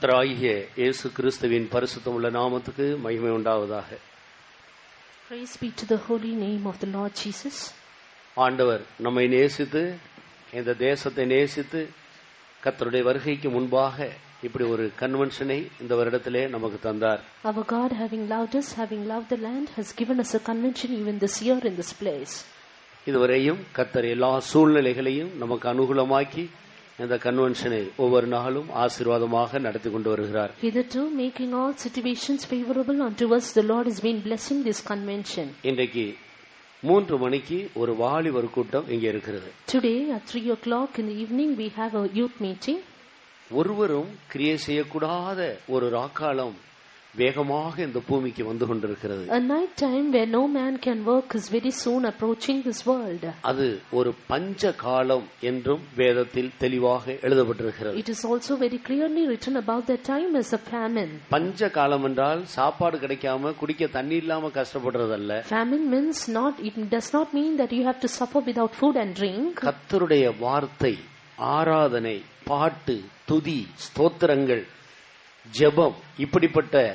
கர்த்தராகிய இயேசு கிறிஸ்துவின் பரிசுத்தமுள்ள நாமத்துக்கு மகிமை உண்டாவதாக. Praise be to the holy name of the Lord Jesus. ஆண்டவர் நம்மை நேசித்து இந்த தேசத்தை நேசித்து கர்த்தருடைய வருகைக்கு முன்பாக இப்படி ஒரு கன்வென்ஷனை இந்த வருடத்திலே நமக்கு தந்தார். Our God, having loved us, having loved the land, has given us a convention even this year in this place. இதுவரையும் கர்த்தர் எல்லா சூழ்நிலைகளையும் நமக்கு அனுகூலமாக்கி இந்த கன்வென்ஷனை ஒவ்வொரு நாளும் ஆசீர்வாதமாக நடத்தி கொண்டு வருகிறார். Hitherto, making all situations favorable unto us, the Lord has been blessing this convention. இன்றைக்கு 3 மணிக்கு ஒரு வாலிபர் கூட்டம் இங்கே இருக்கிறது. Today at 3 o'clock in the evening we have a youth meeting. ஒருவரும் கிரியை செய்யக்கூடாத ஒரு ராக்காலம் வேகமாக இந்த பூமிக்கு வந்து கொண்டிருக்கிறது. A night time where no man can work is very soon approaching this world. அது ஒரு பஞ்ச காலம் என்றும் வேதத்தில் தெளிவாக எழுதப்பட்டிருக்கிறது. It is also very clearly written about that time as a famine. பஞ்ச காலம் என்றால் சாப்பாடு கிடைக்காம குடிக்க தண்ணி இல்லாம கஷ்டப்படுறதல்ல. Famine means it does not mean that you have to suffer without food and drink. கர்த்தருடைய வார்த்தை, ஆராதனை, பாட்டு, துதி, ஸ்தோத்திரங்கள், ஜெபம், இப்படிப்பட்ட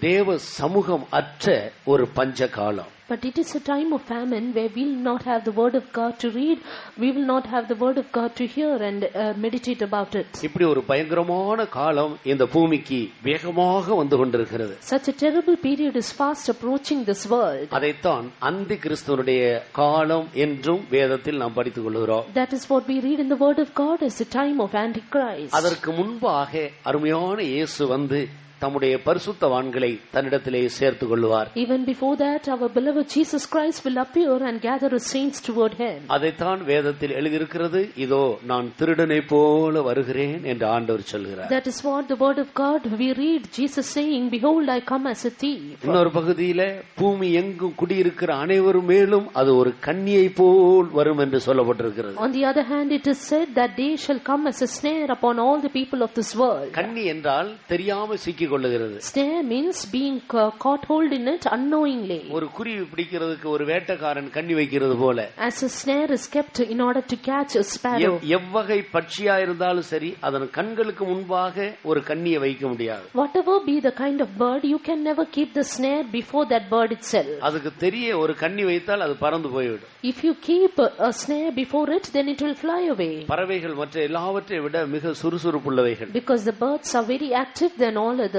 தேவ சமூகம் அற்ற ஒரு பஞ்ச காலம். But it is a time of famine where we will not have the word of God to read, we will not have the word of God to hear and meditate about it. இப்படி ஒரு பயங்கரமான காலம் இந்த பூமிக்கு வேகமாக வந்து கொண்டிருக்கிறது. Such a terrible period is fast approaching this world. அதைத்தான் அந்தி கிறிஸ்துவுடைய காலம் என்றும் வேதத்தில் நாம் படித்துக் கொள்கிறோம். That is what we read in the word of God as the time of Antichrist. அதற்கு முன்பாக அருமையான இயேசு வந்து தம்முடைய பரிசுத்தவான்களை தன்னிடத்திலே சேர்த்துக் கொள்வார். Even before that, our beloved Jesus Christ will appear and gather his saints toward him. அதைத்தான் வேதத்தில் எழுதியிருக்கிறது. இதோ நான் திருடனை போல வருகிறேன் என்று ஆண்டவர் சொல்கிறார். That is what the word of God we read Jesus saying, behold I come as a thief. இன்னொரு பகுதியிலே பூமி எங்கும் குடியிருக்கிற அனைவரும் மேலும் அது ஒரு கன்னியை போல் வரும் என்று சொல்லப்பட்டிருக்கிறது. On the other hand, it is said that they shall come as a snare upon all the people of this world. கன்னி என்றால் தெரியாம சிக்கி கொள்ளுகிறது. Snare means being caught hold in it unknowingly. ஒரு குருவி பிடிக்கிறதுக்கு ஒரு வேட்டைக்காரன் கன்னி வைக்கிறது போல. As a snare is kept in order to catch a sparrow. எவ்வகை பட்சியா இருந்தாலும் சரி அதன் கண்களுக்கு முன்பாக ஒரு கன்னியை வைக்க முடியாது. Whatever be the kind of bird, you can never keep the snare before that bird itself. அதுக்கு தெரிய ஒரு கன்னி வைத்தால் அது பறந்து போய்விடும். If you keep a snare before it, then it will fly away. பறவைகள் மற்ற எல்லாவற்றை விட மிக சுறுசுறுப்புள்ளவைகள். Because the birds are very active than all others.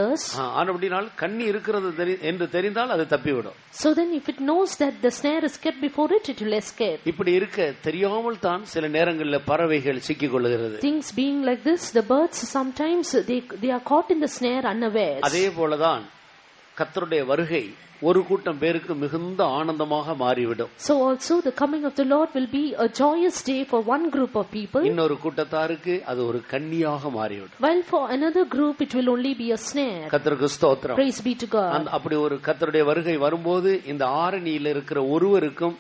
ஆனபடியால் கன்னி இருக்கிறது என்று தெரிந்தால் அது தப்பிவிடும். So then if it knows that the snare is kept before it, it will escape. இப்படி இருக்க தெரியாமல் தான் சில நேரங்களில் பறவைகள் சிக்கிக் கொள்ளுகிறது. Things being like this, the birds sometimes they are caught in the snare unawares. அதே போலதான் கர்த்தருடைய வருகை ஒரு கூட்டம் பேருக்கு மிகுந்த ஆனந்தமாக மாறிவிடும். So also the coming of the Lord will be a joyous day for one group of people. இன்னொரு கூட்டத்தாருக்கு அது ஒரு கன்னியாக மாறிவிடும். While for another group it will only be a snare. கர்த்தருக்கு ஸ்தோத்திரம். Praise be to God. அப்படி ஒரு கர்த்தருடைய வருகை வரும்போது இந்த ஆரணியில இருக்கிற ஒருவருக்கும்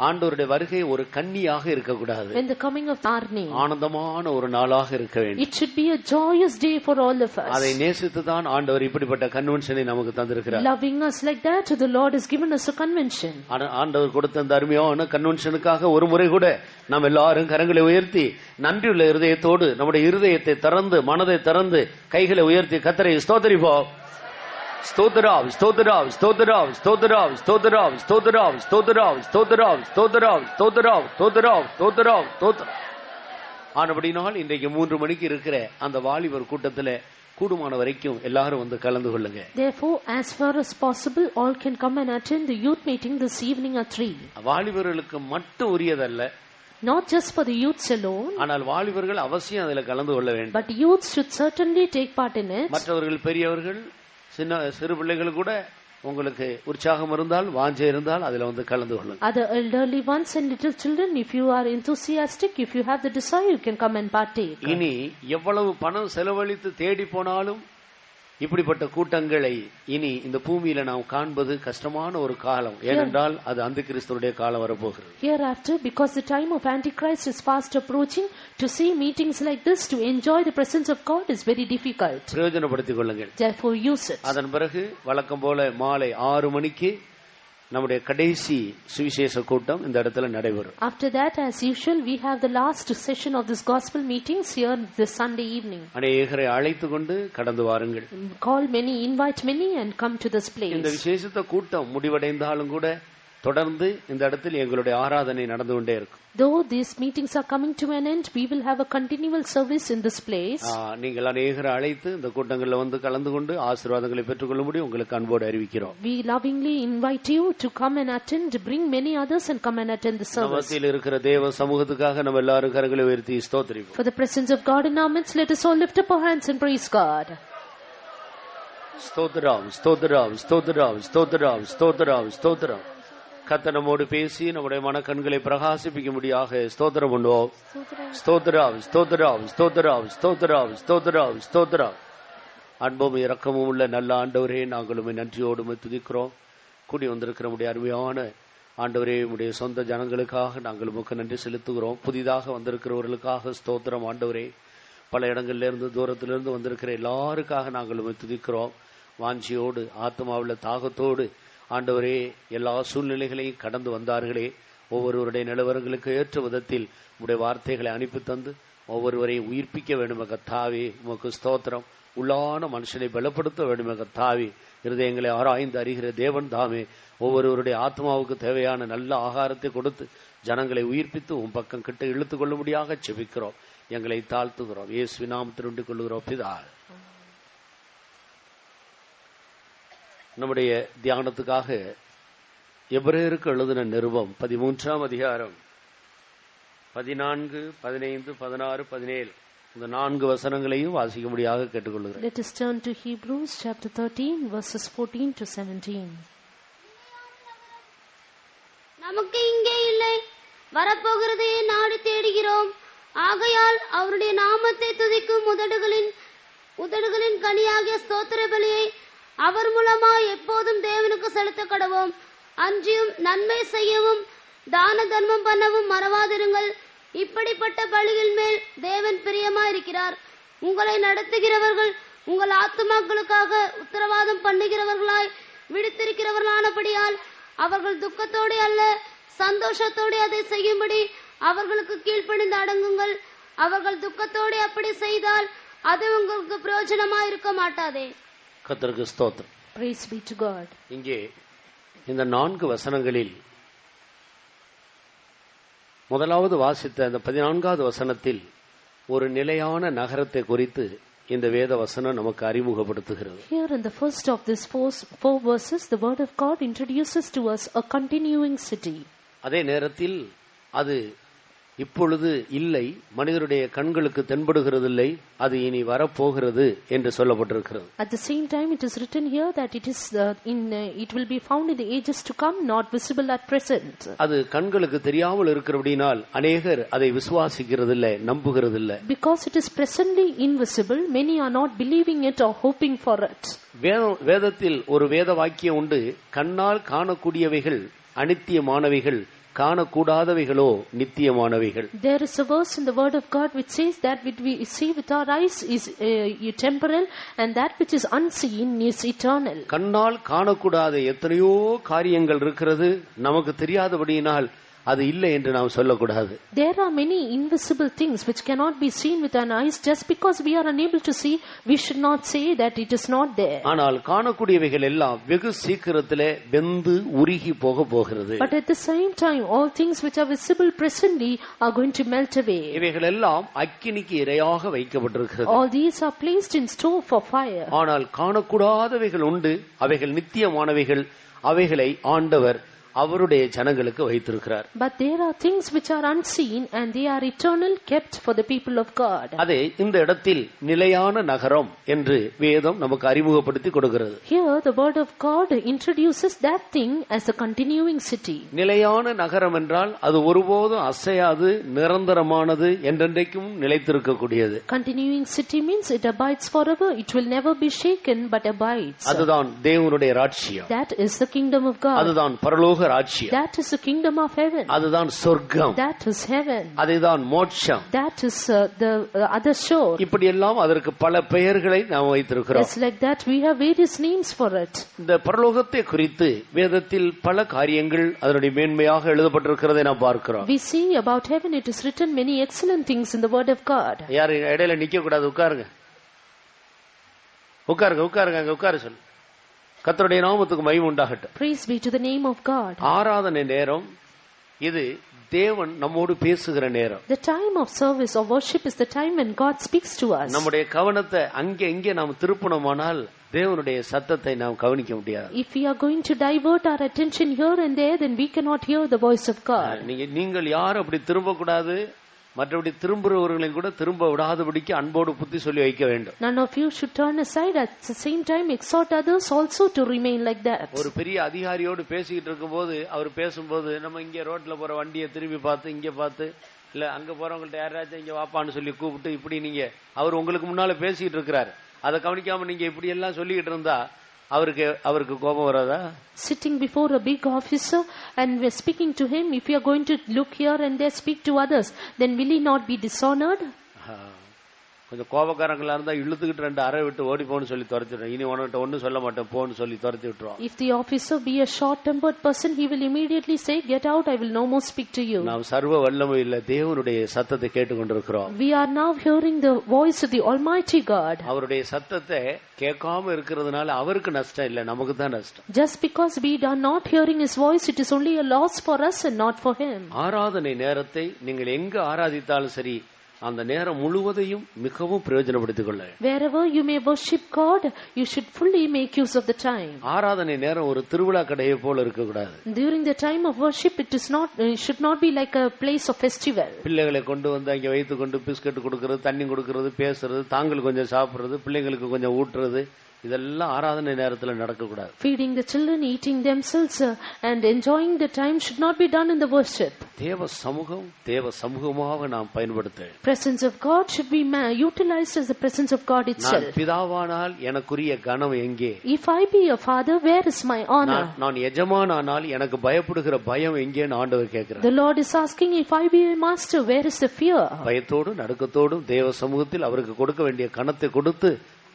ஆண்டவருடைய வருகை ஒரு கன்னியாக இருக்கக்கூடாது. When the coming of Arni, ஆனந்தமான ஒரு நாளாக இருக்க வேண்டும். it should be a joyous day for all of us. அதை நேசித்து தான் ஆண்டவர் இப்படிப்பட்ட கன்வென்ஷனை நமக்கு தந்திருக்கிறார். Loving us like that, the Lord has given us a convention. ஆண்டவர் கொடுத்த அந்த அருமையான கன்வென்ஷனுக்காக ஒரு முறை கூட நாம் எல்லாரும் கரங்களை உயர்த்தி நன்றியுள்ள இருதயத்தோடு நம்முடைய இருதயத்தை திறந்து மனதை திறந்து கைகளை உயர்த்தி கர்த்தரை ஸ்தோத்திரிப்போம். ஸ்தோத்திரம் ஸ்தோத்திரம் ஸ்தோத்திரம் ஸ்தோத்திரம் ஸ்தோத்திரம் ஸ்தோத்திரம் ஸ்தோத்திரம் ஸ்தோத்திரம் ஸ்தோத்திரம் ஸ்தோத்திரம் ஸ்தோத்திரம் ஸ்தோத்திரம் ஸ்தோத்திரம். ஆனபடினால் இன்றைக்கு 3 மணிக்கு இருக்கிற அந்த வாலிபர் கூட்டத்தில் கூடுமான வரைக்கும் எல்லாரும் வந்து கலந்து கொள்ளுங்க. Therefore, as far as possible, all can come and attend the youth meeting this evening at 3. வாலிபர்களுக்கு மட்டும் உரியதல்ல. Not just for the youths alone. ஆனால் வாலிபர்கள் அவசியம் அதில் கலந்து கொள்ள வேண்டும். But youths should certainly take part in it. மற்றவர்கள் பெரியவர்கள் சிறு பிள்ளைகள் கூட உங்களுக்கு உற்சாகம் இருந்தால் வாஞ்சை இருந்தால் அதில் வந்து கலந்து கொள்ளுங்க. Other elderly ones and little children, if you are enthusiastic, if you have the desire, you can come and partake. இனி எவ்வளவு பணம் செலவழித்து தேடி போனாலும் இப்படிப்பட்ட கூட்டங்களை இனி இந்த பூமியில நாம் காண்பது கஷ்டமான ஒரு காலம். ஏனென்றால் அது அந்தி கிறிஸ்துவுடைய காலம் வரப்போகிறது. Hereafter, because the time of Antichrist is fast approaching, to see meetings like this, to enjoy the presence of God is very difficult. பிரயோஜனப்படுத்திக் கொள்ளுங்கள். Therefore use it. அதன் பிறகு வழக்கம் போல மாலை 6 மணிக்கு நம்முடைய கடைசி சுவிசேஷ கூட்டம் இந்த இடத்துல நடைபெறும். After that, as usual, we have the last session of this gospel meetings here this Sunday evening. அநேகரை அழைத்து கொண்டு கடந்து வாருங்கள். Call many, invite many and come to this place. இந்த விசேஷத்த கூட்டம் முடிவடைந்தாலும் கூட தொடர்ந்து இந்த இடத்தில் எங்களுடைய ஆராதனை நடந்து கொண்டே இருக்கும். Though these meetings are coming to an end, we will have a continual service in this place. நீங்கள் அநேகரை அழைத்து இந்த கூட்டங்களில் வந்து கலந்து கொண்டு ஆசீர்வாதங்களை பெற்றுக்கொள்ளும்படி உங்களுக்கு அன்போடு அறிவிக்கிறோம். We lovingly invite you to come and attend, bring many others and come and attend the service. நமத்தில் இருக்கிற தேவ சமூகத்துக்காக நம்ம எல்லாரும் கரங்களை உயர்த்தி ஸ்தோத்திரிப்போம். For the presence of God in our midst, let us all lift up our hands and praise God. ஸ்தோத்திரம் ஸ்தோத்திரம் ஸ்தோத்திரம் ஸ்தோத்திரம் ஸ்தோத்திரம் ஸ்தோத்திரம். கர்த்தர் நம்மோடு பேசி நம்முடைய மனக்கண்களை பிரகாசிப்பிக்கும்படியாக ஸ்தோத்திரம் பண்ணுவோம். ஸ்தோத்திரம் ஸ்தோத்திரம் ஸ்தோத்திரம் ஸ்தோத்திரம் ஸ்தோத்திரம் ஸ்தோத்திரம். அன்பும் இரக்கமும் உள்ள நல்ல ஆண்டவரே, நாங்களும் நன்றியோடு துதிக்கிறோம். கூடி வந்திருக்கிற நம்முடைய அருமையான ஆண்டவரே, உடைய சொந்த ஜனங்களுக்காக நாங்கள் உமக்கு நன்றி செலுத்துகிறோம். புதிதாக வந்திருக்கிறவர்களுக்காக ஸ்தோத்திரம் ஆண்டவரே. பல இடங்களிலிருந்து தூரத்திலிருந்து வந்திருக்கிற எல்லாருக்காக நாங்கள் உம்மை துதிக்கிறோம். வாஞ்சியோடு ஆத்மாவுல தாகத்தோடு ஆண்டவரே எல்லா சூழ்நிலைகளையும் கடந்து வந்தார்களே, ஒவ்வொருவருடைய நிலவரங்களுக்கு ஏற்ற விதத்தில் உடைய வார்த்தைகளை அனுப்பி தந்து ஒவ்வொருவரையும் உயிர்ப்பிக்க வேண்டும் கர்த்தாவே. உமக்கு ஸ்தோத்திரம். உள்ளான மனுஷனை பலப்படுத்த வேண்டும் கர்த்தாவே. இருதயங்களை ஆராய்ந்து அறிகிற தேவன் தாமே ஒவ்வொருவருடைய ஆத்மாவுக்கு தேவையான நல்ல ஆகாரத்தை கொடுத்து ஜனங்களை உயிர்ப்பித்து உன் பக்கம் கிட்ட இழுத்துக் கொள்ளும்படியாக செபிக்கிறோம். எங்களை தாழ்த்துகிறோம். இயேசுவின் நாமத்தில் வேண்டிக் கொள்கிறோம் பிதாவே. நம்முடைய தியானத்துக்காக எபிரேயருக்கு எழுதின நிருபம் 13ஆம் அதிகாரம் 14, 15, 16, 17 இந்த 4 வசனங்களையும் வாசிக்கும்படியாக கேட்டுக்கொள்கிறேன். Let us turn to Hebrews chapter 13 verses 14 to 17. நமக்கு இங்கே இல்லை, வரப்போகிறதையே நாடி தேடுகிறோம். ஆகையால் அவருடைய நாமத்தை துதிக்கும் உதடுகளின் கனியாகிய ஸ்தோத்திர பலியை அவர் மூலமா எப்போதும் தேவனுக்கு செலுத்த கடவோம். அன்றியும் நன்மை செய்யவும் தான தர்மம் பண்ணவும் மறவாதிருங்கள். இப்படிப்பட்ட பலிகள் மேல் தேவன் பிரியமாயிருக்கிறார். உங்களை நடத்துகிறவர்கள் உங்கள் ஆத்துமாக்களுக்காக உத்தரவாதம் பண்ணுகிறவர்களாய் விடுத்திருக்கிறவர்களானபடியால் அவர்கள் துக்கத்தோடு அல்ல சந்தோஷத்தோடு அதை செய்யும்படி அவர்களுக்கு கீழ்ப்பணிந்து அடங்குங்கள். அவர்கள் துக்கத்தோடு அப்படி செய்தால் அது உங்களுக்கு பிரயோஜனமா இருக்க மாட்டாதே. கர்த்தருக்கு ஸ்தோத்திரம். Praise be to God. இங்கே இந்த 4 வசனங்களில் முதலாவது வாசித்த அந்த 14வது வசனத்தில் ஒரு நிலையான நகரத்தை குறித்து இந்த வேத வசனம் நமக்கு அறிமுகப்படுத்துகிறது. Here in the first of these four verses, the word of God introduces to us a continuing city. அதே நேரத்தில் அது இப்பொழுது இல்லை, மனிதருடைய கண்களுக்கு தென்படுகிறதில்லை, அது இனி வரப்போகிறது என்று சொல்லப்பட்டிருக்கிறது. At the same time, it is written here that it will be found in the ages to come, not visible at present. அது கண்களுக்கு தெரியாமல் இருக்கிறபடியால் அநேகர் அதை விசுவாசிக்கிறதில்லை, நம்புகிறதில்லை. Because it is presently invisible, many are not believing it or hoping for it. வேதத்தில் ஒரு வேத வாக்கியம் உண்டு, கண்ணால் காணக்கூடியவைகள் அநித்தியமானவைகள், காணக்கூடாதவைகளோ நித்தியமானவைகள். There is a verse in the word of God which says that which we see with our eyes is temporal and that which is unseen is eternal. கண்ணால் காணக்கூடாத எத்தனையோ காரியங்கள் இருக்கிறது, நமக்கு தெரியாதபடியினால் அது இல்லை என்று நாம் சொல்லக்கூடாது. There are many invisible things which cannot be seen with our eyes. Just because we are unable to see, we should not say that it is not there. ஆனால் காணக்கூடியவைகள் எல்லாம் வெகு சீக்கிரத்திலே வெந்து உருகி போகிறது. But at the same time, all things which are visible presently are going to melt away. இவைகள் எல்லாம் அக்கினிக்கு இரையாக வைக்கப்பட்டிருக்கிறது. All these are placed in store for fire. ஆனால் காணக்கூடாதவைகள் உண்டு, அவைகள் நித்தியமானவைகள், அவைகளை ஆண்டவர் அவருடைய ஜனங்களுக்கு வைத்திருக்கிறார். But there are things which are unseen and they are eternal, kept for the people of God. அதே இந்த இடத்தில் நிலையான நகரம் என்று வேதம் நமக்கு அறிமுகப்படுத்தி கொடுக்கிறது. Here the word of God introduces that thing as a continuing city. நிலையான நகரம் என்றால் அது ஒருபோதும் அசையாது, நிரந்தரமானது, என்றென்றைக்கும் நிலைத்திருக்கக்கூடியது. Continuing city means it abides forever, it will never be shaken but abides. அதுதான் தேவனுடைய ராஜ்யம். That is the kingdom of God. அதுதான் பரலோக பரலோக ராஜ்யம். That is the kingdom of heaven. அதுதான் சொர்க்கம். That is heaven. அதுதான் மோட்சம். That is the other shore. இப்படி எல்லாம் அதற்கு பல பெயர்களை நாம் வைத்திருக்கிறோம். It's like that we have various names for it. இந்த பரலோகத்தை குறித்து வேதத்தில் பல காரியங்கள் அதனுடைய மேன்மையாக எழுதப்பட்டிருக்கிறதை நாம் பார்க்கிறோம். We see about heaven, it is written many excellent things in the word of God. யாரு இடையில நிக்க கூடாது, உட்காருங்க உட்காருங்க உட்காருங்க, அங்க உட்காரு சொல்லு. கர்த்தருடைய நாமத்துக்கு மகிமை உண்டாகட்டும். Praise be to the name of God. ஆராதனை நேரம் இது தேவன் நம்மோடு பேசுகிற நேரம். The time of service or worship is the time when God speaks to us. நம்முடைய கவனத்தை அங்கே இங்கே நாம் திருப்பணுமானால் தேவனுடைய சத்தத்தை நாம் கவனிக்க முடியாது. If we are going to divert our attention here and there, then we cannot hear the voice of God. நீங்கள் யாரும் அப்படி திரும்ப கூடாது, மற்றபடி திரும்புறவர்களையும் கூட திரும்ப விடாதபடிக்கு அன்போடு புத்தி சொல்லி வைக்க வேண்டும். None of you should turn aside, at the same time exhort others also to remain like that. ஒரு பெரிய அதிகாரியோடு பேசிக்கிட்டு இருக்கும்போது அவர் பேசும்போது நம்ம இங்க ரோட்ல போற வண்டியை திரும்பி பார்த்து இங்க பார்த்து இல்ல அங்க போறவங்கள்ட்ட யாராச்சும் இங்க வாப்பான்னு சொல்லி கூப்பிட்டு இப்படி நீங்க அவர் உங்களுக்கு முன்னால பேசிட்டு இருக்கிறாரு, அதை கவனிக்காம நீங்க இப்படி எல்லாம் சொல்லிக்கிட்டு இருந்தா அவருக்கு கோபம் வராதா? Sitting before a big officer and we're speaking to him, if you are going to look here and there, speak to others, then will he not be dishonored? கொஞ்சம் கோபக்காரங்களா இருந்தா இழுத்துக்கிட்டு ரெண்டு அறை விட்டு ஓடி போன்னு சொல்லி துரத்திடுறோம். இனி உனக்கிட்ட ஒன்னும் சொல்ல மாட்டேன் போன்னு சொல்லி துரத்தி விட்டுருவோம். If the officer be a short-tempered person, he will immediately say, "Get out! I will no more speak to you." நாம் சர்வ வல்லமை இல்ல தேவனுடைய சத்தத்தை கேட்டுக்கொண்டிருக்கிறோம். We are now hearing the voice of the Almighty God. அவருடைய சத்தத்தை கேட்காம இருக்கிறதுனால அவருக்கு நஷ்டம் இல்ல, நமக்கு தான் நஷ்டம். Just because we are not hearing His voice, it is only a loss for us and not for Him. ஆராதனை நேரத்தை நீங்கள் எங்க ஆராதித்தாலும் சரி, அந்த நேரம் முழுவதையும் மிகவும் பிரயோஜனப்படுத்திக் கொள்ள. Wherever you may worship God, you should fully make use of the time. ஆராதனை நேரம் ஒரு திருவிழா கடையை போல இருக்க கூடாது. During the time of worship, it should not be like a place of festival. பிள்ளைகளை கொண்டு வந்து அங்க வைத்து கொண்டு பிஸ்கட் கொடுக்கிறது, தண்ணி கொடுக்கிறது, பேசுறது, தாங்கள் கொஞ்சம் சாப்பிடுறது, பிள்ளைங்களுக்கு கொஞ்சம் ஊட்டுறது, இதெல்லாம் ஆராதனை நேரத்துல நடக்க கூடாது. Feeding the children, eating themselves and enjoying the time should not be done in the worship. தேவ சமூகமாக நாம் பயன்படுத்த. Presence of God should be utilized as the presence of God itself. நான் பிதாவானால் எனக்குரிய கனம் எங்கே? If I be a father, where is my honor? நான் எஜமானானால் எனக்கு பயப்படுகிற பயம் எங்கேன்னு ஆண்டவர் கேட்கிறார். The Lord is asking, if I be a master, where is the fear? பயத்தோடும் நடுக்கத்தோடும் தேவ சமூகத்தில் அவருக்கு கொடுக்க வேண்டிய கனத்தை கொடுத்து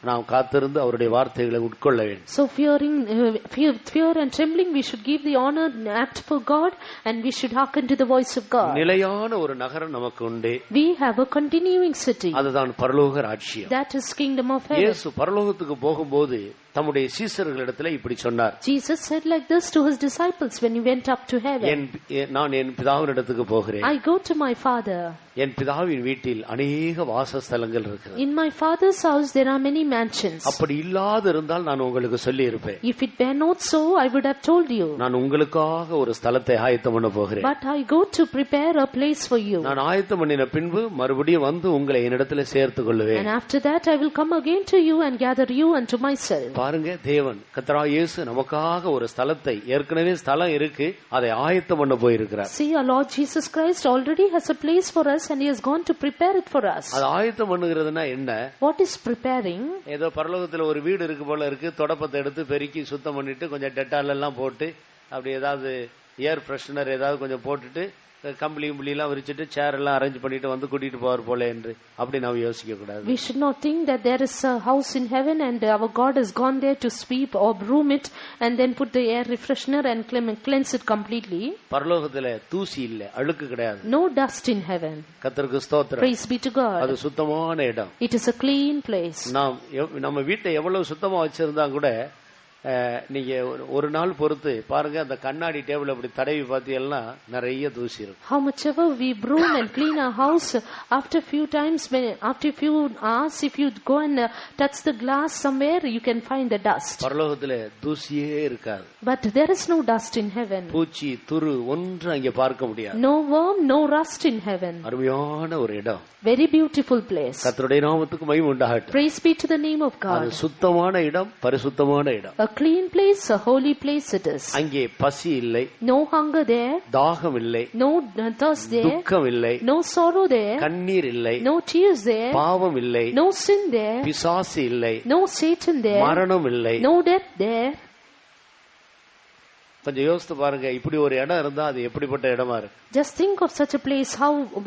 நாம் காத்திருந்து அவருடைய வார்த்தைகளை உட்கொள்ள வேண்டும். So fear and trembling, we should give the honor apt for God, and we should hearken to the voice of God. நிலையான ஒரு நகரம் நமக்கு உண்டு. We have a continuing city. அதுதான் பரலோக ராஜ்யம். That is kingdom of heaven. இயேசு பரலோகத்துக்கு போகும்போது தம்முடைய சீசர்களிடத்தில் இப்படி சொன்னார். Jesus said like this to his disciples when he went up to heaven. நான் என் பிதாவினிடத்துக்கு போகிறேன். I go to my Father. என் பிதாவின் வீட்டில் அநேக வாசஸ்தலங்கள் இருக்கிறது. In my Father's house there are many mansions. அப்படி இல்லாது இருந்தால் நான் உங்களுக்கு சொல்லி இருப்பேன். If it were not so, I would have told you. நான் உங்களுக்காக ஒரு ஸ்தலத்தை ஆயத்தம் பண்ண போகிறேன். But I go to prepare a place for you. நான் ஆயத்தம் பண்ணின பின்பு மறுபடியும் வந்து உங்களை என்னிடத்தில் சேர்த்துக் கொள்வேன். And after that I will come again to you and gather you unto myself. பாருங்க, தேவன் கர்த்தராகிய இயேசு நமக்காக ஒரு ஸ்தலத்தை, ஏற்கனவே ஸ்தலம் இருக்கு, அதை ஆயத்தம் பண்ண போயிருக்கிறார். See, our Lord Jesus Christ already has a place for us and He has gone to prepare it for us. அது ஆயத்தம் பண்ணுகிறதுனா என்ன? What is preparing? ஏதோ பரலோகத்துல ஒரு வீடு இருக்கு போல இருக்கு, தொடப்பத்தை எடுத்து பெருக்கி சுத்தம் பண்ணிட்டு கொஞ்சம் டெட்டால் எல்லாம் போட்டு அப்படி ஏதாவது ஏர் ஃப்ரெஷ்னர் ஏதாவது கொஞ்சம் போட்டுட்டு கம்பளி எல்லாம் விரிச்சிட்டு சேர் எல்லாம் அரேஞ்ச் பண்ணிட்டு வந்து கூட்டிட்டு போவார் போல என்று அப்படி நாம் யோசிக்க கூடாது. We should not think that there is a house in heaven and our God has gone there to sweep or broom it and then put the air refreshener and cleanse it completely. பரலோகத்துல தூசி இல்ல, அழுக்கு கிடையாது. No dust in heaven. கர்த்தருக்கு ஸ்தோத்திரம். Praise be to God. அது சுத்தமான இடம். It is a clean place. நம்ம வீட்டை எவ்வளவு சுத்தமா வச்சிருந்தா கூட நீங்க ஒரு நாள் பொறுத்து பாருங்க, அந்த கண்ணாடி டேபிள் அப்படி தடவி பார்த்தீங்கன்னா நிறைய தூசி இருக்கும். How much ever we broom and clean our house, after few times, after few hours, if you go and touch the glass somewhere, you can find the dust. பரலோகத்துல தூசியே இருக்காது. But there is no dust in heaven. பூச்சி துரு ஒன்று அங்கே பார்க்க முடியாது. No worm, no rust in heaven. அருமையான ஒரு இடம். Very beautiful place. கர்த்தருடைய நாமத்துக்கு மகிமை உண்டாகட்டும். Praise be to the name of God. அது சுத்தமான இடம், பரிசுத்தமான இடம். A clean place, a holy place it is. அங்கே பசி இல்லை. No hunger there. தாகம் இல்லை. No thirst there. துக்கம் இல்லை. No sorrow there. கண்ணீர் இல்லை. No tears there. பாவம் இல்லை. No sin there. பிசாசு இல்லை. No Satan there. மரணம் இல்லை. No death there. கொஞ்சம் யோசித்து பாருங்க, இப்படி ஒரு இடம் இருந்தா அது எப்படிப்பட்ட இடமா இருக்கு. Just think of such a place,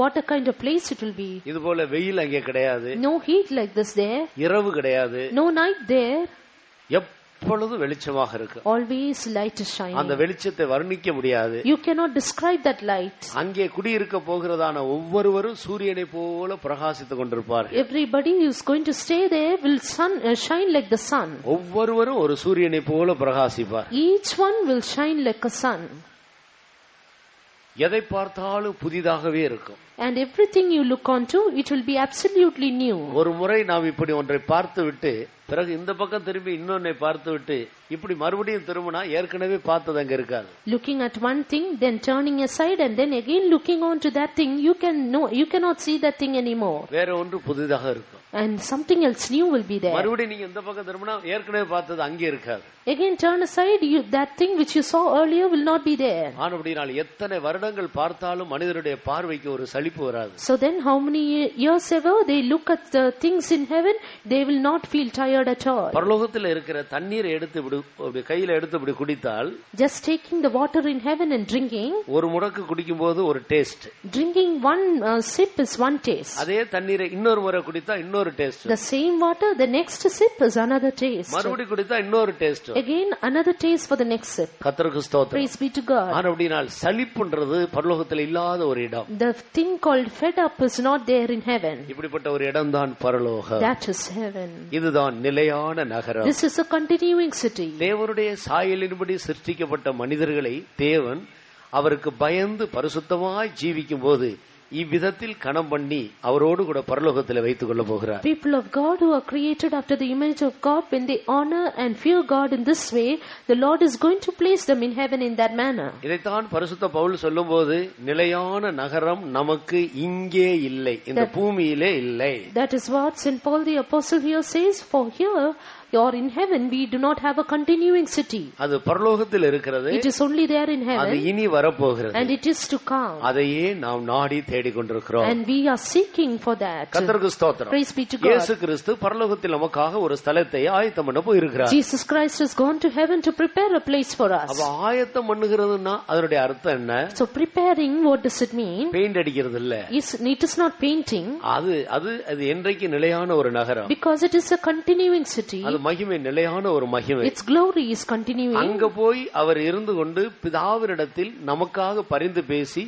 what a kind of place it will be. இது போல வெயில் அங்கே கிடையாது, No heat like this there, இரவு கிடையாது, no night there, எப்பொழுது வெளிச்சமாக இருக்கு. always light is அந்த shining. வெளிச்சத்தை வர்ணிக்க முடியாது. You cannot describe that light. அங்கே குடியிருக்க போகிறதான ஒவ்வொருவரும் சூரியனை போல பிரகாசித்துக் கொண்டிருப்பார். Everybody who is going to stay there will shine like the sun. ஒவ்வொருவரும் ஒரு சூரியனை போல பிரகாசிப்பார். Each one will shine like a sun. எதை பார்த்தாலும் புதிதாகவே இருக்கும். And everything you look onto, it will be absolutely new. ஒரு முறை நாம் இப்படி ஒன்றை பார்த்து விட்டு பிறகு இந்த பக்கம் திரும்பி இன்னொன்னை பார்த்து விட்டு இப்படி மறுபடியும் திரும்பினா ஏற்கனவே பார்த்தது அங்க இருக்காது. Looking at one thing, then turning aside, and then again looking on to that thing, you cannot see that thing anymore. வேற ஒன்று புதிதாக இருக்கும். And something else new will be there. மறுபடியும் நீங்க இந்த பக்கம் திரும்பினா ஏற்கனவே பார்த்தது அங்கே இருக்காது. Again turn aside, that thing which you saw earlier will not be there. ஆனபடியால் எத்தனை வருடங்கள் பார்த்தாலும் மனிதனுடைய பார்வைக்கு ஒரு சலிப்பு வராது. So then how many years ever they look at the things in heaven, they will not feel tired at all. பரலோகத்தில் இருக்கிற தண்ணீரை எடுத்து கையில எடுத்து குடித்தால், Just taking the water in heaven and drinking, ஒரு முடக்கு குடிக்கும் போது ஒரு taste, drinking one sip is one taste. அதே தண்ணீரை இன்னொரு முறை குடித்தா இன்னொரு taste, The same water, the next sip is another taste. மறுபடி குடித்தா இன்னொரு taste, Again another taste for the next sip. கர்த்தருக்கு ஸ்தோத்திரம். Praise be to God. ஆனபடியால் சலிப்புன்றது பரலோகத்தில் இல்லாத ஒரு இடம். The thing called fed up is not there in heaven. இப்படிப்பட்ட ஒரு இடம் தான் பரலோகம். That is heaven. இதுதான் நிலையான நகரம். This is a continuing city. தேவனுடைய சாயலின்படி சிருஷ்டிக்கப்பட்ட மனிதர்களை தேவன் அவருக்கு பயந்து பரிசுத்தமாய் ஜீவிக்கும் போது இவ்விதத்தில் கணம் பண்ணி அவரோடு கூட பரலோகத்தில் வைத்துக் கொள்ள போகிறார். People of God who are created after the image of God, when they honor and fear God in this way, the Lord is going to place them in heaven in that manner. இதைத்தான் பரிசுத்த பவுல் சொல்லும்போது நிலையான நகரம் நமக்கு இங்கே இல்லை, இந்த பூமியிலே இல்லை. That is what St. Paul the Apostle here says, for here or in heaven we do not have a continuing city. அது பரலோகத்தில் இருக்கிறது. It is only there in heaven. அது இனி வரப்போகிறது. And it is to come. அதையே நாம் நாடி தேடிக் கொண்டிருக்கிறோம். And we are seeking for that. கர்த்தருக்கு ஸ்தோத்திரம். Praise be to God. இயேசு கிறிஸ்து பரலோகத்தில் நமக்காக ஒரு ஸ்தலத்தை ஆயத்தம் பண்ண போயிருக்கிறார். Jesus Christ has gone to heaven to prepare a place for us. அப்ப ஆயத்தம் பண்ணுகிறதுன்னா அதனுடைய அர்த்தம் என்ன? So preparing, what does it mean? Paint அடிக்கிறது இல்ல. It is not painting. அது என்றைக்கு நிலையான ஒரு நகரம். Because it is a continuing city. மகிமை நிலையான ஒரு மகிமை. Its glory is continuing. அங்க போய் அவர் இருந்து கொண்டு பிதாவினிடத்தில் நமக்காக பரிந்து பேசி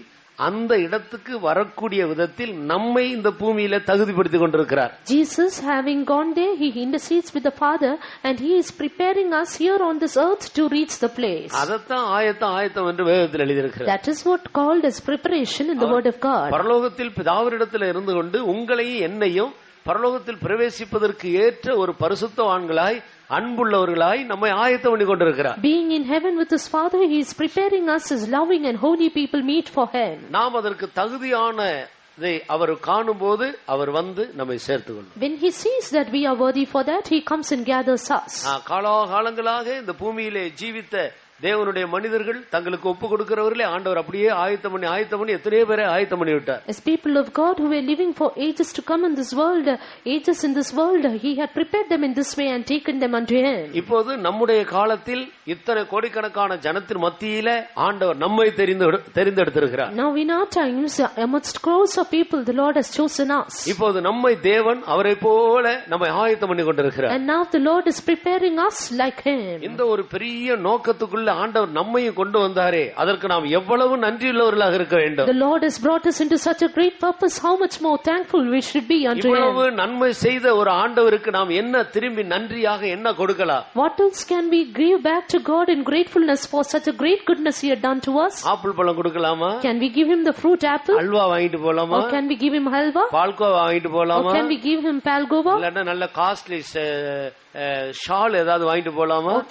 அந்த இடத்துக்கு வரக்கூடிய விதத்தில் நம்மை இந்த பூமியில தகுதிப்படுத்திக் கொண்டிருக்கிறார். Jesus having gone there, he intercedes with the Father and he is preparing us here on this earth to reach the place. அதத்தான் ஆயத்தம் என்று வேதத்தில் எழுதியிருக்கிறார். That is what called as preparation in the word of God. பரலோகத்தில் பிதாவினிடத்தில் இருந்து கொண்டு உங்களையும் என்னையும் பரலோகத்தில் பிரவேசிப்பதற்கு ஏற்ற ஒரு பரிசுத்தவான்களாய் அன்புள்ளவர்களாய் நம்மை ஆயத்தம் பண்ணி கொண்டிருக்கிறார். Being in heaven with his Father, he is preparing us as loving and holy people meet for him. நாம் அதற்கு தகுதியானதை அவர் காணும்போது அவர் வந்து நம்மை சேர்த்துக்கொள்ளும். When he sees that we are worthy for that, he comes and gathers us. காலாகாலங்களாக இந்த பூமியிலே ஜீவித்த தேவனுடைய மனிதர்கள் தங்களுக்கு ஒப்பு கொடுக்கிறவர்களே ஆண்டவர் அப்படியே ஆயத்தம் பண்ணி எத்தனையோ பேரை ஆயத்தம் பண்ணி விட்டார். As people of God who were living for ages to come in this world, he had prepared them in this way and taken them unto him. இப்போது நம்முடைய காலத்தில் இத்தனை கோடிக்கணக்கான ஜனத்தின் மத்தியில ஆண்டவர் நம்மை தெரிந்தெடுத்திருக்கிறார். Now in our times, amidst crowds of people, the Lord has chosen us. இப்போது நம்மை தேவன் அவரை போல நம்மை ஆயத்தம் பண்ணி கொண்டிருக்கிறார். And now the Lord is preparing us like him. இந்த ஒரு பெரிய நோக்கத்துக்குள்ள ஆண்டவர் நம்மையும் கொண்டு வந்தாரே, அதற்கு நாம் எவ்வளவு நன்றியுள்ளவர்களாக இருக்க வேண்டும். The Lord has brought us into such a great purpose. How much more thankful we should be unto him. இவ்வளவு நன்மை செய்த ஒரு ஆண்டவருக்கு நாம் என்ன திரும்பி நன்றியாக என்ன கொடுக்கலாம்? What else can we give back to God in gratefulness for such a great goodness he had done to us? Apple பழம் கொடுக்கலாமா? Can we give him the fruit apple? Halwa வாங்கிட்டு போலாமா? Or can we give him halwa? Palkova வாங்கிட்டு போலாமா? Or can we give him palgova? இல்லன்னா நல்ல costly shawl ஏதாவது வாங்கிட்டு போலாமா? Or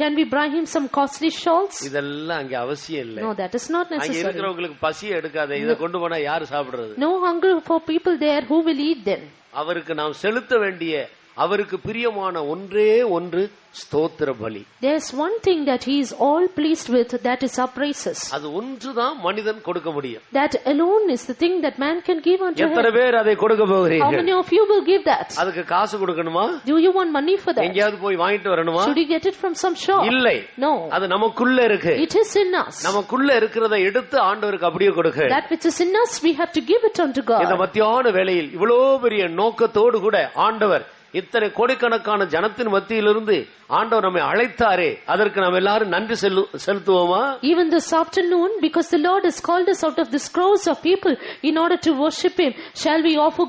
can we buy him some costly shawls? இதெல்லாம் அங்க அவசியம் இல்லை. No, that is not அங்க necessary. இருக்கிறவங்களுக்கு பசி எடுக்காத, இத கொண்டு போனா யாரு சாப்பிடுறது? No hunger for people there, who will eat them? அவருக்கு நாம் செலுத்த வேண்டிய அவருக்கு பிரியமான ஒன்றே ஒன்று ஸ்தோத்திர பலி. There's one thing that he is all pleased with, that is our praises. அது ஒன்றுதான் மனிதன் கொடுக்க முடியும். That alone is the thing that man can give unto him. எத்தனை பேர் அதை கொடுக்க How போகிறீர்கள்? many of you will give that? அதுக்கு காசு கொடுக்கணுமா? Do you want money for that? எங்கயாவது போய் வாங்கிட்டு வரணுமா? Should you get it from some shop? இல்லை. No. அது நமக்குள்ள இருக்கு. It is in us. நமக்குள்ள இருக்கிறதை எடுத்து ஆண்டவருக்கு அப்படியே கொடுக்க. That which is in us, we have to give it unto God. இந்த மத்தியான வேளையில் இவ்வளவு பெரிய நோக்கத்தோடு கூட ஆண்டவர் இத்தனை கோடிக்கணக்கான ஜனத்தின் மத்தியிலிருந்து ஆண்டவர் நம்மை அழைத்தாரே, அதற்கு நாம் எல்லாரும் நன்றி செலுத்துவோமா? Even this afternoon, because the Lord has called us out of this crowds of people in order to worship Him, shall we offer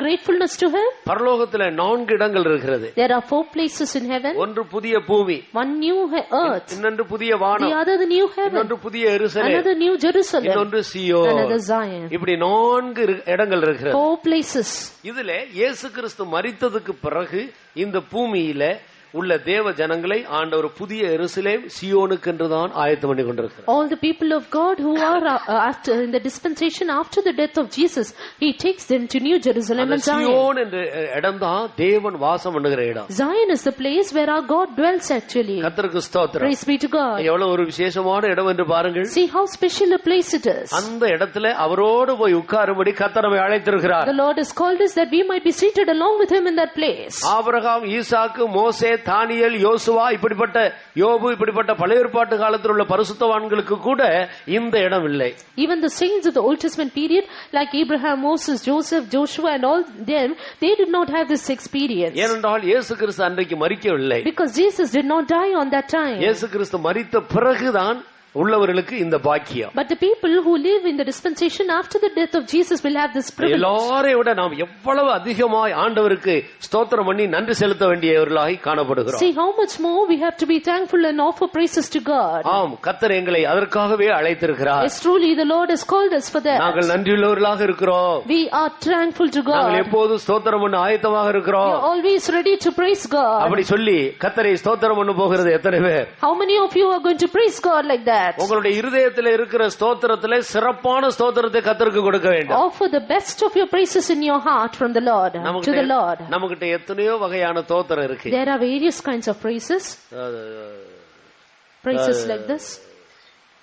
gratefulness to Him? பரலோகத்திலே 4 இடங்கள் இருக்கிறது. There are 4 places in heaven. ஒன்று புதிய பூமி, one new earth, இன்னொன்று புதிய வானம், the other the new heaven, இன்னொன்று புதிய எருசலேம், another new Jerusalem, இன்னொன்று சீயோன், another Zion. இப்படி 4 இடங்கள் இருக்கிறது. 4 places. இதிலே இயேசு கிறிஸ்து மரித்ததுக்கு பிறகு இந்த பூமியில உள்ள தேவ ஜனங்களை ஆண்டவர் புதிய எருசலேம் சியோனுக்கு என்றுதான் ஆயத்தம் பண்ணி கொண்டிருக்கிறார். All the people of God who are after in the dispensation after the death of Jesus, He takes them to New Jerusalem and Zion. Zion என்ற இடம் தான் தேவன் வாசம் பண்ணுகிற இடம். Zion is the place where our God dwells actually. கர்த்தருக்கு ஸ்தோத்திரம். Praise be to God. எவ்வளவு ஒரு விசேஷமான இடம் என்று பாருங்கள். See how special a place it is. அந்த இடத்துல அவரோடு போய் உட்காரும்படி கர்த்தர் நம்மை அழைத்திருக்கிறார். The Lord has called us that we might be seated along with Him in that place. Abraham, ஈசாக்கு, மோசே, தானியேல், யோசுவா, இப்படிப்பட்ட யோபு, இப்படிப்பட்ட பழைய ஏற்பாட்டு காலத்தில் உள்ள பரிசுத்தவான்களுக்கு கூட இந்த இடம் இல்லை. Even the saints of the Old Testament period, like Abraham, Moses, Joseph, Joshua and all them, they did not have this experience. ஏனென்றால் இயேசு கிறிஸ்து அன்றைக்கு மரிக்கவில்லை. Because Jesus did not die on that time. இயேசு கிறிஸ்து மரித்த பிறகுதான் உள்ளவர்களுக்கு இந்த பாக்கியம். But the people who live in the dispensation after the death of Jesus will have this privilege. எல்லாரையும் விட நாம் எவ்வளவு அதிகமாய் ஆண்டவருக்கு ஸ்தோத்திரம் பண்ணி நன்றி செலுத்த வேண்டியவர்களாய் காணப்படுகிறோம். See how much more we have to be thankful and offer praises to God. ஆம், கர்த்தர் எங்களை அதற்காகவே அழைத்திருக்கிறார். Yes, truly the Lord has called us for that. நாங்கள் நன்றியுள்ளவர்களாக இருக்கிறோம். We are thankful to God. நாங்கள் எப்போதும் ஸ்தோத்திரம் பண்ண ஆயத்தமாக இருக்கிறோம். We are always ready to praise God. அப்படி சொல்லி கர்த்தரை ஸ்தோத்திரம் பண்ண போகிறது எத்தனை பேர்? How many of you are going to praise God like that? உங்களுடைய இருதயத்தில் இருக்கிற ஸ்தோத்திரத்திலே சிறப்பான ஸ்தோத்திரத்தை கர்த்தருக்கு கொடுக்க வேண்டும். Offer the best of your praises in your heart from the Lord to the Lord. நமக்கிட்ட எத்தனையோ வகையான ஸ்தோத்திரம் இருக்கு. There are various kinds of praises like this.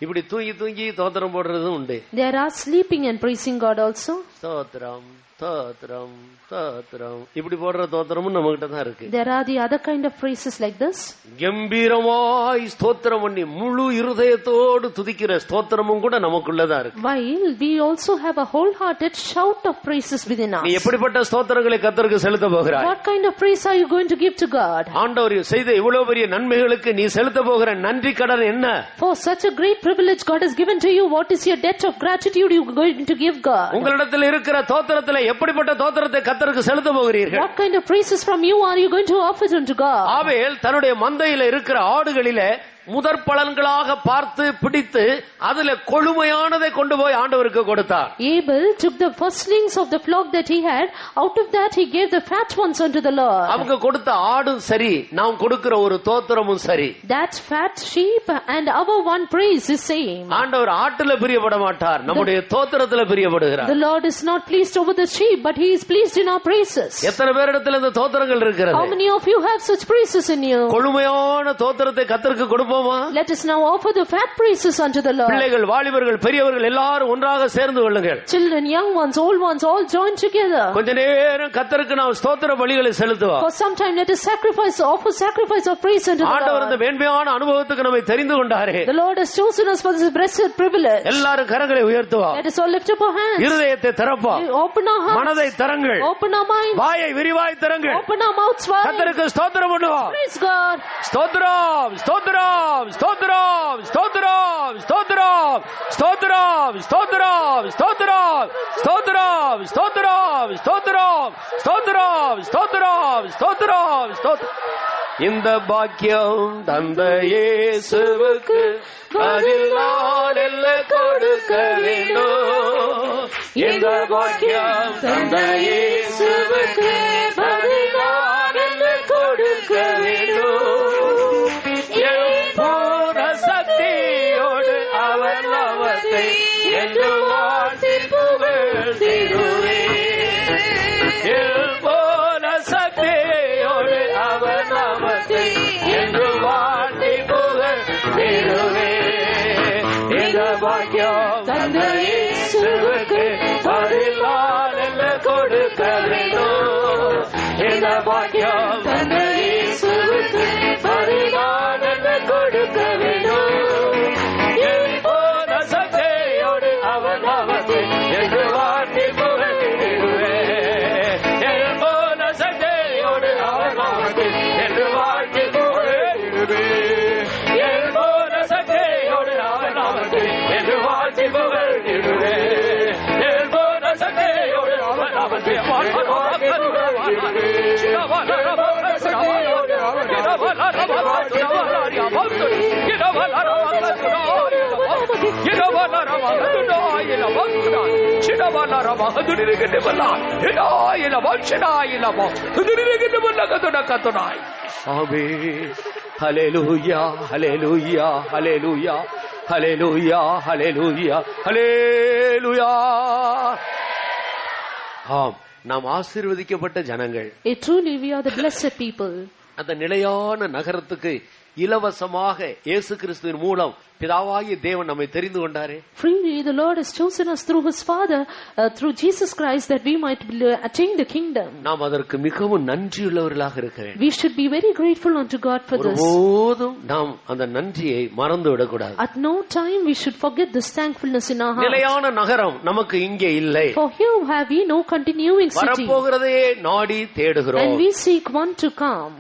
இப்படி தூங்கி தூங்கி ஸ்தோத்திரம் போடுறதும் உண்டு. There are sleeping and praising God also. ஸ்தோத்திரம் ஸ்தோத்திரம் ஸ்தோத்திரம் இப்படி போடுற ஸ்தோத்திரமும் நம்மகிட்ட தான் இருக்கு. There are the other kind of praises like this. கம்பீரமாய் ஸ்தோத்திரம் பண்ணி முழு இருதயத்தோடு துதிக்கிற ஸ்தோத்திரமும் கூட நமக்குள்ளதான் இருக்கு. While we also have a wholehearted shout of praises within us. நீ எப்படிப்பட்ட ஸ்தோத்திரங்களை கர்த்தருக்கு செலுத்த போகிறாய்? What kind of praise are you going to give to God? ஆண்டவர் செய்த இவ்வளவு பெரிய நன்மைகளுக்கு நீ செலுத்த போகிற நன்றி கடன் என்ன? For such a great privilege God has given to you, what is your debt of gratitude you are going to give God? உங்களிடத்தில் இருக்கிற ஸ்தோத்திரத்திலே எப்படிப்பட்ட ஸ்தோத்திரத்தை கர்த்தருக்கு செலுத்த போகிறீர்கள்? What kind of praises from you are you going to offer unto God? ஆபேல் தன்னுடைய மந்தையில இருக்கிற ஆடுகளிலே முதற் பலன்களாக பார்த்து பிடித்து அதுல கொழுமையானதை கொண்டு போய் ஆண்டவருக்கு கொடுத்தார். Abel took the firstlings of the flock that he had, out of that he gave the fat ones unto the Lord. அவங்க கொடுத்த ஆடும் சரி, நாம் கொடுக்கிற ஒரு ஸ்தோத்திரமும் சரி. That fat sheep and our one praise is same. ஆண்டவர் ஆட்டுல பிரியப்பட மாட்டார், நம்முடைய ஸ்தோத்திரத்துல பிரியப்படுகிறார். The Lord is not pleased over the sheep, but he is pleased in our praises. எத்தனை பேரிடத்தில் இந்த ஸ்தோத்திரங்கள் இருக்கிறது? How many of you have such praises in you? கொழுமையான ஸ்தோத்திரத்தை கர்த்தருக்கு கொடுப்போமா? Let us now offer the fat praises unto the Lord. பிள்ளைகள், வாலிபர்கள், பெரியவர்கள் எல்லாரும் ஒன்றாக சேர்ந்து கொள்ளுங்கள். Children, young ones, old ones, all join together. கொஞ்ச நேரம் கர்த்தருக்கு நாம் ஸ்தோத்திர பலிகளை செலுத்துவோம். For some time let us offer sacrifice of praise unto the ஆண்டவர் இந்த Lord. மேன்மையான அனுபவத்துக்கு நம்மை தெரிந்து கொண்டாரே. The Lord has chosen us for this blessed privilege. எல்லாரும் கரங்களை உயர்த்துவோம். Let us all lift up our hands. இருதயத்தை திறப்போம். Open our hearts. மனதை திறங்கள். Open our minds. வாயை விரிவாய் திறங்கள். Open our mouths wide. கர்த்தருக்கு ஸ்தோத்திரம் பண்ணுவோம். Praise God. ஸ்தோத்திரம் ஸ்தோத்திரம் ஸ்தோத்திரம் ஸ்தோத்திரம் ஸ்தோத்திரம் ஸ்தோத்திரம் ஸ்தோத்திரம் ஸ்தோத்திரம் ஸ்தோத்திரம் ஸ்தோத்திரம் ஸ்தோத்திரம் ஸ்தோத்திரம் ஸ்தோத்திரம் ஸ்தோத்திரம் ஸ்தோத்திரம். இந்த பாக்கியம் தந்த இயேசுவுக்கு பதில் நான் என்ன கொடுக்க வேண்டும்? இந்த பாக்கியம் தந்த இயேசுவுக்கு பதில் நான் என்ன கொடுக்க வேண்டும்? சக்தியோடு அவர் நாமத்தை என்று வாழ்த்தி புகழ்ந்திடுவேன். போல சக்தியை வேண்டும். இந்த பாக்கியம் தந்த இயேசுவுக்கு பரிதானத்தை கொடுக்க வேண்டும். என் போன சந்தையோடு அவர் நாமத்தை என்று வாட்டி புகழ்ந்திடுவேன். என் போன சந்தையோடு அவர் நாமத்தை என்று வாட்டி புகழ்ந்திடுவேன். என் போன சந்தையோடு அவர் நாமத்தை என்று வாட்டி புகழ்ந்திடுவேன். என் போன சந்தையோடு அவர் நாமத்தை Hallelujah, hallelujah, hallelujah, hallelujah, hallelujah, hallelujah. ஆம், நாம் ஆசீர்வதிக்கப்பட்ட ஜனங்கள். Truly we are the blessed people. அந்த நிலையான நகரத்துக்கு இலவசமாக இயேசு கிறிஸ்துவின் மூலம் பிதாவாகிய தேவன் நம்மை தெரிந்து கொண்டாரே. Freely the Lord has chosen us through his Father, through Jesus Christ, that we might attain the kingdom. நாம் அதற்கு மிகவும் நன்றியுள்ளவர்களாக இருக்க வேண்டும். We should be very grateful unto God for this. ஒருபோதும் நாம் அந்த நன்றியை மறந்து விடக்கூடாது. At no time we should forget this thankfulness in our heart. நிலையான நகரம் நமக்கு இங்கே இல்லை. For here have we no continuing city, வரப்போகிறதே நாடி தேடுகிறோம். and we seek one to come.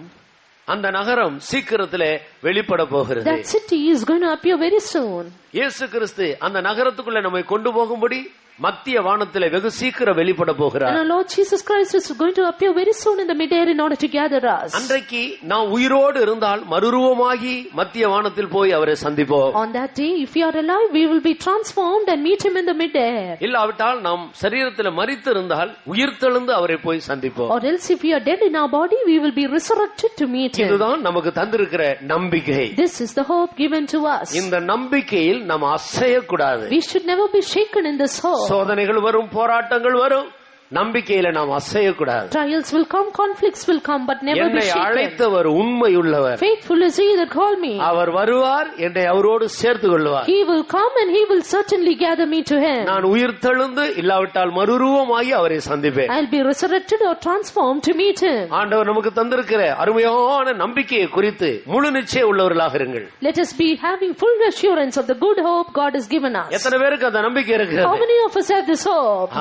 அந்த நகரம் சீக்கிரத்திலே வெளிப்பட போகிறது. That city is going to appear very soon. இயேசு கிறிஸ்து அந்த நகரத்துக்குள்ள நம்மை கொண்டு போகும்படி மத்திய வானத்திலே வெகு சீக்கிரம் வெளிப்பட போகிறார். And our Lord Jesus Christ is going to appear very soon in the midair in order to gather us. அன்றைக்கு நாம் உயிரோடு இருந்தால் மறுரூபமாகி மத்திய வானத்தில் போய் அவரை சந்திப்போம். On that day, if we are alive, we will be transformed and meet him in the midair. இல்லாவிட்டால் நாம் சரீரத்தில் மரித்து இருந்தால் உயிர்த்தெழுந்து அவரை போய் சந்திப்போம். Or else if we are dead in our body, we will be resurrected to meet him. இதுதான் நமக்கு தந்திருக்கிற நம்பிக்கை. This is the hope given to us. இந்த நம்பிக்கையில் நாம் அசையக்கூடாது. We should never be shaken in this hope. சோதனைகள் வரும், போராட்டங்கள் வரும், நம்பிக்கையில நாம் அசையக்கூடாது. Trials will come, conflicts will come, but never be என்னை shaken. அழைத்தவர் உண்மையுள்ளவர். Faithful is he that called me. அவர் வருவார், என்னை அவரோடு சேர்த்து கொள்வார். He will come and he will certainly gather me to him. நான் உயிர்த்தெழுந்து இல்லாவிட்டால் மறுரூபமாகி அவரை சந்திப்பேன். I'll be resurrected or transformed to meet him. ஆண்டவர் நமக்கு தந்திருக்கிற அருமையான நம்பிக்கையை குறித்து முழு நிச்சயம் உள்ளவர்களாக இருங்கள். Let us be having full assurance of the good hope God has given us. எத்தனை பேருக்கு அந்த நம்பிக்கை இருக்கிறது? How many of us have this hope?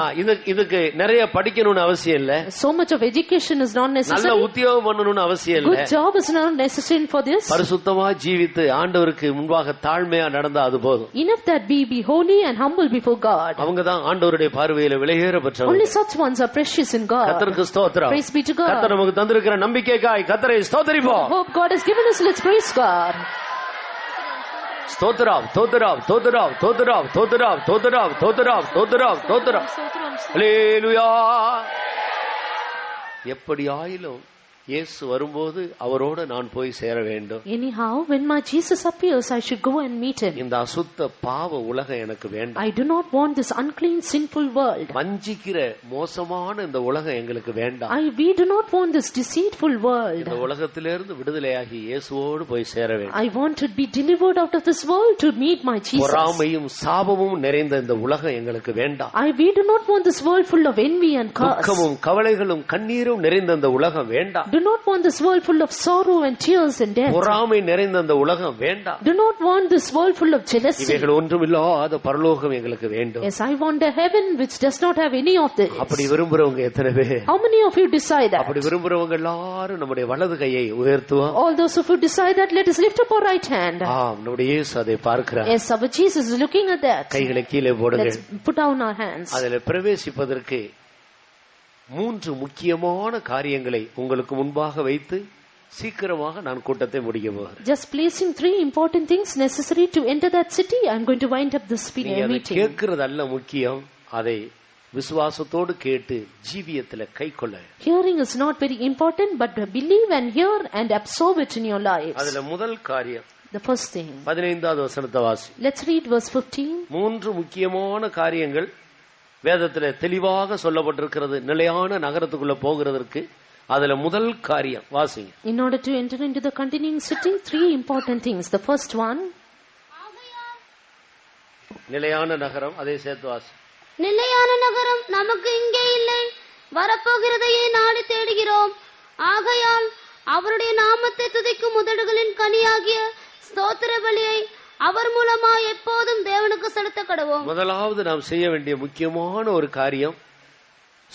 இதுக்கு நிறைய படிக்கணும்னு அவசியம் இல்ல. So much of education is not நல்ல necessary. உத்தியோகம் பண்ணணும்னு அவசியம் இல்ல. Good job is not necessary for this. பரிசுத்தமா ஜீவித்து ஆண்டவருக்கு முன்பாக தாழ்மையா நடந்தா அது போதும். Enough that we be holy and humble before God. அவங்க தான் ஆண்டவருடைய பார்வையில விலையேற பெற்றவங்க. Only such ones are precious in God. கர்த்தருக்கு ஸ்தோத்திரம். Praise be to God. கர்த்தர் நமக்கு தந்திருக்கிற நம்பிக்கைக்காய் கர்த்தரை ஸ்தோத்திரிப்போம். Hope God has given us, let's praise God. ஸ்தோத்திரம், ஸ்தோத்திரம், ஸ்தோத்திரம், ஸ்தோத்திரம், ஸ்தோத்திரம், ஸ்தோத்திரம், ஸ்தோத்திரம், ஸ்தோத்திரம், ஸ்தோத்திரம். அல்லேலூயா. எப்படி ஆயிலும் இயேசு வரும்போது அவரோடு நான் போய் சேர வேண்டும். Anyhow, when my Jesus appears, I should go and meet him. இந்த அசுத்த பாவ உலகம் எனக்கு வேண்டாம். I do not want this unclean, sinful world. வஞ்சிக்கிற மோசமான இந்த உலகம் எங்களுக்கு வேண்டாம். We do not want this deceitful world. இந்த உலகத்திலிருந்து விடுதலையாகி இயேசுவோடு போய் சேர வேண்டும். I want to be delivered out of this world to meet my Jesus. பொறாமையும் சாபமும் நிறைந்த இந்த உலகம் எங்களுக்கு வேண்டாம். We do not want this world full of envy and curse. துக்கமும் கவலைகளும் கண்ணீரும் நிறைந்த இந்த உலகம் வேண்டாம். Do not want this world full of sorrow and tears and death. பொறாமை நிறைந்த இந்த உலகம் வேண்டாம். Do not want this world full of jealousy. இவைகள் ஒன்றுமில்லாத பரலோகம் எங்களுக்கு வேண்டும். Yes, I want a heaven which does not have any of this. அப்படி விரும்புறவங்க எத்தனை பேர்? How many of you decide that? அப்படி விரும்புறவங்க எல்லாரும் நம்முடைய வலது கையை உயர்த்துவோம். All those who decide that, let us lift up our right hand. நம்முடைய இயேசு அதை பார்க்கிறார். Yes, our Jesus is looking at that. கைகளை கீழே போடுங்க. Let's put down our hands. அதில் பிரவேசிப்பதற்கு 3 முக்கியமான காரியங்களை உங்களுக்கு முன்பாக வைத்து சீக்கிரமாக நான் கூட்டத்தை முடிக்க போகிறேன். Just placing 3 important things necessary to enter that city, I am going to wind up this meeting. கேட்கிறது அல்ல முக்கியம், அதை விசுவாசத்தோடு கேட்டு ஜீவியத்தில் கைக்கொள்ள. Hearing is not very important, but believe and hear and absorb it in your lives. அதுல முதல் காரியம், the first thing. 15வது வசனத்தை வாசி. Let's read verse 15. 3 முக்கியமான காரியங்கள் வேதத்துல தெளிவாக சொல்லப்பட்டிருக்கிறது. நிலையான நகரத்துக்குள்ள போகிறதற்கு அதுல முதல் காரியம் வாசிங்க. In order to enter into the continuing city, 3 important things. The first one, நிலையான நகரம். அதை சேர்த்து வாசி. நிலையான நகரம் நமக்கு இங்கே இல்லை, வரப்போகிறதையே நாடி தேடுகிறோம். ஆகையால் அவருடைய நாமத்தை துதிக்கும் உதடுகளின் கனியாகிய ஸ்தோத்திர பலியை அவர் மூலமா எப்போதும் தேவனுக்கு செலுத்த கடவோம். முதலாவது நாம் செய்ய வேண்டிய முக்கியமான ஒரு காரியம்,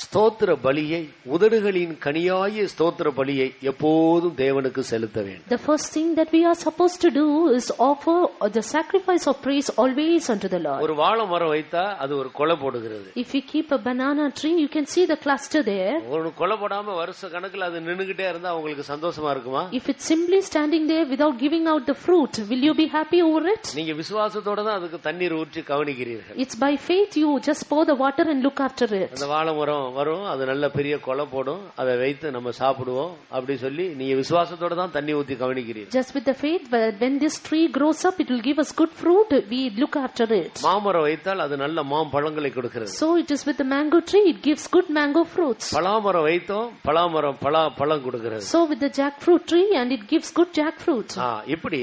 ஸ்தோத்திர பலியை, உதடுகளின் கனியாய ஸ்தோத்திர பலியை எப்போதும் தேவனுக்கு செலுத்த வேண்டும். The first thing that we are supposed to do is offer the sacrifice of praise always unto the Lord. ஒரு வாழை மரம் வைத்தா அது ஒரு கொலை போடுகிறது. If you keep a banana tree, you can see the cluster there. ஒரு கொலை போடாம வருஷ கணக்குல அது நின்னுகிட்டே இருந்தா உங்களுக்கு சந்தோஷமா இருக்குமா? If it's simply standing there without giving out the fruit, will you be happy over it? நீங்க விசுவாசத்தோட தான் அதுக்கு தண்ணீர் ஊற்றி கவனிக்கிறீர்கள். It's by faith you just pour the water and look after it. அந்த வாழை மரம் வரும், அது நல்ல பெரிய கொலை போடும், அதை வைத்து நம்ம சாப்பிடுவோம் அப்படி சொல்லி நீங்க விசுவாசத்தோட தான் தண்ணி ஊத்தி கவனிக்கிறீர்கள். Just with the faith, when this tree grows up, it will give us good fruit. We look after it. மாமரம் வைத்தால் அது நல்ல மாம்பழங்களை கொடுக்கிறது. So it is with the mango tree, it gives good mango fruits. பலாமரம் வைத்தோம், பலாமரம் பழம் கொடுக்கிறது. So with the jackfruit tree, and it gives good jackfruit. இப்படி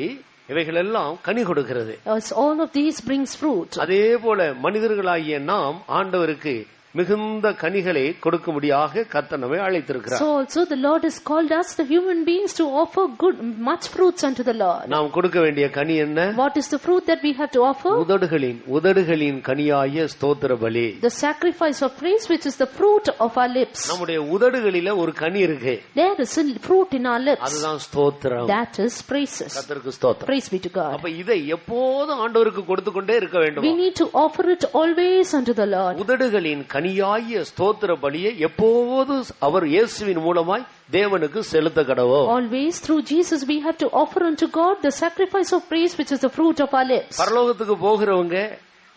இவைகள் எல்லாம் கனி கொடுக்கிறது. All of these brings fruit. அதே போல மனிதர்களாகிய நாம் ஆண்டவருக்கு மிகுந்த கனிகளை கொடுக்கும்படியாக கர்த்தர் நம்மை அழைத்திருக்கிறார். So also the Lord has called us, the human beings, to offer good much fruits unto the Lord. நாம் கொடுக்க வேண்டிய கனி என்ன? What is the fruit that we have to offer? உதடுகளின் கனியாய ஸ்தோத்திர பலி. The sacrifice of praise, which is the fruit of our lips. நம்முடைய உதடுகளில ஒரு கனி இருக்கு. There is a fruit in our lips. அதுதான் ஸ்தோத்திரம். That is praises. கர்த்தருக்கு ஸ்தோத்திரம். Praise be to God. அப்ப இதை எப்போதும் ஆண்டவருக்கு கொடுத்துக்கொண்டே இருக்க வேண்டும். We need to offer it always unto the Lord. உதடுகளின் கனியாய ஸ்தோத்திர பலியை எப்போது அவர் இயேசுவின் மூலமாய் தேவனுக்கு செலுத்த கடவோம். Always through Jesus we have to offer unto God the sacrifice of praise, which is the fruit of our lips. பரலோகத்துக்கு போகிறவங்க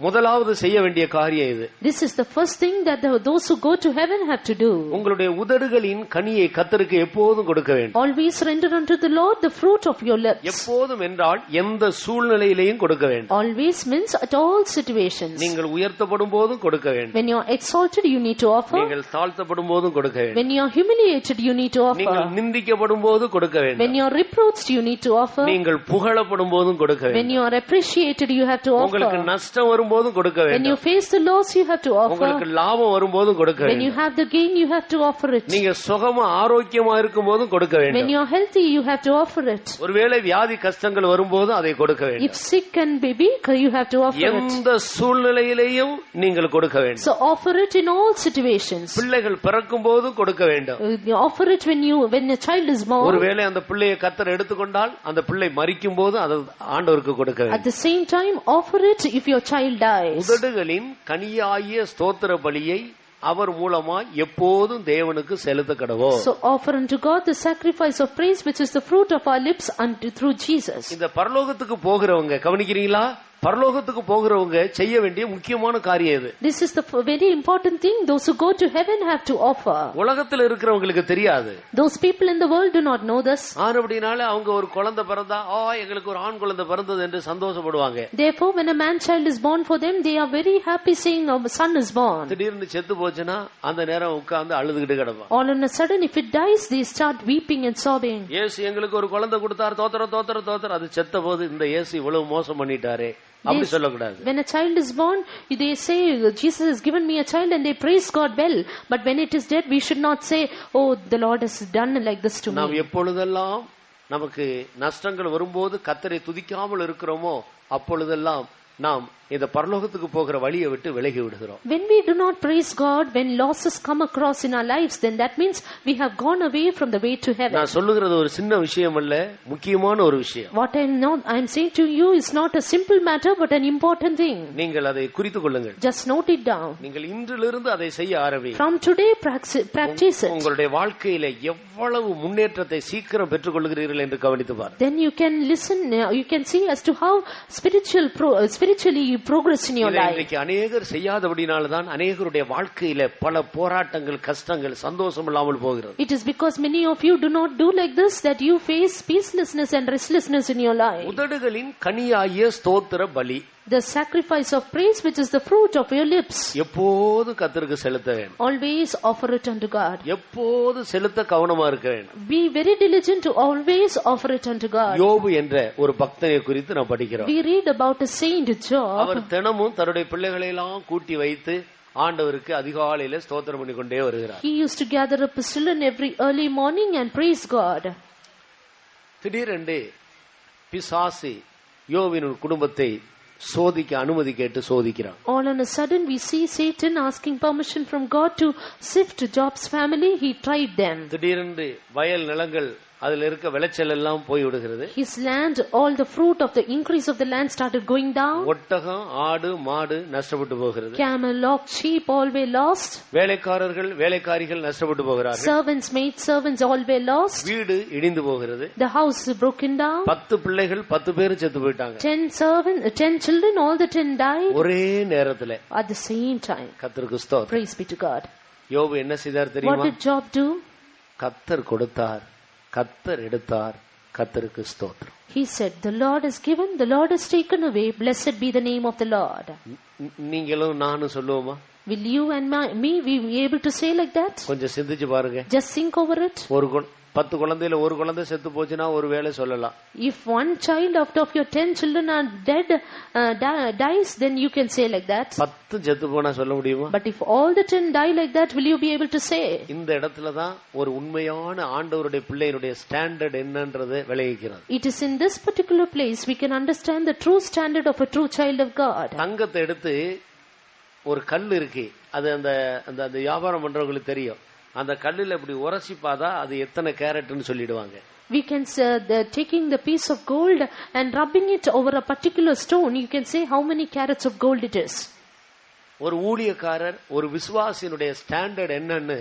முதலாவது செய்ய வேண்டிய காரியம் இது. This is the first thing that those who go to heaven have to do. உங்களுடைய உதடுகளின் கனியை கர்த்தருக்கு எப்போதும் கொடுக்க வேண்டும். Always render unto the Lord the fruit of your lips. எப்போதும் என்றால் எந்த சூழ்நிலையிலேயும் கொடுக்க வேண்டும். Always means at all situations. நீங்கள் உயர்த்தப்படும் போதும் கொடுக்க வேண்டும். When you are exalted, you need to offer. நீங்கள் தாழ்த்தப்படும் போதும் கொடுக்க வேண்டும். When you are humiliated, you need to offer. நீங்கள் நிந்திக்கப்படும் போது கொடுக்க வேண்டும். When you are reproached, you need to offer. நீங்கள் புகழப்படும் போதும் கொடுக்க வேண்டும். When you are appreciated, you have to offer. உங்களுக்கு நஷ்டம் வரும்போது கொடுக்க வேண்டும். When you face the loss, you have to offer. உங்களுக்கு லாபம் வரும்போது கொடுக்க வேண்டும். When you have the gain, you have to offer it. நீங்க சுகமா ஆரோக்கியமா இருக்கும்போது கொடுக்க வேண்டும். When you are healthy, you have to offer it. ஒருவேளை வியாதி கஷ்டங்கள் வரும்போது அதை கொடுக்க வேண்டும். If sick and be weak, you have to offer it. எந்த சூழ்நிலையிலேயும் நீங்கள் கொடுக்க வேண்டும். So offer it in all situations. பிள்ளைகள் பிறக்கும்போது கொடுக்க வேண்டும். You offer it when a child is born. ஒருவேளை அந்த பிள்ளையை கர்த்தர் எடுத்துக்கொண்டால் அந்த பிள்ளை மரிக்கும் போது அதை ஆண்டவருக்கு கொடுக்க வேண்டும். At the same time, offer it if your child dies. உதடுகளின் கனியாய ஸ்தோத்திர பலியை அவர் மூலமா எப்போதும் தேவனுக்கு செலுத்த கடவோம். So offer unto God the sacrifice of praise, which is the fruit of our lips, unto through Jesus. இந்த பரலோகத்துக்கு போகிறவங்க கவனிக்கிறீங்களா? பரலோகத்துக்கு போகிறவங்க செய்ய வேண்டிய முக்கியமான காரியம் இது. This is the very important thing those who go to heaven have to offer. உலகத்துல இருக்கிறவங்களுக்கு தெரியாது. Those people in the world do not know this. ஆனபடினால அவங்க ஒரு குழந்தை பிறந்தா எங்களுக்கு ஒரு ஆண் குழந்தை பிறந்தது என்று சந்தோஷப்படுவாங்க. Therefore when a man child is born for them, they are very happy saying a son is born. திடீர்னு செத்து போச்சுன்னா அந்த நேரம் உட்கார்ந்து அழுதுகிட்டு கிடப்பாங்க. All on a sudden if it dies, they start weeping and sobbing. இயேசு எங்களுக்கு ஒரு குழந்தை கொடுத்தார், தோத்திரம் அது செத்த போது இந்த இயேசு இவ்வளவு மோசம் பண்ணிட்டாரே அப்படி சொல்லக்கூடாது. When a child is born, they say Jesus has given me a child, and they praise God well. But when it is dead, we should not say, oh, the Lord has done like this to me. நாம் எப்பொழுதெல்லாம் நமக்கு நஷ்டங்கள் வரும்போது கர்த்தரை துதிக்காமல் இருக்கிறோமோ அப்பொழுதெல்லாம் நாம் இந்த பரலோகத்துக்கு போகிற வழியை விட்டு விலகி விடுகிறோம். When we do not praise God, when losses come across in our lives, then that means we have gone away from the way to heaven. நான் சொல்லுகிறது ஒரு சின்ன விஷயம் அல்ல, முக்கியமான ஒரு விஷயம். What I am saying to you is not a simple matter, but an important thing. நீங்கள் அதை குறித்துக் கொள்ளுங்கள். Just note it down. நீங்கள் இன்றிலிருந்து அதை செய்ய ஆரம்பிங்க. From today, practice it. உங்களுடைய வாழ்க்கையில எவ்வளவு முன்னேற்றத்தை சீக்கிரம் பெற்றுக் கொள்கிறீர்கள் என்று கவனித்து பாருங்கள். Then you can listen, you can see as to how spiritually you progress in your life. இன்னைக்கு अनेகர் செய்யாதபடினால தான் अनेகருடைய வாழ்க்கையில பல போராட்டங்கள், கஷ்டங்கள், சந்தோஷம் இல்லாமல் போகிறது. It is because many of you do not do like this that you face peacelessness and restlessness in your life. உதடுகளின் கனியாகிய ஸ்தோத்திர பலி, the sacrifice of praise, which is the fruit of your lips, எப்போது கர்த்தருக்கு செலுத்த வேண்டும். always offer it unto God. எப்போது செலுத்த கவனமா இருக்க வேண்டும். Be very diligent to always offer it unto God. யோபு என்ற ஒரு பக்தனை குறித்து நாம் படிக்கிறோம். We read about a saint Job. அவர் தினமும் தன்னுடைய பிள்ளைகளை எல்லாம் கூட்டி வைத்து ஆண்டவருக்கு அதிகாலையில ஸ்தோத்திரம் பண்ணி கொண்டே வருகிறார். He used to gather up his children every early morning and praise God. திடீரென்று பிசாசு யோபின் குடும்பத்தை சோதிக்க அனுமதி கேட்டு சோதிக்கிறான். All on a sudden we see Satan asking permission from God to sift Job's family. He tried them. திடீரென்று வயல் நிலங்கள் அதுல இருக்க விளைச்சல் எல்லாம் போய் விடுகிறது. His land, all the fruit of the increase of the land started going down. ஒட்டகம், ஆடு, மாடு நஷ்டப்பட்டு போகிறது. Camel, ox, sheep all were lost. வேலைக்காரர்கள், வேலைக்காரிகள் நஷ்டப்பட்டு போகிறார்கள். Servants, maid servants all were lost. வீடு இடிந்து போகிறது. The house broken down. 10 பிள்ளைகள் 10 பேர் செத்து போயிட்டாங்க. 10 children, all the 10 died. ஒரே நேரத்துல At the same time. கர்த்தருக்கு ஸ்தோத்திரம். Praise be to God. யோபு என்ன செய்தார் What தெரியுமா? did Job do? கர்த்தர் கொடுத்தார், கர்த்தர் எடுத்தார், கர்த்தருக்கு ஸ்தோத்திரம். He said, the Lord has given, the Lord has taken away, blessed be the name of the Lord. நீங்களும் நானும் சொல்லுவோமா? Will you and me be able to say like that? கொஞ்சம் சிந்திச்சு பாருங்க. Just think over it. 10 குழந்தையில ஒரு குழந்தை செத்து போச்சுன்னா ஒரு வேளை சொல்லலாம். If one child out of your 10 children are dead, dies, then you can say like that. 10 செத்து போனா சொல்ல முடியுமா? But if all the 10 die like that, will you be able to say? இந்த இடத்துல தான் ஒரு உண்மையான ஆண்டவருடைய பிள்ளையினுடைய ஸ்டாண்டர்ட் என்னன்றது விளங்குகிறது. It is in this particular place we can understand the true standard of a true child of God. தங்கத்தை எடுத்து ஒரு கல் இருக்கு, அது அந்த அந்த வியாபாரம் பண்றவங்களுக்கு தெரியும். அந்த கல்லுல இப்படி உரசி பார்த்தா அது எத்தனை கேரட்னு சொல்லிடுவாங்க. We can say taking the piece of gold and rubbing it over a particular stone, you can say how many carats of gold it is. ஒரு ஊழியக்காரர், ஒரு விசுவாசியினுடைய ஸ்டாண்டர்ட் என்னன்னு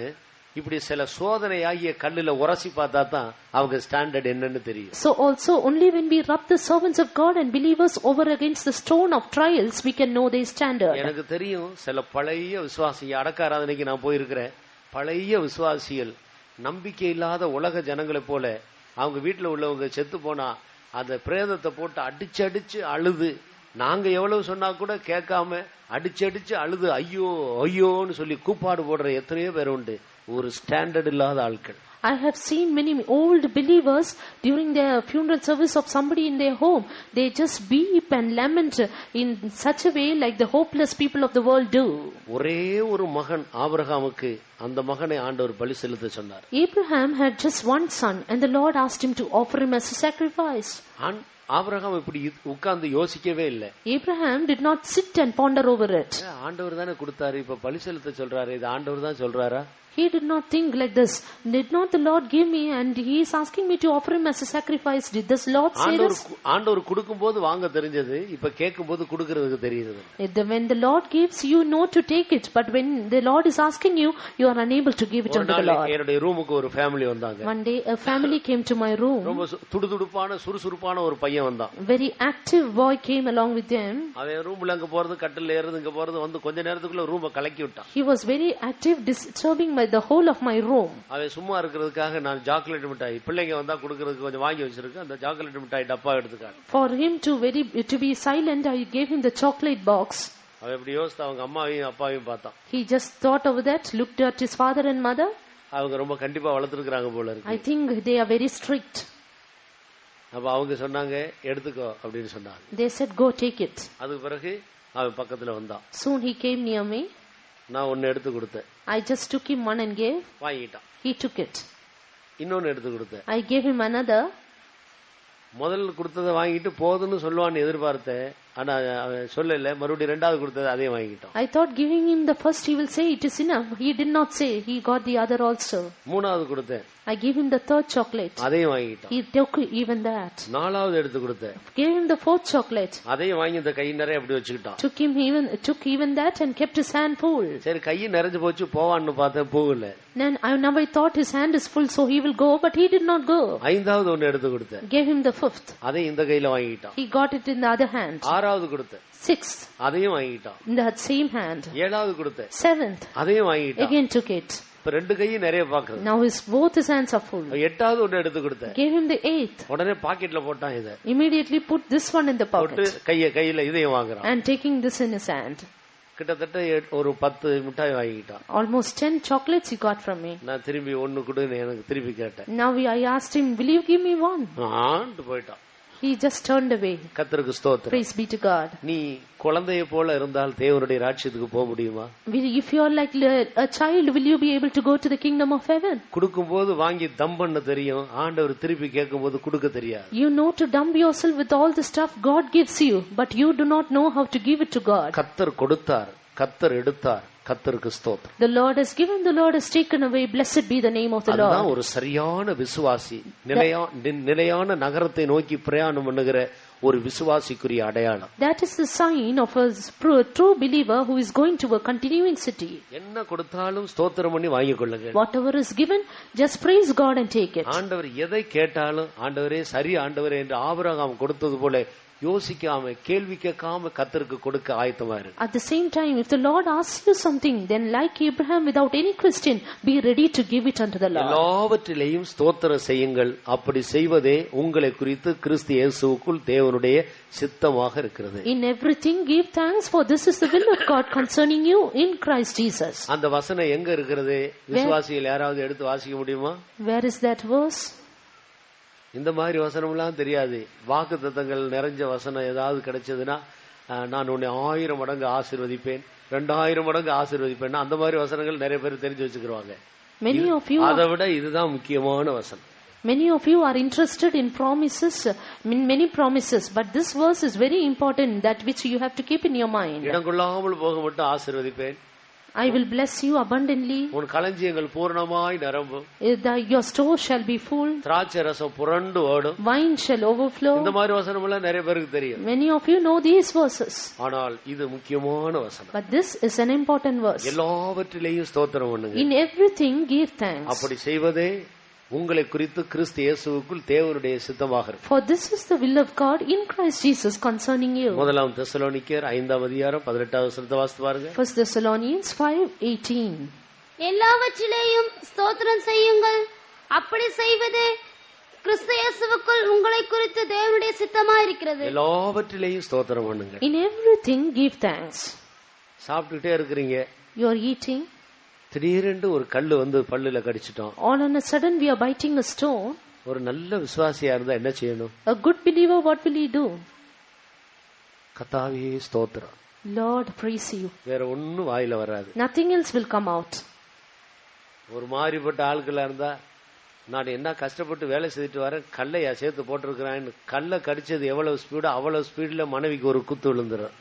இப்படி சில சோதனையாகிய கல்லுல உரசி பார்த்தா தான் அவங்க ஸ்டாண்டர்ட் என்னன்னு தெரியும். So also only when we rub the servants of God and believers over against the stone of trials, we can know their standard. எனக்கு தெரியும் சில பழைய விசுவாசி, அடக்க ஆராதனைக்கு நான் போயிருக்கிறேன். பழைய விசுவாசிகள் நம்பிக்கை இல்லாத உலக ஜனங்களை போல அவங்க வீட்டுல உள்ளவங்க செத்து போனா அந்த பிரேதத்தை போட்டு அடிச்சு அழுது, நாங்க எவ்வளவு சொன்னா கூட கேட்காம அடிச்சு அழுது ஐயோ ஐயோன்னு சொல்லி கூப்பாடு போடுற எத்தனையோ பேர் உண்டு. ஒரு ஸ்டாண்டர்ட் இல்லாத ஆட்கள். I have seen many old believers during their funeral service of somebody in their home. They just weep and lament in such a way like the hopeless people of the world do. ஒரே ஒரு மகன் ஆபிரகாமுக்கு, அந்த மகனை ஆண்டவர் பலி செலுத்த சொன்னார். Abraham had just one son and the Lord asked him to offer him as a sacrifice. Abraham இப்படி உட்கார்ந்து யோசிக்கவே இல்லை. Abraham did not sit and ponder over it. ஆண்டவர் தானே கொடுத்தாரு, இப்ப பலி செலுத்த சொல்றாரு, இது ஆண்டவர் தான் சொல்றாரா? He did not think like this. Did not the Lord give me and he is asking me to offer him as a sacrifice? Did this Lord say this? ஆண்டவர் கொடுக்கும்போது வாங்க தெரிஞ்சது, இப்ப கேட்கும்போது கொடுக்கிறதுக்கு தெரியுது. When the Lord gives, you know to take it, but when the Lord is asking you, you are unable to give it unto the Lord. என்னுடைய ரூமுக்கு ஒரு ஃபேமிலி வந்தாங்க. One day a family came to my room. ரொம்ப துடுதுடுப்பான சுறுசுறுப்பான ஒரு பையன் வந்தான். Very active boy came along with them. அவன் ரூம்ல அங்க போறது, கட்டில்ல ஏறது, இங்க போறது, வந்து கொஞ்ச நேரத்துக்குள்ள ரூமை கலக்கி விட்டான். He was very active, disturbing the whole of my room. அவன் சும்மா இருக்கிறதுக்காக நான் சாக்லேட் மிட்டாய் பிள்ளைங்க வந்தா கொடுக்கிறதுக்கு கொஞ்சம் வாங்கி வச்சிருக்கேன். அந்த சாக்லேட் மிட்டாய் டப்பா எடுத்துக்காரு. For him to be silent, I gave him the chocolate box. அவன் எப்படி யோசித்து அவங்க அம்மாவையும் அப்பாவையும் பார்த்தான். He just thought over that, looked at his father and mother. அவங்க ரொம்ப கண்டிப்பா வளர்த்துருக்காங்க போல இருக்கு. I think they are very strict. அப்ப அவங்க சொன்னாங்க எடுத்துக்கோ அப்படின்னு சொன்னாங்க. They said go take it. அதுக்கு பிறகு அவன் பக்கத்துல வந்தான். Soon he came near me. நான் ஒன்னு எடுத்து கொடுத்தேன். I just took him one and gave. வாங்கிட்டான். He took it. இன்னொன்னு எடுத்து கொடுத்தேன். I gave him another. முதல்ல கொடுத்ததை வாங்கிட்டு போதுன்னு சொல்லுவான்னு எதிர்பார்த்தேன். ஆனா அவன் சொல்லல, மறுபடியும் ரெண்டாவது கொடுத்தது அதையும் வாங்கிட்டான். I thought giving him the first he will say it is enough. He did not say. He got the other also. மூணாவது கொடுத்தேன். I gave him the third chocolate. அதையும் வாங்கிட்டான். He took even that. நாலாவது எடுத்து கொடுத்தேன். Gave him the fourth chocolate. அதையும் வாங்கி இந்த கை நிறைய அப்படி வச்சுக்கிட்டான். Took even that and kept his hand full. சரி கை நிறைஞ்சு போச்சு போவான்னு பார்த்தேன், போகல. Now I thought his hand is full so he will go, but he did not go. ஐந்தாவது ஒன்னு எடுத்து கொடுத்தேன். Gave him the fifth. அதை இந்த கையில வாங்கிட்டான். He got it in the other hand. ஆறாவது கொடுத்தேன். Sixth. அதையும் வாங்கிட்டான். In the same hand. ஏழாவது கொடுத்தேன். Seventh. அதையும் வாங்கிட்டான். Again took it. இப்ப ரெண்டு கையும் நிறைய பாக்குறது. Now both his hands are full. எட்டாவது ஒன்னு எடுத்து கொடுத்தேன். Gave him the eighth. உடனே பாக்கெட்ல போட்டான் இத. Immediately put this one in the pocket. கையில இதையும் வாங்குறான். And taking this in his hand. கிட்டத்தட்ட ஒரு 10 மிட்டாய் வாங்கிட்டான். Almost 10 chocolates he got from me. நான் திரும்பி ஒன்னு கொடுன்னு எனக்கு திருப்பி கேட்டேன். Now I asked him, will you give me one? ஆண்டு போயிட்டான். He just turned away. கர்த்தருக்கு ஸ்தோத்திரம். Praise be to God. நீ குழந்தையை போல இருந்தால் தேவனுடைய ராஜ்யத்துக்கு போக முடியுமா? If you are like a child, will you be able to go to the kingdom of heaven? கொடுக்கும்போது வாங்கி தம் பண்ண தெரியும், ஆண்டவர் திருப்பி கேட்கும்போது கொடுக்க தெரியாது. You know to dump yourself with all the stuff God gives you, but you do not know how to give it to God. கர்த்தர் கொடுத்தார், கர்த்தர் எடுத்தார், கர்த்தருக்கு ஸ்தோத்திரம். The Lord has given, the Lord has taken away. Blessed be the name of the Lord. அதுதான் ஒரு சரியான விசுவாசி, நிலையான நகரத்தை நோக்கி பிரயாணம் பண்ணுகிற ஒரு விசுவாசிக்குரிய அடையாளம். That is the sign of a true believer who is going to a continuing city. என்ன கொடுத்தாலும் ஸ்தோத்திரம் பண்ணி வாங்கிக் கொள்ளுங்க. Whatever is given, just praise God and take it. ஆண்டவர் எதை கேட்டாலும் ஆண்டவரே சரி ஆண்டவரே என்று ஆபிரகாம் கொடுத்தது போல யோசிக்காம கேள்வி கேட்காம கர்த்தருக்கு கொடுக்க ஆயத்தமா இருக்கு. At the same time, if the Lord asks you something, then like Abraham, without any question, be ready to give it unto the Lord. எல்லாவற்றிலேயும் ஸ்தோத்திரம் செய்யுங்கள், அப்படி செய்வதே உங்களை குறித்து கிறிஸ்து இயேசுவுக்குள் தேவனுடைய சித்தமாக இருக்கிறது. In everything give thanks, for this is the will of God concerning you in Christ Jesus. அந்த வசனம் எங்க இருக்கிறது? விசுவாசிகள் யாராவது எடுத்து வாசிக்க முடியுமா? Where is that verse? இந்த மாதிரி வசனம்லாம் தெரியாது. வாக்குத்தத்தங்கள் நிறைஞ்ச வசனம் ஏதாவது கிடைச்சதுன்னா, நான் உன்னை 1000 மடங்கு ஆசீர்வதிப்பேன், 2000 மடங்கு ஆசீர்வதிப்பேன், அந்த மாதிரி வசனங்கள் நிறைய பேர் தெரிஞ்சு வச்சுக்கிறாங்க. அதை விட இதுதான் முக்கியமான வசனம். Many of you are interested in promises, in many promises, but this verse is very important, that which you have to keep in your mind. இடங்கொள்ளாமல் போக மட்டும் ஆசீர்வதிப்பேன், I will bless you abundantly. உன் களஞ்சியங்கள் பூர்ணமாய் நிரம்பும். Your store shall be full. திராட்சை ரசம் புரண்டு ஓடும். Wine shall overflow. இந்த மாதிரி வசனம் எல்லாம் நிறைய பேருக்கு தெரியும். Many of you know these verses. ஆனால் இது முக்கியமான வசனம். But this is an important verse. எல்லாவற்றிலேயும் ஸ்தோத்திரம் பண்ணுங்க. In everything give thanks. அப்படி செய்வதே உங்களை குறித்து கிறிஸ்து இயேசுவுக்குள் தேவனுடைய சித்தமாக இருக்கு. For this is the will of God in Christ Jesus concerning you. முதலாம் தெசலோனிக்கேயர் 5ஆம் அதிகாரம் 18வது வசனத்தை வாசித்து பாருங்க. 1 Thessalonians 5:18. எல்லாவற்றிலேயும் ஸ்தோத்திரம் செய்யுங்கள், அப்படி செய்வதே கிறிஸ்து இயேசுவுக்குள் உங்களை குறித்து தேவனுடைய சித்தமா இருக்கிறது. எல்லாவற்றிலேயும் ஸ்தோத்திரம் பண்ணுங்க. In everything give thanks. சாப்பிட்டுட்டே இருக்கீங்க, You are eating. திடீரென்று ஒரு கல்லு வந்து பல்லுல கடிச்சிட்டோம். All on a sudden we are biting a stone. ஒரு நல்ல விசுவாசியா இருந்தா என்ன செய்யணும்? A good believer, what will he do? கர்த்தாவே ஸ்தோத்திரம். Lord praise you. வேற ஒண்ணும் வாயில வராது. Nothing else will come out. ஒரு மாதிரிப்பட்ட ஆட்களா இருந்தா, நான் என்ன கஷ்டப்பட்டு வேலை செய்துட்டு வரேன், கல்லையா சேர்த்து போட்டிருக்கிறேன், கல்லை கடிச்சது எவ்வளவு ஸ்பீடு அவ்வளவு ஸ்பீட்ல மனைவிக்கு ஒரு குத்து விழுந்துரும்.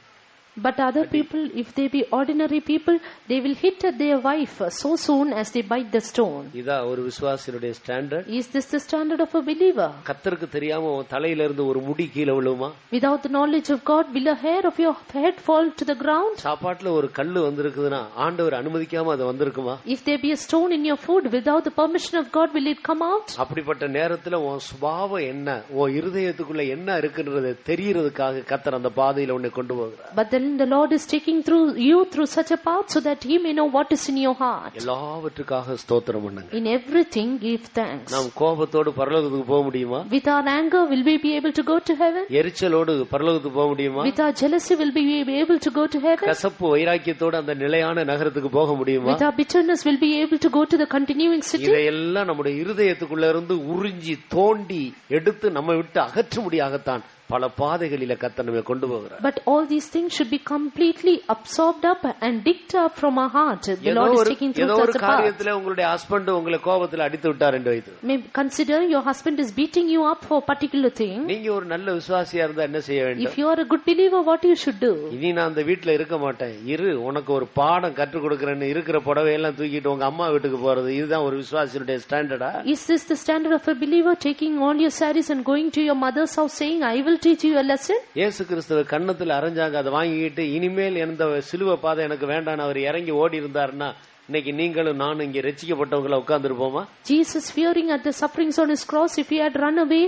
But other people, if they be ordinary people, they will hit at their wife so soon as they bite the stone. இதா ஒரு விசுவாசியுடைய standard. Is this the standard of a believer? கர்த்தருக்கு தெரியாம உன் தலையில இருந்து ஒரு முடி கீழே விழுமா? Without the knowledge of God, will a hair of your head fall to the ground? சாப்பாட்டுல ஒரு கல்லு வந்திருக்குதுன்னா ஆண்டவர் அனுமதிக்காம அது வந்திருக்குமா? If there be a stone in your food, without the permission of God, will it come out? அப்படிப்பட்ட நேரத்துல உன் சுபாவம் என்ன, உன் இருதயத்துக்குள்ள என்ன இருக்குன்றதை தெரியறதுக்காக கர்த்தர் அந்த பாதையில உன்னை கொண்டு போகிறார். But then the Lord is taking you through such a path so that He may know what is in your heart. எல்லாவற்றுக்காக ஸ்தோத்திரம் பண்ணுங்க. In everything give thanks. நாம் கோபத்தோடு பரலோகத்துக்கு போக முடியுமா? With our anger will we be able to go to heaven? எரிச்சலோடு பரலோகத்துக்கு போக முடியுமா? With our jealousy will we be able to go to heaven? கசப்பு வைராக்கியத்தோடு அந்த நிலையான நகரத்துக்கு போக முடியுமா? With our bitterness will be able to go to the continuing city? இதையெல்லாம் நம்முடைய இருதயத்துக்குள்ள இருந்து உறிஞ்சி தோண்டி எடுத்து நம்ம விட்டு அகற்ற முடியாகத்தான் பல பாதைகளில கர்த்தர் நம்மை கொண்டு போகிறார். But all these things should be completely absorbed up and digged up from our heart. The Lord is taking through such a path. ஏதோ ஒரு காரியத்துல உங்களுடைய ஹஸ்பண்ட் உங்களை கோபத்துல அடித்து விட்டார் என்று வைத்து, consider your husband is beating you up for a particular thing. நீங்க ஒரு நல்ல விசுவாசியா இருந்தா என்ன செய்ய வேண்டும்? If you are a good believer, what you should do? இனி நான் அந்த வீட்ல இருக்க மாட்டேன், இரு உனக்கு ஒரு பாடம் கற்றுக் கொடுக்கறேன்னு இருக்கிற புடவை எல்லாம் தூக்கிட்டு உங்க அம்மா வீட்டுக்கு போறது, இதுதான் ஒரு விசுவாசியுடைய ஸ்டாண்டர்டா? Is this the standard of a believer, taking all your sarees and going to your mother's house saying, I will teach you a lesson? இயேசு கிறிஸ்துவ கண்ணத்துல அரைஞ்சாங்க, அதை வாங்கிட்டு இனிமேல் எந்த சிலுவை பாதை எனக்கு வேண்டாம் அவர் இறங்கி ஓடி இருந்தாருன்னா இன்னைக்கு நீங்களும் நானும் இங்க ரட்சிக்கப்பட்டவங்கள உட்கார்ந்து இருப்போமா? Jesus fearing at the sufferings on his cross, if he had run away,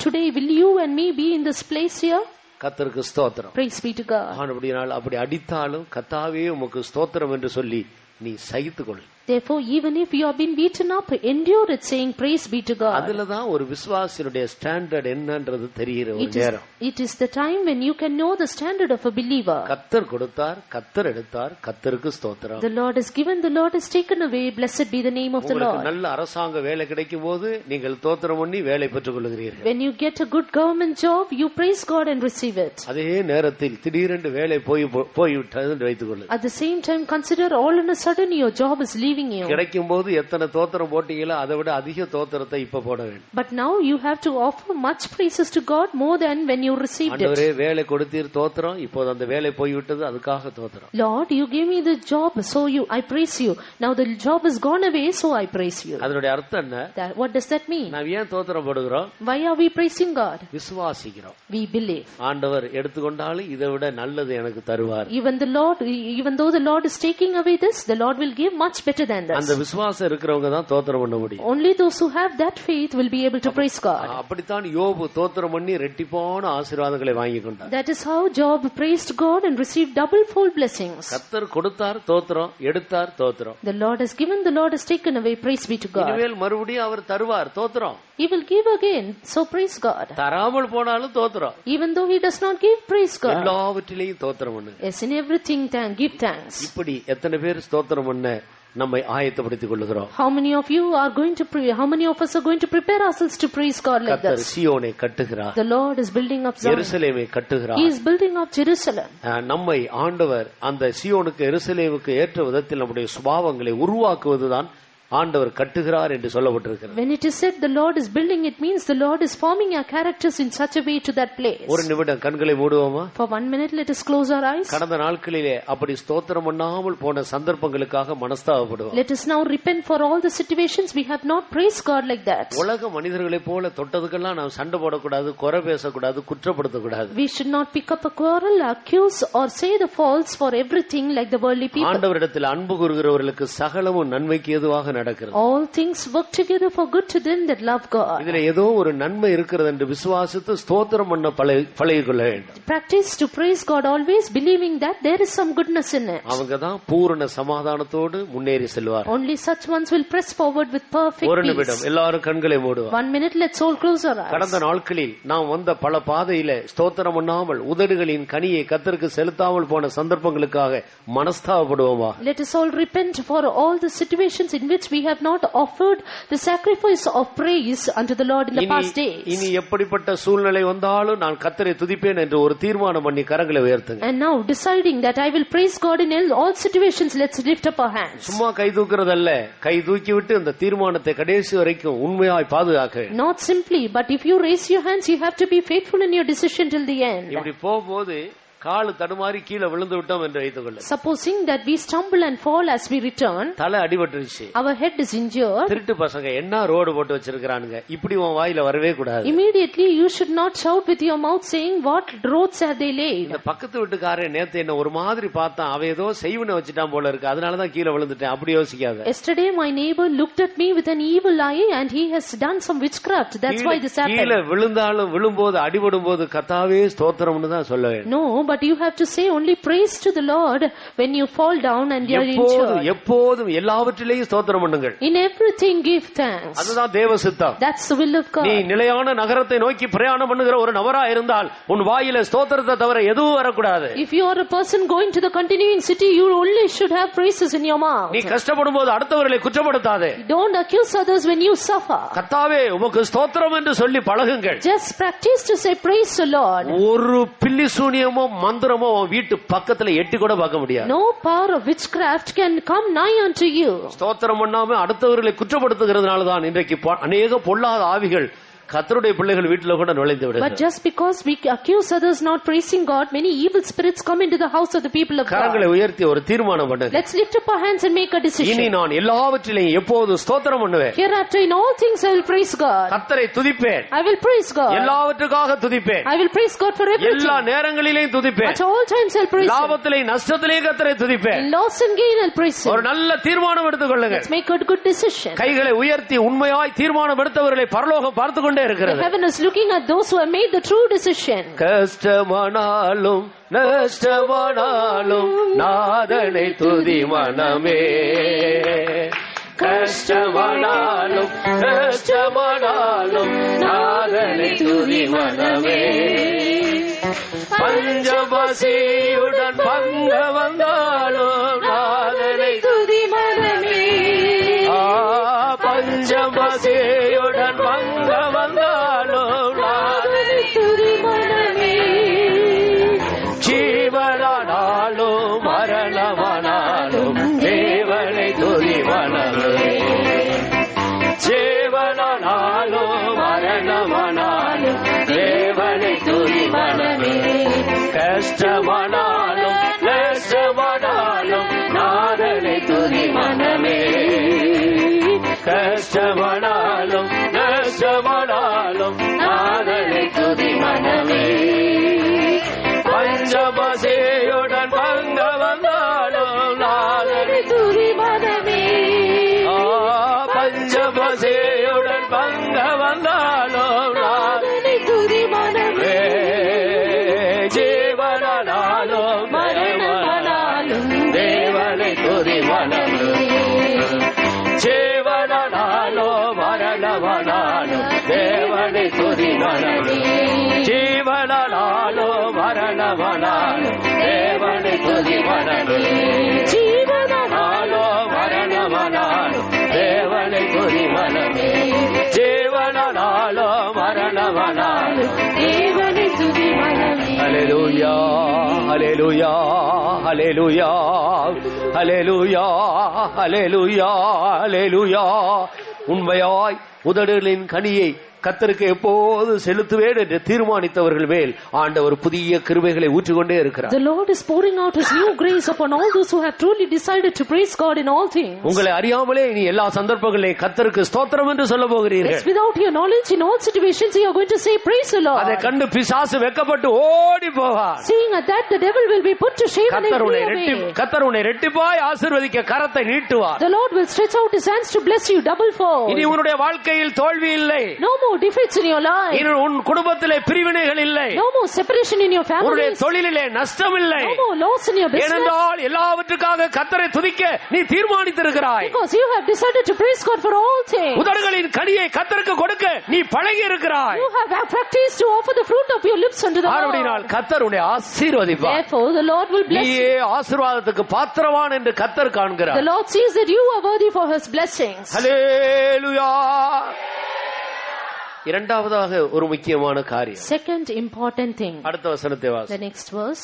today will you and me be in this place here? கர்த்தருக்கு ஸ்தோத்திரம். Praise be to God. அப்படி அடித்தாலும் கர்த்தாவே உமக்கு ஸ்தோத்திரம் என்று சொல்லி நீ சகித்துக்கொள். Therefore, even if you have been beaten up, endure it, saying, Praise be to God. அதுலதான் ஒரு விசுவாசியுடைய ஸ்டாண்டர்ட் என்னன்றது தெரிகிற ஒரு நேரம். It is the time when you can know the standard of a believer. கர்த்தர் கொடுத்தார், கர்த்தர் எடுத்தார், கர்த்தருக்கு ஸ்தோத்திரம். The Lord has given, the Lord has taken away. Blessed be the name of the Lord. நல்ல அரசாங்க வேலை கிடைக்கும் போது நீங்கள் ஸ்தோத்திரம் பண்ணி வேலை பெற்றுக் கொள்கிறீர்கள். When you get a good government job, you praise God and receive it. அதே நேரத்தில் திடீரென்று வேலை போய்விட்டது என்று வைத்துக் கொள்ளுங்கள். At the same time, consider all in a sudden your job is leaving you. கிடைக்கும் போது எத்தனை தோத்திரம் போட்டீங்களோ அதை விட அதிக தோத்திரத்தை இப்ப போட வேண்டும். But now you have to offer much praises to God more than when you received it. ஆண்டவரே வேலை கொடுத்தீர் தோத்திரம், இப்போது அந்த வேலை போய்விட்டது, அதுக்காக தோத்திரம். Lord, you gave me the job, so I praise you. Now the job is gone away, so I praise you. அதனுடைய அர்த்தம் என்ன? What does that mean? நாம் ஏன் தோத்திரம் போடுகிறோம்? Why are we praising God? விசுவாசிக்கிறோம். We believe. ஆண்டவர் எடுத்துக்கொண்டாலும் இதை விட நல்லது எனக்கு தருவார். Even though the Lord is taking away this, the Lord will give much better than this. அந்த விசுவாசம் இருக்கிறவங்க தான் தோத்திரம் பண்ண முடியும். Only those who have that faith will be able to praise God. அப்படித்தான் யோபு தோத்திரம் பண்ணி ரெட்டிப்பான ஆசீர்வாதங்களை வாங்கி கொண்டார். That is how Job praised God and received double fold blessings. கர்த்தர் கொடுத்தார் தோத்திரம், எடுத்தார் தோத்திரம். The Lord has given, the Lord has taken away. Praise be to God. இனிமேல் மறுபடியும் அவர் தருவார் தோத்திரம். He will give again, so praise God. தராமல் போனாலும் தோத்திரம். Even though he does not give, praise God. எல்லாவற்றிலையும் தோத்திரம் பண்ணு. Yes, in everything give thanks. இப்படி எத்தனை பேர் ஸ்தோத்திரம் பண்ண நம்மை ஆயத்தப்படுத்திக் கொள்கிறோம்? How many of you are going to pray? How many of us are going to prepare ourselves to praise God like கர்த்தர் this? சீயோனை கட்டுகிறார். The Lord is building up Zion. எருசலேமை கட்டுகிறார். He is building up Jerusalem. நம்மை ஆண்டவர் அந்த சீயோனுக்கு எருசலேமுக்கு ஏற்ற விதத்தில் நம்முடைய சுபாவங்களை உருவாக்குவதுதான் ஆண்டவர் கட்டுகிறார் என்று சொல்லப்பட்டிருக்கிறது. When it is said the Lord is building, it means the Lord is forming our characters in such a way to that place. ஒரு நிமிடம் கண்களை மூடுவோமா? For 1 minute, let us close our eyes. கடந்த நாட்களிலே அப்படி ஸ்தோத்திரம் பண்ணாமல் போன சந்தர்ப்பங்களுக்காக மனஸ்தாபப்படுவோம். Let us now repent for all the situations we have not praised God like that. உலக மனிதர்களைப் போல தொட்டதுக்கெல்லாம் நாம் சண்டை போடக்கூடாது, குறை பேசக்கூடாது, குற்றப்படுத்தக்கூடாது. We should not pick up a quarrel, accuse or say the faults for everything like the worldly people. ஆண்டவரிடத்தில் அன்பு கூறுகிறவர்களுக்கு சகலமும் நன்மைக்கு ஏதுவாக நடக்கிறது. All things work together for good to them that love God. இதிலே ஏதோ ஒரு நன்மை இருக்கிறது என்று விசுவாசித்து ஸ்தோத்திரம் பண்ண பழகிக்கொள்ள வேண்டும். Practice to praise God always, believing that there is some goodness in it. அவங்க தான் பூரண சமாதானத்தோடு முன்னேறி செல்வார். Only such ones will press forward with perfect ஒரு peace. நிமிடம் எல்லாரும் கண்களை மூடுவோம். 1 minute, let's all close our eyes. கடந்த நாட்களில் நாம் வந்த பல பாதையில ஸ்தோத்திரம் பண்ணாமல் உதடுகளின் கனியை கர்த்தருக்கு செலுத்தாமல் போன சந்தர்ப்பங்களுக்காக மனஸ்தாபப்படுவோமா? Let us all repent for all the situations in which we have not offered the sacrifice of praise unto the Lord in the past days. இனி எப்படிப்பட்ட சூழ்நிலை வந்தாலும் நான் கர்த்தரை துதிப்பேன் என்று ஒரு தீர்மானம் பண்ணி கரங்களை உயர்த்துங்க. And now deciding that I will praise God in all situations, let's lift up our hands. சும்மா கை தூக்குறதல்ல, கை தூக்கி விட்டு அந்த தீர்மானத்தை கடைசி வரைக்கும் உண்மையாய் பாதுகாக்க. Not simply, but if you raise your hands, you have to be faithful in your decision till the end. இப்படி போகும்போது காலு தடுமாறி கீழே விழுந்து விட்டோம் என்று வைத்துக்கொள்ள. Supposing that we stumble and fall as we return, தலை அடிபட்டுருச்சு, our head is injured, திருட்டு பசங்க என்ன ரோடு போட்டு வச்சிருக்கானுங்க, இப்படி உன் வாயில வரவே கூடாது. Immediately you should not shout with your mouth saying, what roads have they laid? இந்த பக்கத்து வீட்டுக்காரன் நேத்து என்ன ஒரு மாதிரி பார்த்தான், அவ ஏதோ செய்வன வச்சுட்டான் போல இருக்கு, அதனாலதான் கீழே விழுந்துட்டேன், அப்படி யோசிக்காத. Yesterday my neighbor looked at me with an evil eye and he has done some witchcraft, that's why this happened. கீழே விழுந்தாலும் விழும்போது அடிபடும் போது கர்த்தாவே ஸ்தோத்திரம்னு தான் சொல்ல வேண்டும். No, but you have to say only praise to the Lord when you fall down and you are injured. எப்போதும் எல்லாவற்றிலேயும் ஸ்தோத்திரம் பண்ணுங்கள். In everything give thanks. அதுதான் தேவ சித்தம். That's the will of God. நீ நிலையான நகரத்தை நோக்கி பிரயாணம் பண்ணுகிற ஒரு நபரா இருந்தால் உன் வாயில ஸ்தோத்திரத்தை தவிர எதுவும் வரக்கூடாது. If you are a person going to the continuing city, you only should have praises in your mouth. நீ கஷ்டப்படும் போது அடுத்தவர்களை குற்றப்படுத்தாதே. Don't accuse others when you suffer. கர்த்தாவே உமக்கு ஸ்தோத்திரம் என்று சொல்லி பழகுங்கள். Just practice to say praise the Lord. ஒரு பில்லி சூனியமோ மந்திரமோ வீட்டு பக்கத்துல எட்டி கூட பார்க்க முடியாது. No power of witchcraft can come nigh unto you. ஸ்தோத்திரம் பண்ணாம அடுத்தவர்களை குற்றப்படுத்துகிறதுனால தான் இன்றைக்கு அநேக பொல்லாத ஆவிகள் கர்த்தருடைய பிள்ளைகள் வீட்டுல கூட நுழைந்து விடுகிறது. But just because we accuse others not praising God, many evil spirits come into the house of the people of God. கரங்களை உயர்த்தி ஒரு தீர்மானம் பண்ணுங்க. Let's lift up our hands and make a decision. இனி நான் எல்லாவற்றிலும் எப்போதும் ஸ்தோத்திரம் பண்ணுவேன். Hereafter in all things I will praise God. கர்த்தரை துதிப்பேன். I will praise God. எல்லாவற்றுக்காக துதிப்பேன். I will praise God for everything. எல்லா நேரங்களிலேயும் துதிப்பேன். At all times I will praise Him. லாபத்திலே நஷ்டத்திலே கர்த்தரை துதிப்பேன். In loss and gain I will praise Him. ஒரு நல்ல தீர்மானம் எடுத்துக்கொள்ளுங்க. Let's make a good decision. கைகளை உயர்த்தி உண்மையாய் தீர்மானம் எடுத்தவர்களை பரலோகம் பார்த்துக்கொண்டே கொண்டே The இருக்கிறது. heaven is looking at those who have made the true decision. கஷ்டமானாலும் நஷ்டமானாலும் நாதனை துதி மனமே. கஷ்டமானாலும் நஷ்டமானாலும் நாதனை துதி மனமே. பஞ்சபசியுடன் பங்க வந்தாலும் நாதனை துதி மனமே. பஞ்சபசியுடன் பங்க வந்தாலும் நாதனை துதி மனமே. ஜீவனானாலும் மரணமானாலும் தேவனை துதி மனமே. ஜீவனானாலும் மரணமானாலும் தேவனை துதி மனமே. கஷ்டமானாலும் நஷ்டமானாலும் நாதனை துதி மனமே. கஷ்டமானாலும் நஷ்டமானாலும் நாதனை துதி மனமே. பஞ்சபசியுடன் பங்க வந்தாலும் நாதனை துதி மனமே. பஞ்சபசியுடன் பங்க வந்தாலும் நாதனை துதி மனமே. ஜீவனானாலும் மரணமானாலும் தேவனை துதி மனமே. ஜீவனானாலும் மரணமானாலும் தேவனை துதி மனமே. ஜீவனானாலும் மரணமானாலும் தேவனை துதி மனமே. ஜீவனானாலும் மரணமானாலும் தேவனை துதி மனமே. ஜீவனானாலும் மரணமானாலும் தேவனை துதி மனமே. ஹல்லேலூயா ஹல்லேலூயா ஹல்லேலூயா ஹல்லேலூயா ஹல்லேலூயா ஹல்லேலூயா. உண்மையாய் உதடுகளின் கனியை கர்த்தருக்கு எப்போது செலுத்துவேன் என்று தீர்மானித்தவர்கள் மேல் ஆண்டவர் புதிய கிருபைகளை ஊற்றிக்கொண்டே இருக்கிறார். The Lord is pouring out His new grace upon all those who have truly decided to praise God in all things. உங்களை அறியாமலே இனி எல்லா சந்தர்ப்பங்களிலும் கர்த்தருக்கு ஸ்தோத்திரம் என்று சொல்ல போகிறீர்கள். Yes, without your knowledge, in all situations you are going to say praise the Lord. அதை கண்டு பிசாசு வெட்கப்பட்டு ஓடி போவார். Seeing at that, the devil will be put to shame and கர்த்தர் flee உன்னை away. கர்த்தர் உன்னை இரட்டிப்பாய் ஆசீர்வதிக்க கரத்தை நீட்டுவார். The Lord will stretch out His hands to bless you double fold. இனி உன்னுடைய வாழ்க்கையில் தோல்வி இல்லை. No more defeats in your life. இனி உன் குடும்பத்திலே பிரிவினைகள் இல்லை. No more separation in your உன்னுடைய family. தொழிலிலே நஷ்டம் இல்லை. No more loss in your business. ஏனென்றால் எல்லாவற்றுக்காக கர்த்தரை துதிக்க நீ தீர்மானித்திருக்கிறாய். Because you have decided to praise God for all things. உதடுகளின் கனியை கர்த்தருக்கு கொடுக்க நீ பழகி இருக்கிறாய். You have practiced to offer the fruit of your lips unto the ஆனபடியால் Lord. கர்த்தர் உன்னை ஆசீர்வதிப்பார். Therefore, the Lord will bless you. நீயே ஆசீர்வாதத்துக்கு பாத்திரவான் என்று கர்த்தர் காண்கிறார். The Lord sees that you are worthy for His blessings. ஹல்லேலூயா. இரண்டாவதாக ஒரு முக்கியமான காரியம். Second important thing. அடுத்த வசனத்தை வாசி. The next verse.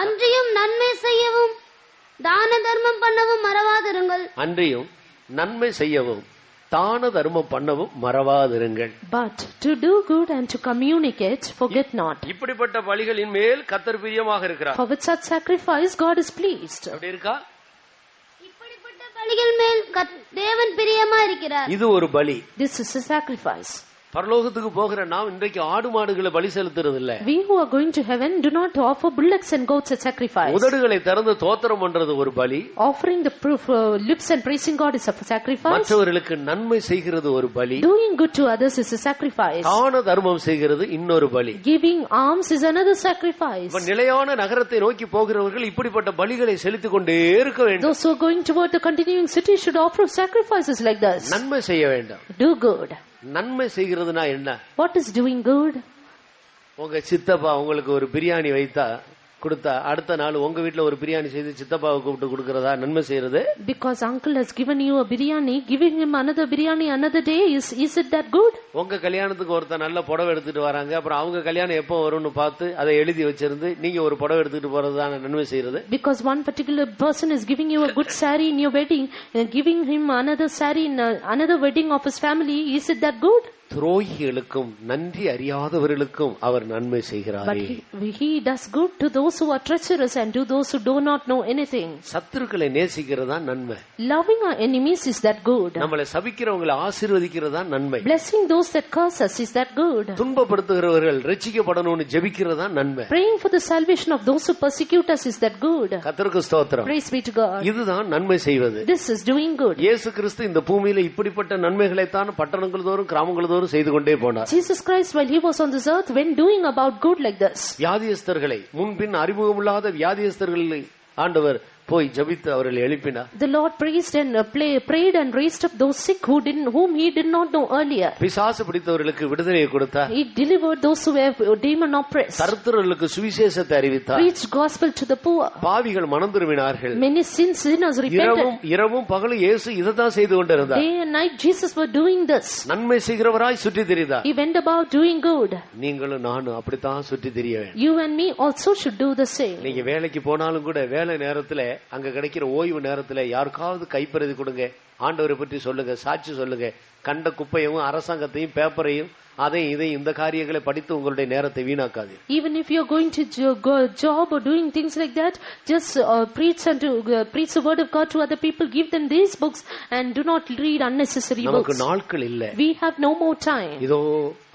அன்றியும் நன்மை செய்யவும் தான தர்மம் பண்ணவும் மறவாதிருங்கள். அன்றியும் நன்மை செய்யவும் தான தர்மம் பண்ணவும் மறவாதிருங்கள். But to do good and to communicate, forget not. இப்படிப்பட்ட பலிகளின் மேல் கர்த்தர் பிரியமாக இருக்கிறார். For with such sacrifice God is pleased. அப்படி இருக்கா? இப்படிப்பட்ட பலிகள் மேல் தேவன் பிரியமா இருக்கிறார். இது ஒரு பலி. This is a sacrifice. பரலோகத்துக்கு போகிற நாம் இன்றைக்கு ஆடு மாடுகளை பலி செலுத்துறது இல்ல. We who are going to heaven do not offer bullocks and goats as sacrifice. உதடுகளை திறந்து தோத்திரம் பண்றது ஒரு பலி. Offering the lips and praising God is a sacrifice. மற்றவர்களுக்கு நன்மை செய்கிறது ஒரு பலி. Doing good to others is a sacrifice. தான தர்மம் செய்கிறது இன்னொரு பலி. Giving alms is another sacrifice. நிலையான நகரத்தை நோக்கி போகிறவர்கள் இப்படிப்பட்ட பலிகளை செலுத்திக் கொண்டே இருக்க வேண்டும். Those who are going toward the continuing city should offer sacrifices like this. நன்மை செய்ய வேண்டும். Do good. நன்மை செய்கிறதுனா என்ன? What is doing good? உங்க சித்தப்பா உங்களுக்கு ஒரு பிரியாணி வைத்தா கொடுத்தா அடுத்த நாள் உங்க வீட்டுல ஒரு பிரியாணி செய்து சித்தப்பாவை கூப்பிட்டு கொடுக்கறதா நன்மை செய்யறது? Because uncle has given you a biryani, giving him another biryani another day, is it that good? உங்க கல்யாணத்துக்கு ஒருத்தர் நல்ல புடவை எடுத்துட்டு வராங்க, அப்புறம் அவங்க கல்யாணம் எப்போ வரும்னு பார்த்து அதை எழுதி வச்சிருந்து நீங்க ஒரு புடவை எடுத்துட்டு போறதுதான் நன்மை செய்யறது? Because one particular person is giving you a good saree in your wedding and giving him another saree in another wedding of his family, is it that good? துரோகிகளுக்கும் நன்றி அறியாதவர்களுக்கும் அவர் நன்மை But செய்கிறாரே. he does good to those who are treacherous and to those who do not know anything. சத்துருக்களை நேசிக்கிறதா நன்மை. Loving our enemies is that good. நம்மளை சபிக்கிறவங்களை ஆசீர்வதிக்கிறதா நன்மை. Blessing those that curse us is that good. துன்பப்படுத்துகிறவர்கள் ரட்சிக்கப்படணும்னு ஜெபிக்கிறதா நன்மை. Praying for the salvation of those who persecute us is that good. கர்த்தருக்கு ஸ்தோத்திரம். Praise be to God. இதுதான் நன்மை செய்வது. This is doing good. இயேசு கிறிஸ்து இந்த பூமியில இப்படிப்பட்ட நன்மைகளை தான் பட்டணங்கள் தோறும் கிராமங்கள் தோறும் செய்து கொண்டே போனார். Jesus Christ, while he was on this earth, when doing about good like this, வியாதியஸ்தர்களை முன்பின் அறிமுகமில்லாத வியாதியஸ்தர்களை ஆண்டவர் போய் ஜெபித்து அவர்களை எழுப்பினார். the Lord praised and prayed and raised up those sick whom he did not know earlier. பிசாசு பிடித்தவர்களுக்கு விடுதலையை கொடுத்தார். He delivered those who were demon oppressed. தரித்திரர்களுக்கு சுவிசேஷத்தை அறிவித்தார். Preached gospel to the poor. பாவிகள் மனம் திரும்பினார்கள். Many sinners repented. இரவும் பகலும் இயேசு இதைத்தான் செய்து கொண்டிருந்தார். Day and night Jesus were doing this. நன்மை செய்கிறவராய் சுற்றி திரிந்தார். He went about doing good. நீங்களும் நானும் அப்படித்தான் சுற்றி திரிய வேண்டும். You and me also should do the same. நீங்க வேலைக்கு போனாலும் கூட வேலை நேரத்துல அங்க கிடைக்கிற ஓய்வு நேரத்துல யாருக்காவது கைப்பறதி கொடுங்க, ஆண்டவரை பற்றி சொல்லுங்க, சாட்சி சொல்லுங்க. கண்ட குப்பையும் அரசாங்கத்தையும் பேப்பரையும் அதையும் இதையும் இந்த காரியங்களை படித்து உங்களுடைய நேரத்தை வீணாக்காது. Even if you are going to job or doing things like that, just preach the word of God to other people. Give them these books and do not read unnecessary நமக்கு books. நாட்கள் இல்ல. We have no more time. இதோ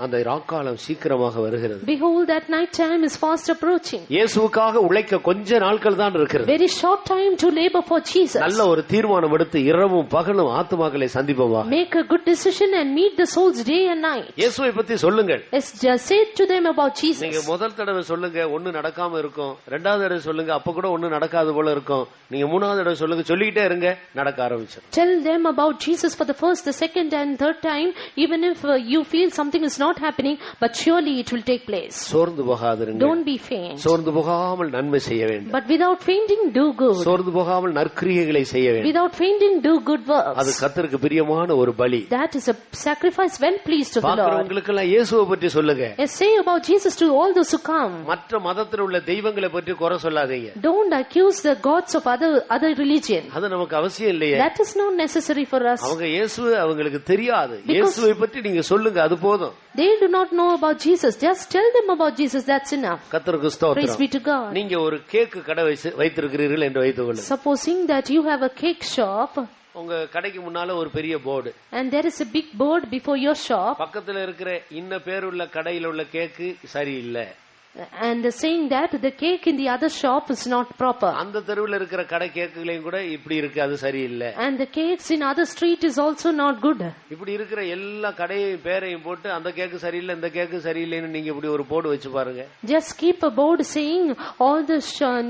அந்த ராக்காலம் சீக்கிரமாக வருகிறது. Behold, that night time is fast approaching. இயேசுவுக்காக உழைக்க கொஞ்ச நாட்கள் தான் இருக்கிறது. Very short time to labor for Jesus. நல்ல ஒரு தீர்மானம் எடுத்து இரவும் பகலும் ஆத்துமாக்களை சந்திப்போமா. Make a good decision and meet the souls day and night. இயேசுவை பத்தி சொல்லுங்கள். Yes, just say to them about Jesus. நீங்க முதல் தடவை சொல்லுங்க, ஒண்ணு நடக்காம இருக்கும். இரண்டாவது தடவை சொல்லுங்க, அப்ப கூட ஒண்ணு நடக்காது போல இருக்கும். நீங்க மூணாவது தடவை சொல்லுங்க, சொல்லிக்கிட்டே இருங்க, நடக்க ஆரம்பிச்சிடும். Tell them about Jesus for the first, the second and third time, even if you feel something is not happening, but surely it will take place. சோர்ந்து போகாதிருங்க. Don't be faint. சோர்ந்து போகாமல் நன்மை செய்ய வேண்டும். But without fainting, do good. சோர்ந்து போகாமல் நற்கிரியைகளை செய்ய வேண்டும். Without fainting, do good works. அது கர்த்தருக்கு பிரியமான ஒரு பலி. That is a sacrifice well pleased to the Lord. பாக்குறவங்களுக்கு எல்லாம் இயேசுவை பற்றி சொல்லுங்க. Yes, say about Jesus to all those who come. மற்ற மதத்தில் உள்ள தெய்வங்களை பற்றி குறை சொல்லாதீங்க. Don't accuse the gods of other religion. அது நமக்கு அவசியம் இல்லையே. That is not necessary for us. அவங்க இயேசு அவங்களுக்கு தெரியாது. இயேசுவை பற்றி நீங்க சொல்லுங்க, அது போதும். They do not know about Jesus. Just tell them about Jesus. That's enough. கர்த்தருக்கு Praise be ஸ்தோத்திரம். to God. நீங்க ஒரு கேக் கடை வைத்திருக்கிறீர்கள் என்று வைத்துக்கொள்ளுங்க. Supposing that you have a cake shop உங்க கடைக்கு முன்னால ஒரு பெரிய board, and there is a big board before your shop பக்கத்துல இருக்கிற இன்ன பேருள்ள கடையில உள்ள கேக்கு சரியில்லை, and saying that the cake in the other shop is not proper, அந்த தெருவுல இருக்கிற கடை கேக்குகளையும் கூட இப்படி இருக்கு, அது சரியில்லை, and the cakes in other street is also not good. இப்படி இருக்கிற எல்லா கடையையும் பேரையும் போட்டு அந்த கேக்கு சரியில்லை இந்த கேக்கு சரியில்லைன்னு நீங்க இப்படி ஒரு போர்டு வச்சு பாருங்க. Just keep a board saying all the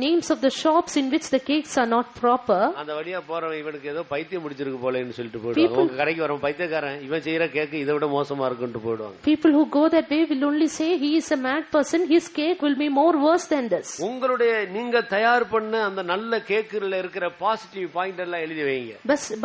names of the shops in which the cakes are not proper. அந்த வழியா போறவன் இவனுக்கு ஏதோ பைத்தியம் முடிச்சிருக்கு போலன்னு சொல்லிட்டு போயிடுவாங்க. உங்க கடைக்கு வரவன் பைத்தியக்காரன், இவன் செய்யற கேக்கு இதை விட மோசமா இருக்குன்னு போயிடுவாங்க. People who go that way will only say he is a mad person, his cake will be more worse than this. உங்களுடைய நீங்க தயார் பண்ண அந்த நல்ல கேக்குல இருக்கிற பாசிட்டிவ் பாயிண்ட் எல்லாம் எழுதி வைங்க.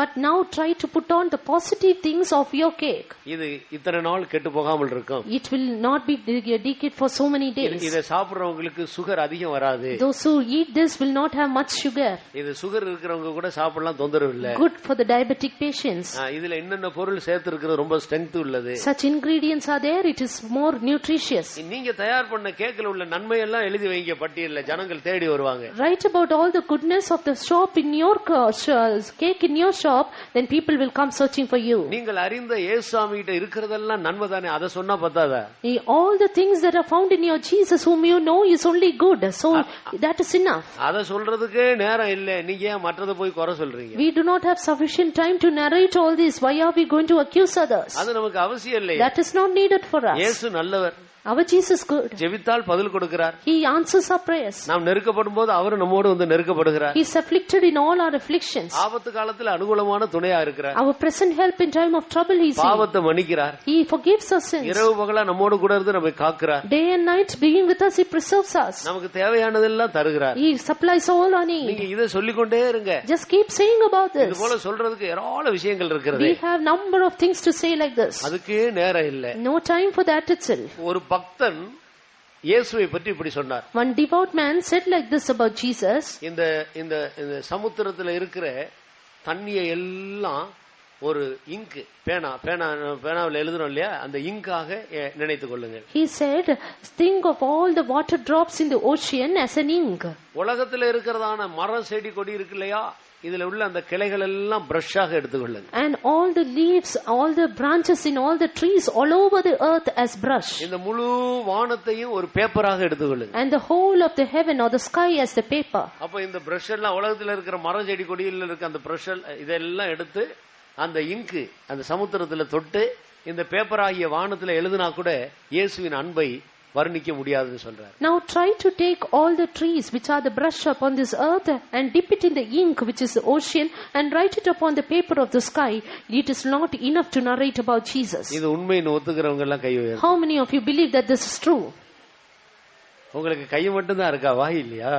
But now try to put on the positive things of your cake. இது இத்தனை நாள் கெட்டு போகாமல் இருக்கும். It will not be decayed for so many days. இத சாப்பிடுறவங்களுக்கு சுகர் அதிகம் வராது. Those who eat this will not have much sugar. இது சுகர் இருக்கிறவங்க கூட சாப்பிடலாம், தொந்தரவு இல்ல. Good for the diabetic patients. இதுல என்னென்ன பொருள் சேர்த்து இருக்கிறது ரொம்ப ஸ்ட்ரெngth உள்ளது. Such ingredients are there, it is more nutritious. நீங்க தயார் பண்ண கேக்ல உள்ள நன்மை எல்லாம் எழுதி வைங்க பட்டியல்ல, ஜனங்கள் தேடி வருவாங்க. Write about all the goodness of the shop in your cake in your shop, then people will come searching for you. நீங்கள் அறிந்த இயேசுசாமி கிட்ட இருக்கிறதெல்லாம் நன்மை தானே, அத சொன்னா பத்தாதா? All the things that are found in your Jesus whom you know is only good, so that is enough. அத சொல்றதுக்கே நேரம் இல்ல, நீங்க ஏன் மற்றத போய் குறை சொல்றீங்க? We do not have sufficient time to narrate all this. Why are we going to accuse others? அது நமக்கு அவசியம் இல்லை. That is not needed for us. இயேசு நல்லவர். Our Jesus good. ஜெபித்தால் பதில் கொடுக்கிறார். He answers our prayers. நாம் நெருக்கப்படும் போது அவர் நம்மோடு வந்து நெருக்கப்படுகிறார். He is afflicted in all our afflictions. ஆபத்து காலத்தில் அனுகூலமான துணையா இருக்கிறார். Our present help in time of trouble he is. பாவத்தை மன்னிக்கிறார். He forgives our sins. இரவு பகலா நம்மோடு கூட இருந்து நம்மை காக்கிறார். Day and night being with us he preserves us. நமக்கு தேவையானதெல்லாம் தருகிறார். He supplies all our need. நீங்க இதை சொல்லிக்கொண்டே இருங்க. Just keep saying about this. இது போல சொல்றதுக்கு ஏராள விஷயங்கள் இருக்கிறது. We have number of things to say like this. அதுக்கே நேரம் இல்ல. No time for that itself. ஒரு பக்தன் இயேசுவை பற்றி இப்படி சொன்னார். One devout man said like this about Jesus. இந்த இந்த சமுத்திரத்துல இருக்கிற தண்ணியை எல்லாம் ஒரு இங்கு பேனாவில் எழுதுறோம் இல்லையா, அந்த இங்காக நினைத்துக் கொள்ளுங்கள். He said, think of all the water drops in the ocean as an ink. உலகத்துல இருக்கிறதான மரம் செடி கொடி இருக்கு இல்லையா, இதுல உள்ள அந்த கிளைகள் எல்லாம் பிரஷ்ஷாக எடுத்துக்கொள்ளுங்க. And all the leaves, all the branches in all the trees all over the earth as brush. இந்த முழு வானத்தையும் ஒரு பேப்பராக எடுத்துக்கொள்ளுங்க. And the whole of the heaven or the sky as the paper. அப்ப இந்த பிரஷ் எல்லாம் உலகத்துல இருக்கிற மரம் செடி கொடியில் இருக்க அந்த பிரஷ் இதெல்லாம் எடுத்து அந்த இங்கு அந்த சமுத்திரத்துல தொட்டு இந்த பேப்பர் ஆகிய வானத்துல எழுதினா கூட இயேசுவின் அன்பை வர்ணிக்க முடியாதுன்னு சொல்றார். Now try to take all the trees which are the brush upon this earth and dip it in the ink which is the ocean and write it upon the paper of the sky. It is not enough to narrate about Jesus. இது உண்மைன்னு ஒத்துக்கிறவங்க எல்லாம் கை உயர்த்து. How many of you believe that this is true? உங்களுக்கு கை மட்டும் தான் இருக்கா, வாய் இல்லையா?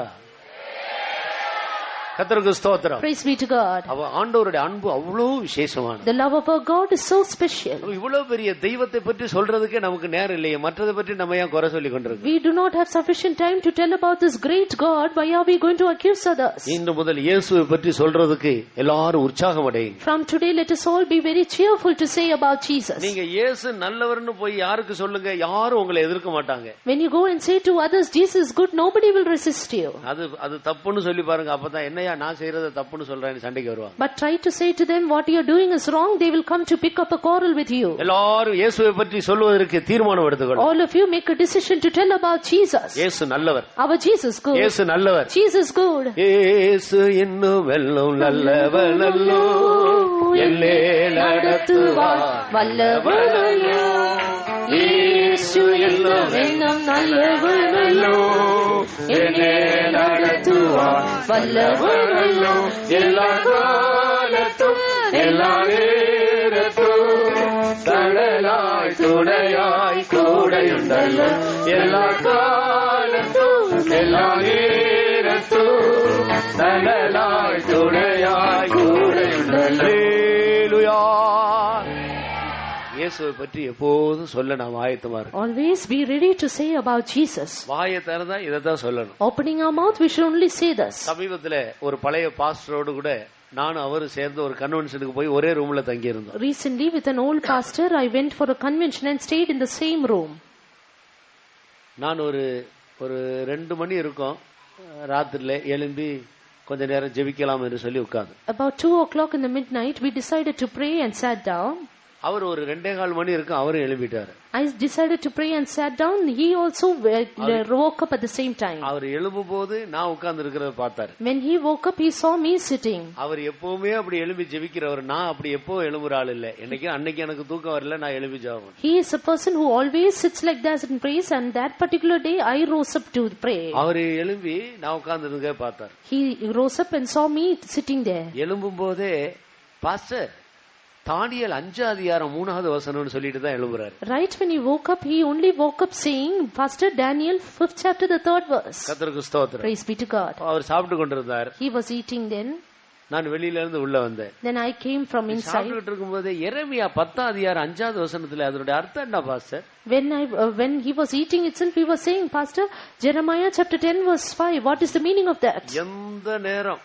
கர்த்தருக்கு ஸ்தோத்திரம். Praise be to God. ஆண்டவருடைய அன்பு அவ்வளவு விசேஷமானது. The love of our God is so special. இவ்வளவு பெரிய தெய்வத்தை பற்றி சொல்றதுக்கே நமக்கு நேரம் இல்லையே, மற்றதை பற்றி நம்ம ஏன் குறை சொல்லி கொண்டிருக்கோம்? We do not have sufficient time to tell about this great God. Why are we going to accuse others? இன்று முதல் இயேசுவை பற்றி சொல்றதுக்கு எல்லாரும் உற்சாகம் அடையுங்க. From today let us all be very cheerful to say about Jesus. நீங்க இயேசு நல்லவர்னு போய் யாருக்கு சொல்லுங்க, யாரும் உங்களை எதிர்க்க மாட்டாங்க. When you go and say to others Jesus is good, nobody will resist you. அது தப்புன்னு சொல்லி பாருங்க, அப்பதான் என்னையா நான் செய்யறத தப்புன்னு சொல்றேன்னு சண்டைக்கு வருவாங்க. But try to say to them what you are doing is wrong, they will come to pick up a quarrel with you. எல்லாரும் இயேசுவை பற்றி சொல்வதற்கு தீர்மானம் எடுத்துக்கொள்ளுங்க. All of you make a decision to tell about Jesus. இயேசு நல்லவர். Our Jesus good. இயேசு நல்லவர். Jesus good. இயேசு இன்னும் வெல்லும் நல்லவர் நல்லோ, எல்லே நடத்துவார் வல்லவர் நல்லோ. இயேசு இன்னும் வெல்லும் நல்லவர் நல்லோ, எல்லே நடத்துவார் வல்லவர் நல்லோ. எல்லா காலத்தும் எல்லா நேரத்தும் தடலாய் துணையாய் கூடையுண்டல்லோ. எல்லா காலத்தும் எல்லா நேரத்தும் தடலாய் துணையாய் கூடையுண்டல்லோ. அல்லேலூயா. இயேசுவை பற்றி எப்போதும் சொல்ல நாம் ஆயத்தமா இருக்கோம். Always be ready to say about Jesus. வாயை திறந்தா இதைத்தான் சொல்லணும். Opening our mouth we should only say this. சமீபத்துல ஒரு பழைய பாஸ்டரோடு கூட நானும் அவரும் சேர்ந்து ஒரு கன்வென்ஷனுக்கு போய் ஒரே ரூம்ல தங்கி இருந்தோம். Recently with an old pastor I went for a convention and stayed in the same room. நான் ஒரு 2 மணி இருக்கும் ராத்திரில எழும்பி கொஞ்ச நேரம் ஜெபிக்கலாம் என்று சொல்லி உட்கார்ந்து. About 2 o'clock in the midnight we decided to pray and sat down. அவர் ஒரு 2:15 மணி இருக்கும், அவரும் எழும்பிட்டாரு. I decided to pray and sat down. He also woke up at the same time. அவர் எழும்பும் போது நான் உட்கார்ந்து இருக்கிறத பார்த்தாரு. When he woke up he saw me sitting. அவர் எப்பவுமே அப்படி எழும்பி ஜெபிக்கிறவர். நான் அப்படி எப்போ எழும்புற ஆள் இல்ல. அன்னைக்கு எனக்கு தூக்கம் வரல, நான் எழும்பி ஜெபம். He is a person who always sits like that and prays, and that particular day I rose up to pray. அவர் எழும்பி நான் உட்கார்ந்து இருக்க பார்த்தார். He rose up and saw me sitting there. எழும்பும் போதே பாஸ்டர் தானியேல் 5 அதிகாரம் 3வது வசனம்னு சொல்லிட்டு தான் எழும்புறாரு. Right when he woke up, he only woke up saying Pastor Daniel 5th chapter the 3rd verse. கர்த்தருக்கு ஸ்தோத்திரம். Praise be to God. அவர் சாப்பிட்டு கொண்டிருந்தார். He was eating then. நான் வெளியில இருந்து உள்ள வந்தேன். Then I came from inside. சாப்பிட்டுட்டு இருக்கும்போது எரேமியா 10 அதிகாரம் 5வது வசனத்துல அதோட அர்த்தம் என்ன pastor? When he was eating itself, he was saying, Pastor, Jeremiah chapter 10 verse 5. What is the meaning of that? எந்த நேரம்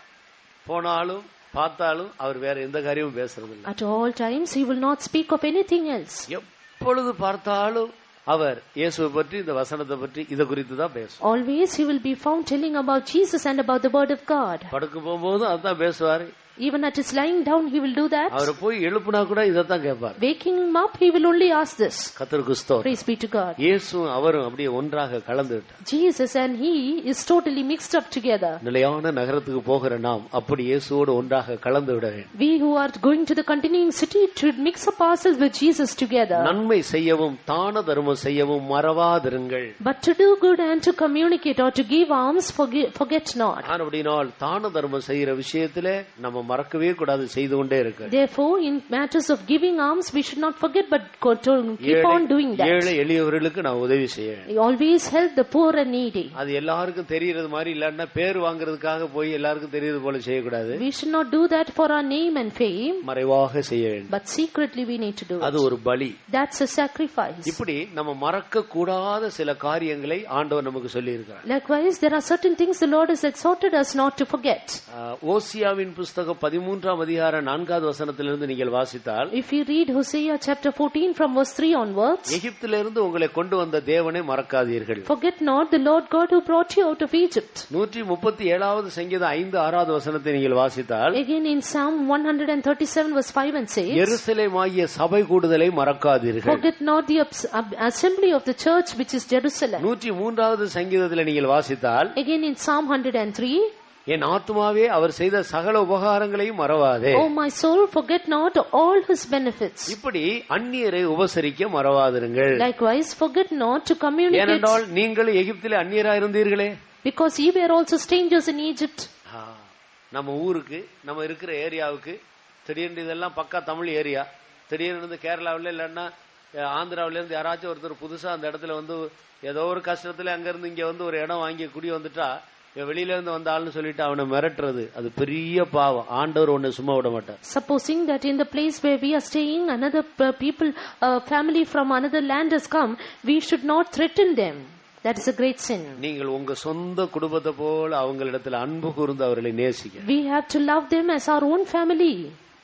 போனாலும் பார்த்தாலும் அவர் வேற எந்த காரியமும் பேசுறது இல்ல. At all times he will not speak of anything else. எப்பொழுது பார்த்தாலும் அவர் இயேசுவை பற்றி இந்த வசனத்தை பற்றி இத குறித்து தான் பேசுவார். Always he will be found telling about Jesus and about the word of God. படுக்க போகும்போது அதான் பேசுவார். Even at his lying down he will do that. அவர் போய் எழுப்புனா கூட இதத்தான் கேட்பார். Waking him up he will only ask this. கர்த்தருக்கு ஸ்தோத்திரம். Praise be to God. இயேசுவும் அவரும் அப்படியே ஒன்றாக கலந்து விட்டார். Jesus and he is totally mixed up together. நிலையான நகரத்துக்கு போகிற நாம் அப்படி இயேசுவோடு ஒன்றாக கலந்து விட வேண்டும். We who are going to the continuing city should mix up ourselves with Jesus together. நன்மை செய்யவும் தான தர்மம் செய்யவும் மறவாதிருங்கள். But to do good and to communicate or to give alms forget not. அப்படினால் தான தர்மம் செய்யற விஷயத்திலே நம்ம மறக்கவே கூடாது, செய்து கொண்டே இருக்க. Therefore in matters of giving alms we should not forget but keep on doing that. ஏழை எளியவர்களுக்கு நான் உதவி செய்யணும். Always help the poor and needy. அது எல்லாருக்கும் தெரியறது மாதிரி இல்லன்னா பேர் வாங்குறதுக்காக போய் எல்லாருக்கும் தெரியறது போல செய்ய கூடாது. We should not do that for our name and fame. மறைவாக செய்ய வேண்டும். But secretly we need to do it. அது ஒரு பலி. That's a sacrifice. இப்படி நம்ம மறக்க கூடாத சில காரியங்களை ஆண்டவர் நமக்கு சொல்லி இருக்கிறார். Likewise there are certain things the Lord has exhorted us not to forget. ஓசியாவின் புத்தகம் குறிப்பாக 13ஆம் அதிகாரம் 4வது வசனத்திலிருந்து நீங்கள் வாசித்தால், If you read Hosea chapter 14 from verse 3 onwards, எகிப்திலிருந்து உங்களை கொண்டு வந்த தேவனை மறக்காதீர்கள். forget not the Lord God who brought you out of Egypt. 137வது சங்கீதம் 5-6வது வசனத்தை நீங்கள் வாசித்தால், Again in Psalm 137 verse 5 and 6, எருசலேமாகிய சபை கூடுதலை மறக்காதீர்கள். forget not the assembly of the church which is Jerusalem. 103வது சங்கீதத்தில் நீங்கள் வாசித்தால், Again in Psalm 103, என் ஆத்துமாவே அவர் செய்த சகல உபகாரங்களையும் மறவாதே. O my soul, forget not all his benefits. இப்படி அந்நியரை உபசரிக்க மறவாதிருங்கள். Likewise, forget not to communicate, ஏனென்றால் நீங்கள் எகிப்திலே அந்நியராய் இருந்தீர்களே. because ye were also strangers in Egypt. நம்ம ஊருக்கு, நம்ம இருக்கிற ஏரியாவுக்கு, திடீர்னு இதெல்லாம் பக்கா தமிழ் ஏரியா, திடீர்னு இருந்து கேரளாவில் இல்லைன்னா ஆந்திராவில இருந்து யாராச்சும் ஒருத்தர் புதுசா அந்த இடத்துல வந்து ஏதோ ஒரு கஷ்டத்துல அங்க இருந்து இங்க வந்து ஒரு இடம் வாங்கி குடி வந்துட்டா, வெளியில இருந்து வந்த ஆள்னு சொல்லிட்டு அவனை மிரட்டுறது, அது பெரிய பாவம். ஆண்டவர் ஒண்ணு சும்மா விட மாட்டார். Supposing that in the place where we are staying, another people, family from another land has come, we should not threaten them. That is a great sin. நீங்கள் உங்க சொந்த குடும்பத்தை போல அவங்களிடத்துல அன்பு கூர்ந்து அவர்களை நேசிக்க. We have to love them as our own family.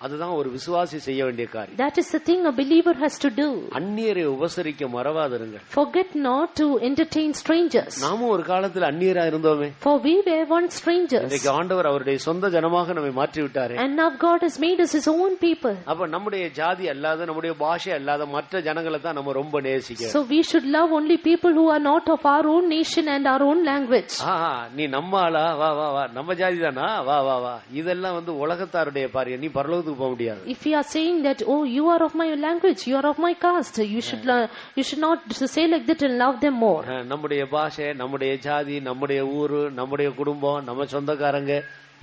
அதுதான் ஒரு விசுவாசி செய்ய வேண்டிய காரியம். That is the thing a believer has to do. அந்நியரை உபசரிக்க மறவாதிருங்கள். Forget not to entertain strangers. நாமும் ஒரு காலத்தில் அந்நியரா இருந்தோமே. For we were once strangers. இன்னைக்கு ஆண்டவர் அவருடைய சொந்த ஜனமாக நம்மை மாற்றி விட்டாரே. And now God has made us his own people. அப்ப நம்முடைய ஜாதி அல்லாத, நம்முடைய பாஷை அல்லாத மற்ற ஜனங்களை தான் நம்ம ரொம்ப நேசிக்கிறோம். So we should love only people who are not of our own nation and our own language. நீ நம்ம ஆளா, வா வா வா, நம்ம ஜாதி தானா, வா வா வா, இதெல்லாம் வந்து உலகத்தாருடைய பாரியம். நீ பரலோகத்துக்கு போக முடியாது. If you are saying that, oh, you are of my language, you are of my caste, you should not say like that and love them more. நம்முடைய பாஷை, நம்முடைய ஜாதி, நம்முடைய ஊரு, நம்முடைய குடும்பம், நம்ம சொந்தக்காரங்க,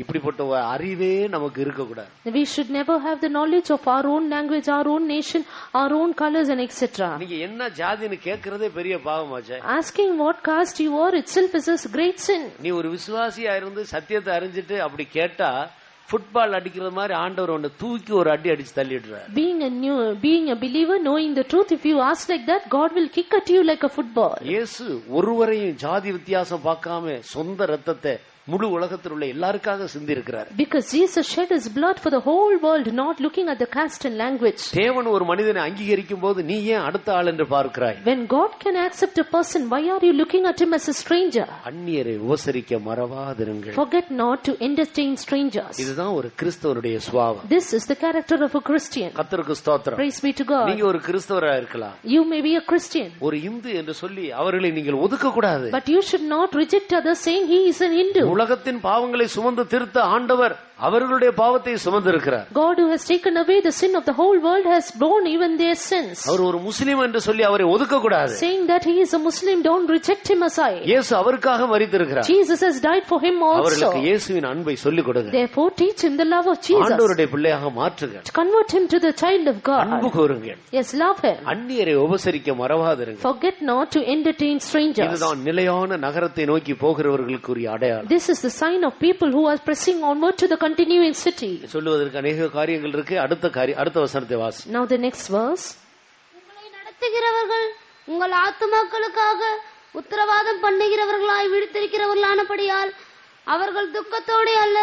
இப்படிப்பட்ட அறிவே நமக்கு இருக்கக்கூடாது. We should never have the knowledge of our own language, our own nation, our own colors and etc. நீங்க என்ன ஜாதின்னு கேக்குறதே பெரிய பாவமாச்சே. Asking what caste you are itself is a great sin. நீ ஒரு விசுவாசியா இருந்து சத்தியத்தை அறிஞ்சிட்டு அப்படி கேட்டா, ஃபுட்பால் அடிக்கிறது மாதிரி ஆண்டவர் ஒன்னு தூக்கி ஒரு அடி அடிச்சு தள்ளிடுறார். Being a believer, knowing the truth, if you ask like that, God will kick at you like a football. இயேசு ஒருவரையும் ஜாதி வித்தியாசம் பார்க்காம சொந்த ரத்தத்தை முழு உலகத்தில் உள்ள எல்லாருக்காக சிந்தி இருக்கிறார். Because Jesus shed his blood for the whole world, not looking at the caste and language. தேவன் ஒரு மனிதனை அங்கீகரிக்கும் போது நீ ஏன் அடுத்த ஆள் என்று பார்க்கிறாய்? When God can accept a person, why are you looking at him as a stranger? அந்நியரை உபசரிக்க மறவாதிருங்கள். Forget not to entertain strangers. இதுதான் ஒரு கிறிஸ்தவனுடைய சுபாவம். This is the character of a Christian. கர்த்தருக்கு ஸ்தோத்திரம். Praise be to God. நீங்க ஒரு கிறிஸ்தவரா இருக்கலாம். You may be a Christian. ஒரு இந்து என்று சொல்லி அவர்களை நீங்கள் ஒதுக்க கூடாது. But you should not reject others saying he is an Hindu. உலகத்தின் பாவங்களை சுமந்து திருத்த ஆண்டவர் அவர்களுடைய பாவத்தை சுமந்திருக்கிறார். God who has taken away the sin of the whole world has borne even their sins. அவர் ஒரு முஸ்லிம் என்று சொல்லி அவரை ஒதுக்க கூடாது. Saying that he is a Muslim, don't reject him aside. இயேசு அவருக்காக மரித்திருக்கிறார். Jesus has died for him also. அவர்களுக்கு இயேசுவின் அன்பை சொல்லிக் கொடுங்க. Therefore teach him the love of Jesus. ஆண்டவருடைய பிள்ளையாக மாற்றுங்க. Convert him to the child of God. அன்பு கூருங்க. Yes, love him. அந்நியரை உபசரிக்க மறவாதிருங்க. Forget not to entertain strangers. இதுதான் நிலையான நகரத்தை நோக்கி போகிறவர்களுக்குரிய அடையாளம். This is the sign of people who are pressing onward to the continuing city. சொல்லுவதற்கு अनेक காரியங்கள் இருக்கு. அடுத்த வசனத்தை வாசி. Now the next verse. உங்களை நடத்துகிறவர்கள் உங்கள் ஆத்துமாக்களுக்காக உத்தரவாதம் பண்ணுகிறவர்களாய் விழித்திருக்கிறவர்களானபடியால் அவர்கள் துக்கத்தோடு அல்ல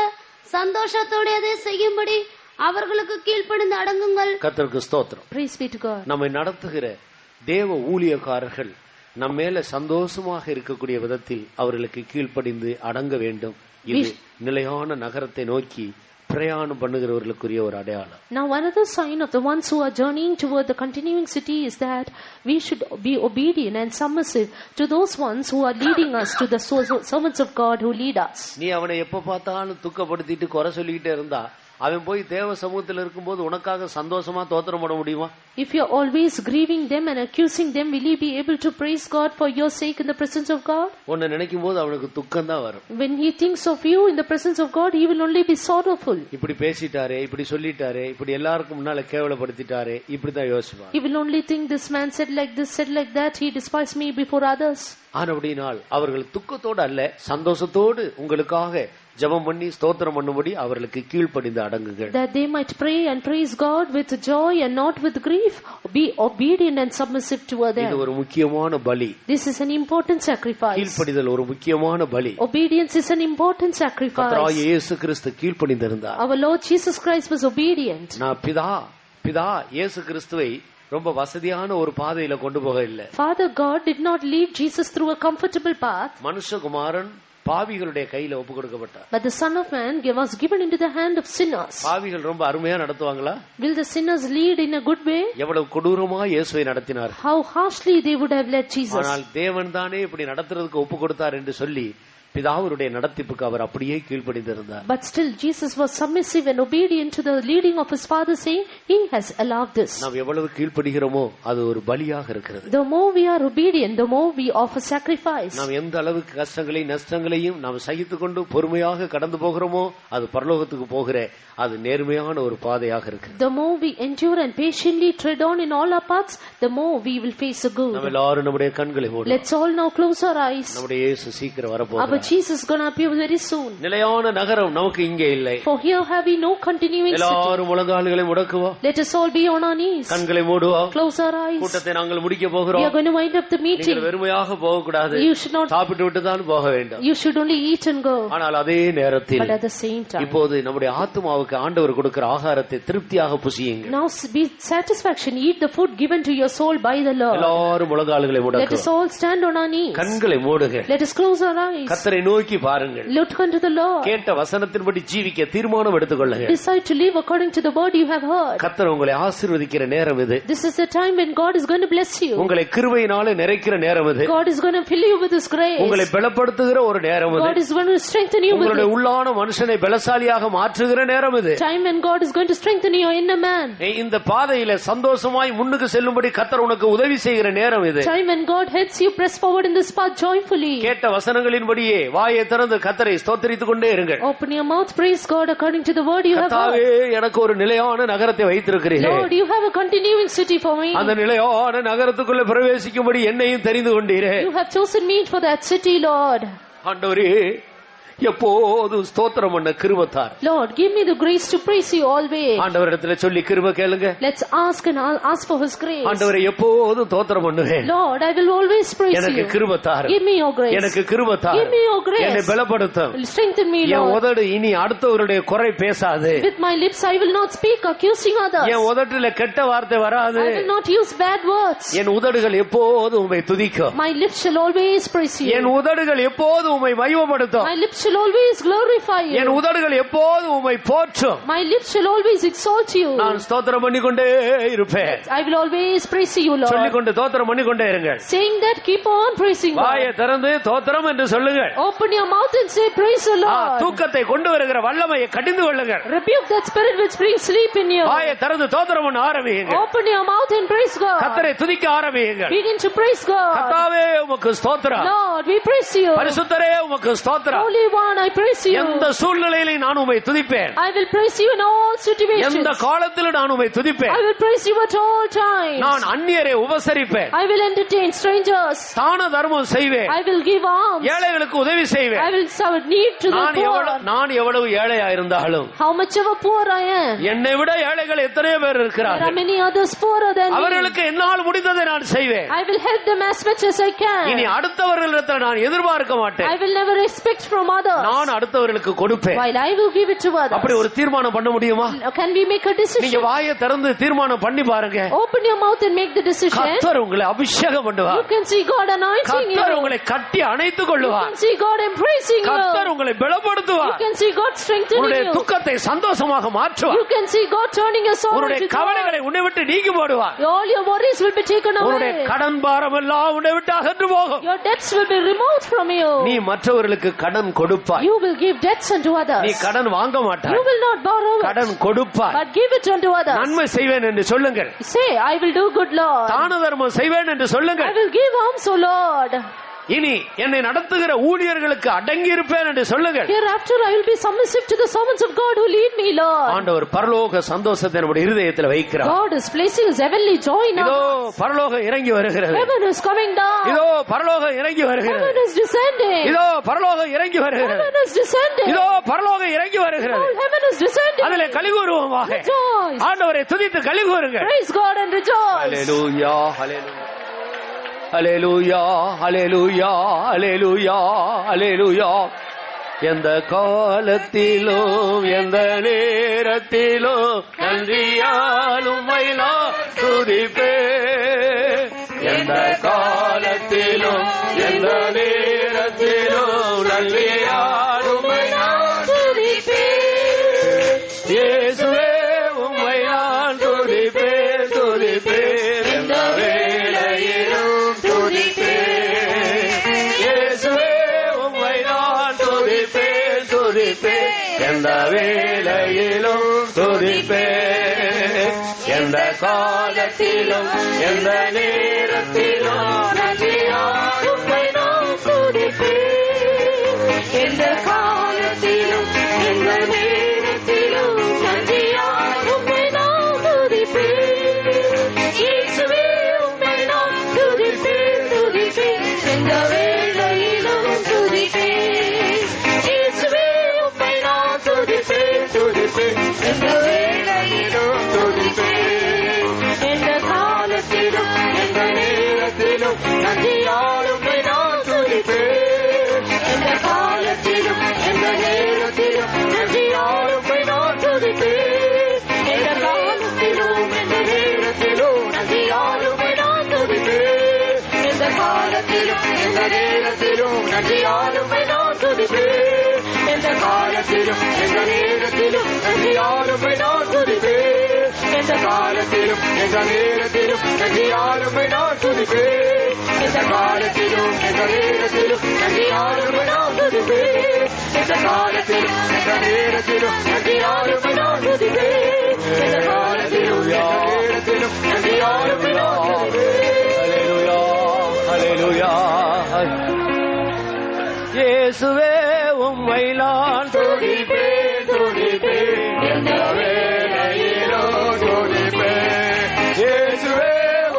சந்தோஷத்தோடு அதை செய்யும்படி அவர்களுக்கு கீழ்ப்படிந்து அடங்குங்கள். கர்த்தருக்கு ஸ்தோத்திரம். Praise be to God. நம்மை நடத்துகிற தேவ ஊழியக்காரர்கள் நம்ம மேல சந்தோஷமாக இருக்கக்கூடிய விதத்தில் அவர்களுக்கு கீழ்ப்படிந்து அடங்க வேண்டும். இது நிலையான நகரத்தை நோக்கி பிரயாணம் பண்ணுகிறவர்களுக்குரிய ஒரு அடையாளம். Now another sign of the ones who are journeying toward the continuing city is that we should be obedient and submissive to those ones who are leading us, to the servants of God who lead us. நீ அவனை எப்ப பார்த்தாலும் துக்கப்படுத்திட்டு குறை சொல்லிக்கிட்டே இருந்தா அவன் போய் தேவ சமூகத்தில் இருக்கும்போது உனக்காக சந்தோஷமா தோத்திரம் பண்ண முடியுமா? If you are always grieving them and accusing them, will you be able to praise God for your sake in the presence of God? உன்னை நினைக்கும் போது அவனுக்கு துக்கம் தான் வரும். When he thinks of you in the presence of God, he will only be sorrowful. இப்படி பேசிட்டாரே, இப்படி சொல்லிட்டாரே, இப்படி எல்லாருக்கும் முன்னால கேவலப்படுத்திட்டாரே, இப்படிதான் யோசிப்பான். He will only think this man said like this, said like that, he despised me before others. ஆனபடினால் அவர்கள் துக்கத்தோடு அல்ல சந்தோஷத்தோடு உங்களுக்காக ஜெபம் பண்ணி ஸ்தோத்திரம் பண்ணும்படி அவர்களுக்கு கீழ்ப்படிந்து அடங்குங்கள். That they might pray and praise God with joy and not with grief. Be obedient and submissive toward them. இது ஒரு முக்கியமான பலி. This is an important sacrifice. கீழ்ப்படிதல் ஒரு முக்கியமான பலி. Obedience is an important sacrifice. கர்த்தராகிய இயேசு கிறிஸ்து கீழ்ப்படிந்திருந்தார். Our Lord Jesus Christ was obedient. நான் பிதா இயேசு கிறிஸ்துவை ரொம்ப வசதியான ஒரு பாதையில கொண்டு போக இல்ல. Father God did not lead Jesus through a comfortable path. மனுஷகுமாரன் பாவிகளுடைய கையில ஒப்பு கொடுக்கப்பட்டார். But the Son of Man was given into the hand of sinners. பாவிகள் ரொம்ப அருமையா நடத்துவாங்களா? Will the sinners lead in a good way? எவ்வளவு கொடூரமா இயேசுவை நடத்தினார். How harshly they would have led Jesus. ஆனால் தேவன் தானே இப்படி நடத்துறதுக்கு ஒப்பு கொடுத்தார் என்று சொல்லி பிதாவுடைய நடத்திப்புக்கு அவர் அப்படியே கீழ்ப்படிந்திருந்தார். But still Jesus was submissive and obedient to the leading of his Father, saying he has allowed this. நாம் எவ்வளவு கீழ்ப்படிகிறோமோ அது ஒரு பலியாக இருக்கிறது. The more we are obedient, the more we offer sacrifice. நாம் எந்த அளவுக்கு கஷ்டங்களையும் நஷ்டங்களையும் நாம் சகித்துக்கொண்டு பொறுமையாக கடந்து போகிறோமோ அது பரலோகத்துக்கு போகிற அது நேர்மையான ஒரு பாதையாக இருக்கிறது. The more we endure and patiently tread on in all our paths, the more we will face a good. நாம் எல்லாரும் நம்முடைய கண்களை மூடுவோம். Let's all now close our eyes. நம்முடைய இயேசு சீக்கிரம் வரப்போகிறார். Our Jesus is going to appear very soon. நிலையான நகரம் நமக்கு இங்கே இல்லை. For here have we no continuing city. எல்லாரும் முழங்கால்களை முடக்குவோம். Let us all be on our knees. கண்களை மூடுவோம். Close our eyes. கூட்டத்தை நாங்கள் முடிக்க போகிறோம். We are going to wind up the meeting. நீங்கள் வெறுமையாக போக கூடாது. You should not. சாப்பிட்டு விட்டு தான் போக வேண்டும். You should only eat and go. ஆனால் அதே நேரத்தில் But at the same time, இப்போது நம்முடைய ஆத்துமாவுக்கு ஆண்டவர் கொடுக்கிற ஆகாரத்தை திருப்தியாக புசியுங்கள். now be satisfaction, eat the food given to your soul by the Lord. எல்லாரும் முழங்கால்களை Let us முடக்குவோம். all stand on our knees. கண்களை மூடுங்க. Let us close our eyes. கர்த்தரை நோக்கி பாருங்கள். Look unto the Lord. கேட்ட வசனத்தின்படி ஜீவிக்க தீர்மானம் எடுத்துக்கொள்ளுங்க. Decide to live according to the word you have heard. கர்த்தர் உங்களை ஆசீர்வதிக்கிற நேரம் இது. This is the time when God is going to bless you. உங்களை கிருபையினாலே நிறைக்கிற நேரம் இது. God is going to fill you with his grace. உங்களை பலப்படுத்துகிற ஒரு நேரம் இது. God is going to strengthen you with உங்களுடைய it. உள்ளான மனுஷனை பலசாலியாக மாற்றுகிற நேரம் இது. Time when God is going to strengthen your inner man. இந்த பாதையில சந்தோஷமாய் முன்னுக்கு செல்லும்படி கர்த்தர் உனக்கு உதவி செய்கிற நேரம் இது. Time when God helps you press forward in this path joyfully. கேட்ட வசனங்களின்படியே வாயை திறந்து கர்த்தரை ஸ்தோத்திரித்துக் கொண்டே இருங்கள். Open your mouth, praise God according to the word you have கர்த்தாவே heard. எனக்கு ஒரு நிலையான நகரத்தை வைத்திருக்கிறீர்கள். Lord, you have a continuing city for me. அந்த நிலையான நகரத்துக்குள்ள பிரவேசிக்கும்படி என்னையும் தெரிந்து கொண்டீரே. You have chosen me for that city, Lord. ஆண்டவரே எப்போதும் ஸ்தோத்திரம் பண்ண கிருபைத்தார். Lord, give me the grace to praise you always. ஆண்டவரிடத்துல சொல்லி கிருபை கேளுங்க. Let's ask and I'll ask for his grace. ஆண்டவரே எப்போதும் ஸ்தோத்திரம் பண்ணுவேன். Lord, I will always praise எனக்கு you. கிருபைத்தார். Give me your grace. எனக்கு கிருபைத்தார். Give me your grace. என்னை பலப்படுத்தும். Strengthen me, என் Lord. உதடு இனி அடுத்தவருடைய குறை பேசாது. With my lips I will not speak accusing others. என் உதட்டில கெட்ட வார்த்தை வராது. I will not use bad words. என் உதடுகள் எப்போதும் உம்மை துதிக்கும். My lips shall always praise you. என் உதடுகள் எப்போதும் உம்மை மகிமைப்படுத்தும். My lips shall always glorify you. என் உதடுகள் எப்போதும் உம்மை போற்றும். My lips shall always exalt you. நான் ஸ்தோத்திரம் பண்ணிக்கொண்டே இருப்பேன். I will always praise you, Lord. சொல்லிக்கொண்டு ஸ்தோத்திரம் பண்ணிக்கொண்டே இருங்கள். Saying that, keep on praising God. வாயை திறந்து ஸ்தோத்திரம் என்று சொல்லுங்கள். Open your mouth and say praise the Lord. தூக்கத்தை கொண்டு வருகிற வல்லமையை கடிந்து கொள்ளுங்கள். Rebuke that spirit which brings sleep in you. வாயை திறந்து ஸ்தோத்திரம் பண்ண ஆரம்பியுங்கள். Open your mouth and praise God. கர்த்தரை துதிக்க ஆரம்பியுங்கள். Begin to praise God. கர்த்தாவே உமக்கு ஸ்தோத்திரம். Lord, we praise you. பரிசுத்தரே உமக்கு ஸ்தோத்திரம். Holy One, I praise you. எந்த சூழ்நிலையிலும் நான் உம்மை துதிப்பேன். I will praise you in all situations. எந்த காலத்திலும் நான் உம்மை துதிப்பேன். I will praise you at all times. நான் அந்நியரை உபசரிப்பேன். I will entertain strangers. தான தர்மம் செய்வேன். I will give alms. ஏழைகளுக்கு உதவி செய்வேன். I will serve need to the poor. நான் எவ்வளவு ஏழையா இருந்தாலும் How much of a poor I am. என்னை விட ஏழைகள் எத்தனையோ பேர் There are இருக்கிறார்கள். many others poorer than me. அவர்களுக்கு என்னால் முடிந்ததை நான் செய்வேன். I will help them as much as I can. இனி அடுத்தவர்களிடத்தில் நான் எதிர்பார்க்க மாட்டேன். I will never expect from others. நான் அடுத்தவர்களுக்கு கொடுப்பேன். While I will give it to others. அப்படி ஒரு தீர்மானம் பண்ண முடியுமா? Can we make a decision? நீங்க வாயை திறந்து தீர்மானம் பண்ணி பாருங்க. Open your mouth and make the decision. கர்த்தர் உங்களை அபிஷேகம் பண்ணுவார். You can see God anointing you. கர்த்தர் உங்களை கட்டி அணைத்துக் You கொள்ளுவார். can see God embracing you. கர்த்தர் உங்களை பலப்படுத்துவார். You can see God strengthening உன்னுடைய you. துக்கத்தை சந்தோஷமாக மாற்றுவார். You can see God turning your sorrow உன்னுடைய into joy. கவலைகளை உன்னை விட்டு நீக்கி போடுவார். All your worries will be taken உன்னுடைய away. கடன் பாரம் எல்லாம் உன்னை விட்டு அகன்று போகும். Your debts will be removed from you. நீ மற்றவர்களுக்கு கடன் கொடுப்பாய். You will give debts unto others. நீ கடன் வாங்க மாட்டாய். You will not borrow it. கடன் கொடுப்பாய். But give it unto others. நன்மை செய்வேன் என்று சொல்லுங்கள். Say, I will do good, Lord. தான தர்மம் செய்வேன் என்று சொல்லுங்கள். I will give alms, O Lord. இனி என்னை நடத்துகிற ஊழியர்களுக்கு அடங்கி இருப்பேன் என்று சொல்லுங்கள். Hereafter I will be submissive to the servants of God who lead me, Lord. ஆண்டவர் பரலோக சந்தோஷத்தை நம்முடைய இருதயத்தில் வைக்கிறார். God is placing his heavenly joy in இதோ us. பரலோகம் இறங்கி வருகிறது. Heaven is coming down. இதோ பரலோகம் இறங்கி வருகிறது. Heaven is descending. இதோ பரலோகம் இறங்கி வருகிறது. Heaven is descending. இதோ பரலோகம் இறங்கி வருகிறது. Oh, heaven is descending. அதிலே கலிகூறுவோமாக. Rejoice. ஆண்டவரை துதித்து கலிகூறுங்கள். Praise God and rejoice. ஹல்லேலூயா ஹல்லேலூயா ஹல்லேலூயா ஹல்லேலூயா ஹல்லேலூயா ஹல்லேலூயா. எந்த காலத்திலும் எந்த நேரத்திலும் நன்றியால் உம்மை நான் துதிப்பேன். எந்த காலத்திலும் எந்த நேரத்திலும் நன்றியால் உம்மை நான் துதிப்பேன். இயேசுவே உம்மை நான் துதிப்பேன் துதிப்பேன். எந்த வேளையிலும் துதிப்பேன். இயேசுவே உம்மை நான் துதிப்பேன் துதிப்பேன். எந்த வேளையிலும் துதிப்பேன். எந்த காலத்திலும் எந்த நேரத்திலும் நன்றியால் உம்மை நான் துதிப்பேன். எந்த காலத்திலும் எந்த நேரத்திலும் நன்றியால் உம்மை நான் துதிப்பேன். இயேசுவே உம்மை நான் துதிப்பேன் துதிப்பேன். எந்த வேளையிலும் துதிப்பேன். இயேசுவே உம்மை நான் துதிப்பேன் துதிப்பேன். எந்த வேளையிலும் துதிப்பேன். எந்த காலத்திலும் எந்த நேரத்திலும் நன்றியால் உம்மை நான் துதிப்பேன். எந்த காலத்திலும் எந்த நேரத்திலும் நன்றியால் உம்மை நான் துதிப்பேன். எந்த காலத்திலும் எந்த நேரத்திலும் நன்றியால் உம்மை நான் துதிப்பேன். எந்த காலத்திலும் எந்த நேரத்திலும் நன்றியால் உம்மை நான் துதிப்பேன். எந்த காலத்திலும் எந்த நேரத்திலும் நன்றியால் உம்மை நான் துதிப்பேன். எந்த காலத்திலும் எந்த நேரத்திலும் நன்றியால் உம்மை நான் துதிப்பேன். எந்த காலத்திலும் எந்த நேரத்திலும் நன்றியால் உம்மை நான் துதிப்பேன். எந்த காலத்திலும் எந்த நேரத்திலும் நன்றியால் உம்மை நான் துதிப்பேன். எந்த காலத்திலும் எந்த நேரத்திலும் நன்றியால் உம்மை நான் துதிப்பேன். ஹல்லேலூயா ஹல்லேலூயா. இயேசுவே உம்மை நான் துதிப்பேன் துதிப்பேன். எந்த வேளையிலும் துதிப்பேன். இயேசுவே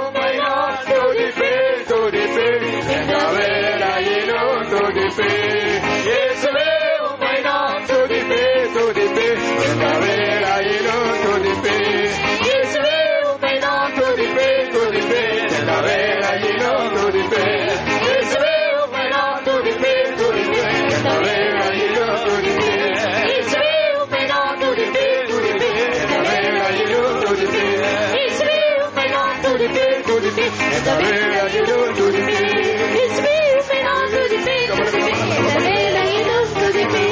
உம்மை நான் துதிப்பேன் துதிப்பேன். எந்த வேளையிலும் துதிப்பேன். இயேசுவே உம்மை நான் துதிப்பேன் துதிப்பேன். எந்த வேளையிலும் துதிப்பேன். இயேசுவே உம்மை நான் துதிப்பேன் துதிப்பேன். எந்த வேளையிலும் துதிப்பேன். இயேசுவே உம்மை நான் துதிப்பேன் துதிப்பேன். எந்த வேளையிலும் துதிப்பேன். இயேசுவே உம்மை நான் துதிப்பேன் துதிப்பேன். எந்த வேளையிலும் துதிப்பேன். இயேசுவே உம்மை நான் துதிப்பேன் துதிப்பேன். எந்த வேளையிலும் துதிப்பேன். இயேசுவே உம்மை நான் துதிப்பேன் துதிப்பேன். எந்த வேளையிலும் துதிப்பேன்.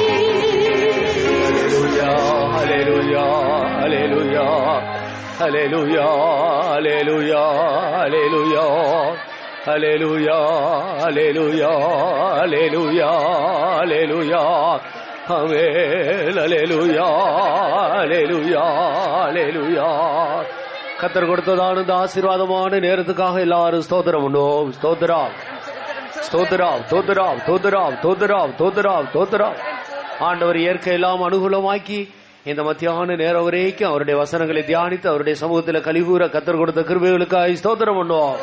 ஹல்லேலூயா ஹல்லேலூயா ஹல்லேலூயா ஹல்லேலூயா ஹல்லேலூயா ஹல்லேலூயா ஹல்லேலூயா ஹல்லேலூயா ஹல்லேலூயா ஆமென். ஹல்லேலூயா ஹல்லேலூயா ஹல்லேலூயா. கர்த்தர் கொடுத்ததான இந்த ஆசீர்வாதமான நேரத்துக்காக எல்லாரும் ஸ்தோத்திரம் பண்ணோம். ஸ்தோத்திரம் ஸ்தோத்திரம் ஸ்தோத்திரம் ஸ்தோத்திரம் ஸ்தோத்திரம் ஸ்தோத்திரம் ஸ்தோத்திரம். ஆண்டவர் இயற்கை எல்லாம் அனுகூலமாக்கி இந்த மத்தியான நேரம் வரைக்கும் அவருடைய வசனங்களை தியானித்து அவருடைய சமூகத்தில் கலிகூற கர்த்தர் கொடுத்த கிருபைகளுக்காக ஸ்தோத்திரம் பண்ணுவோம்.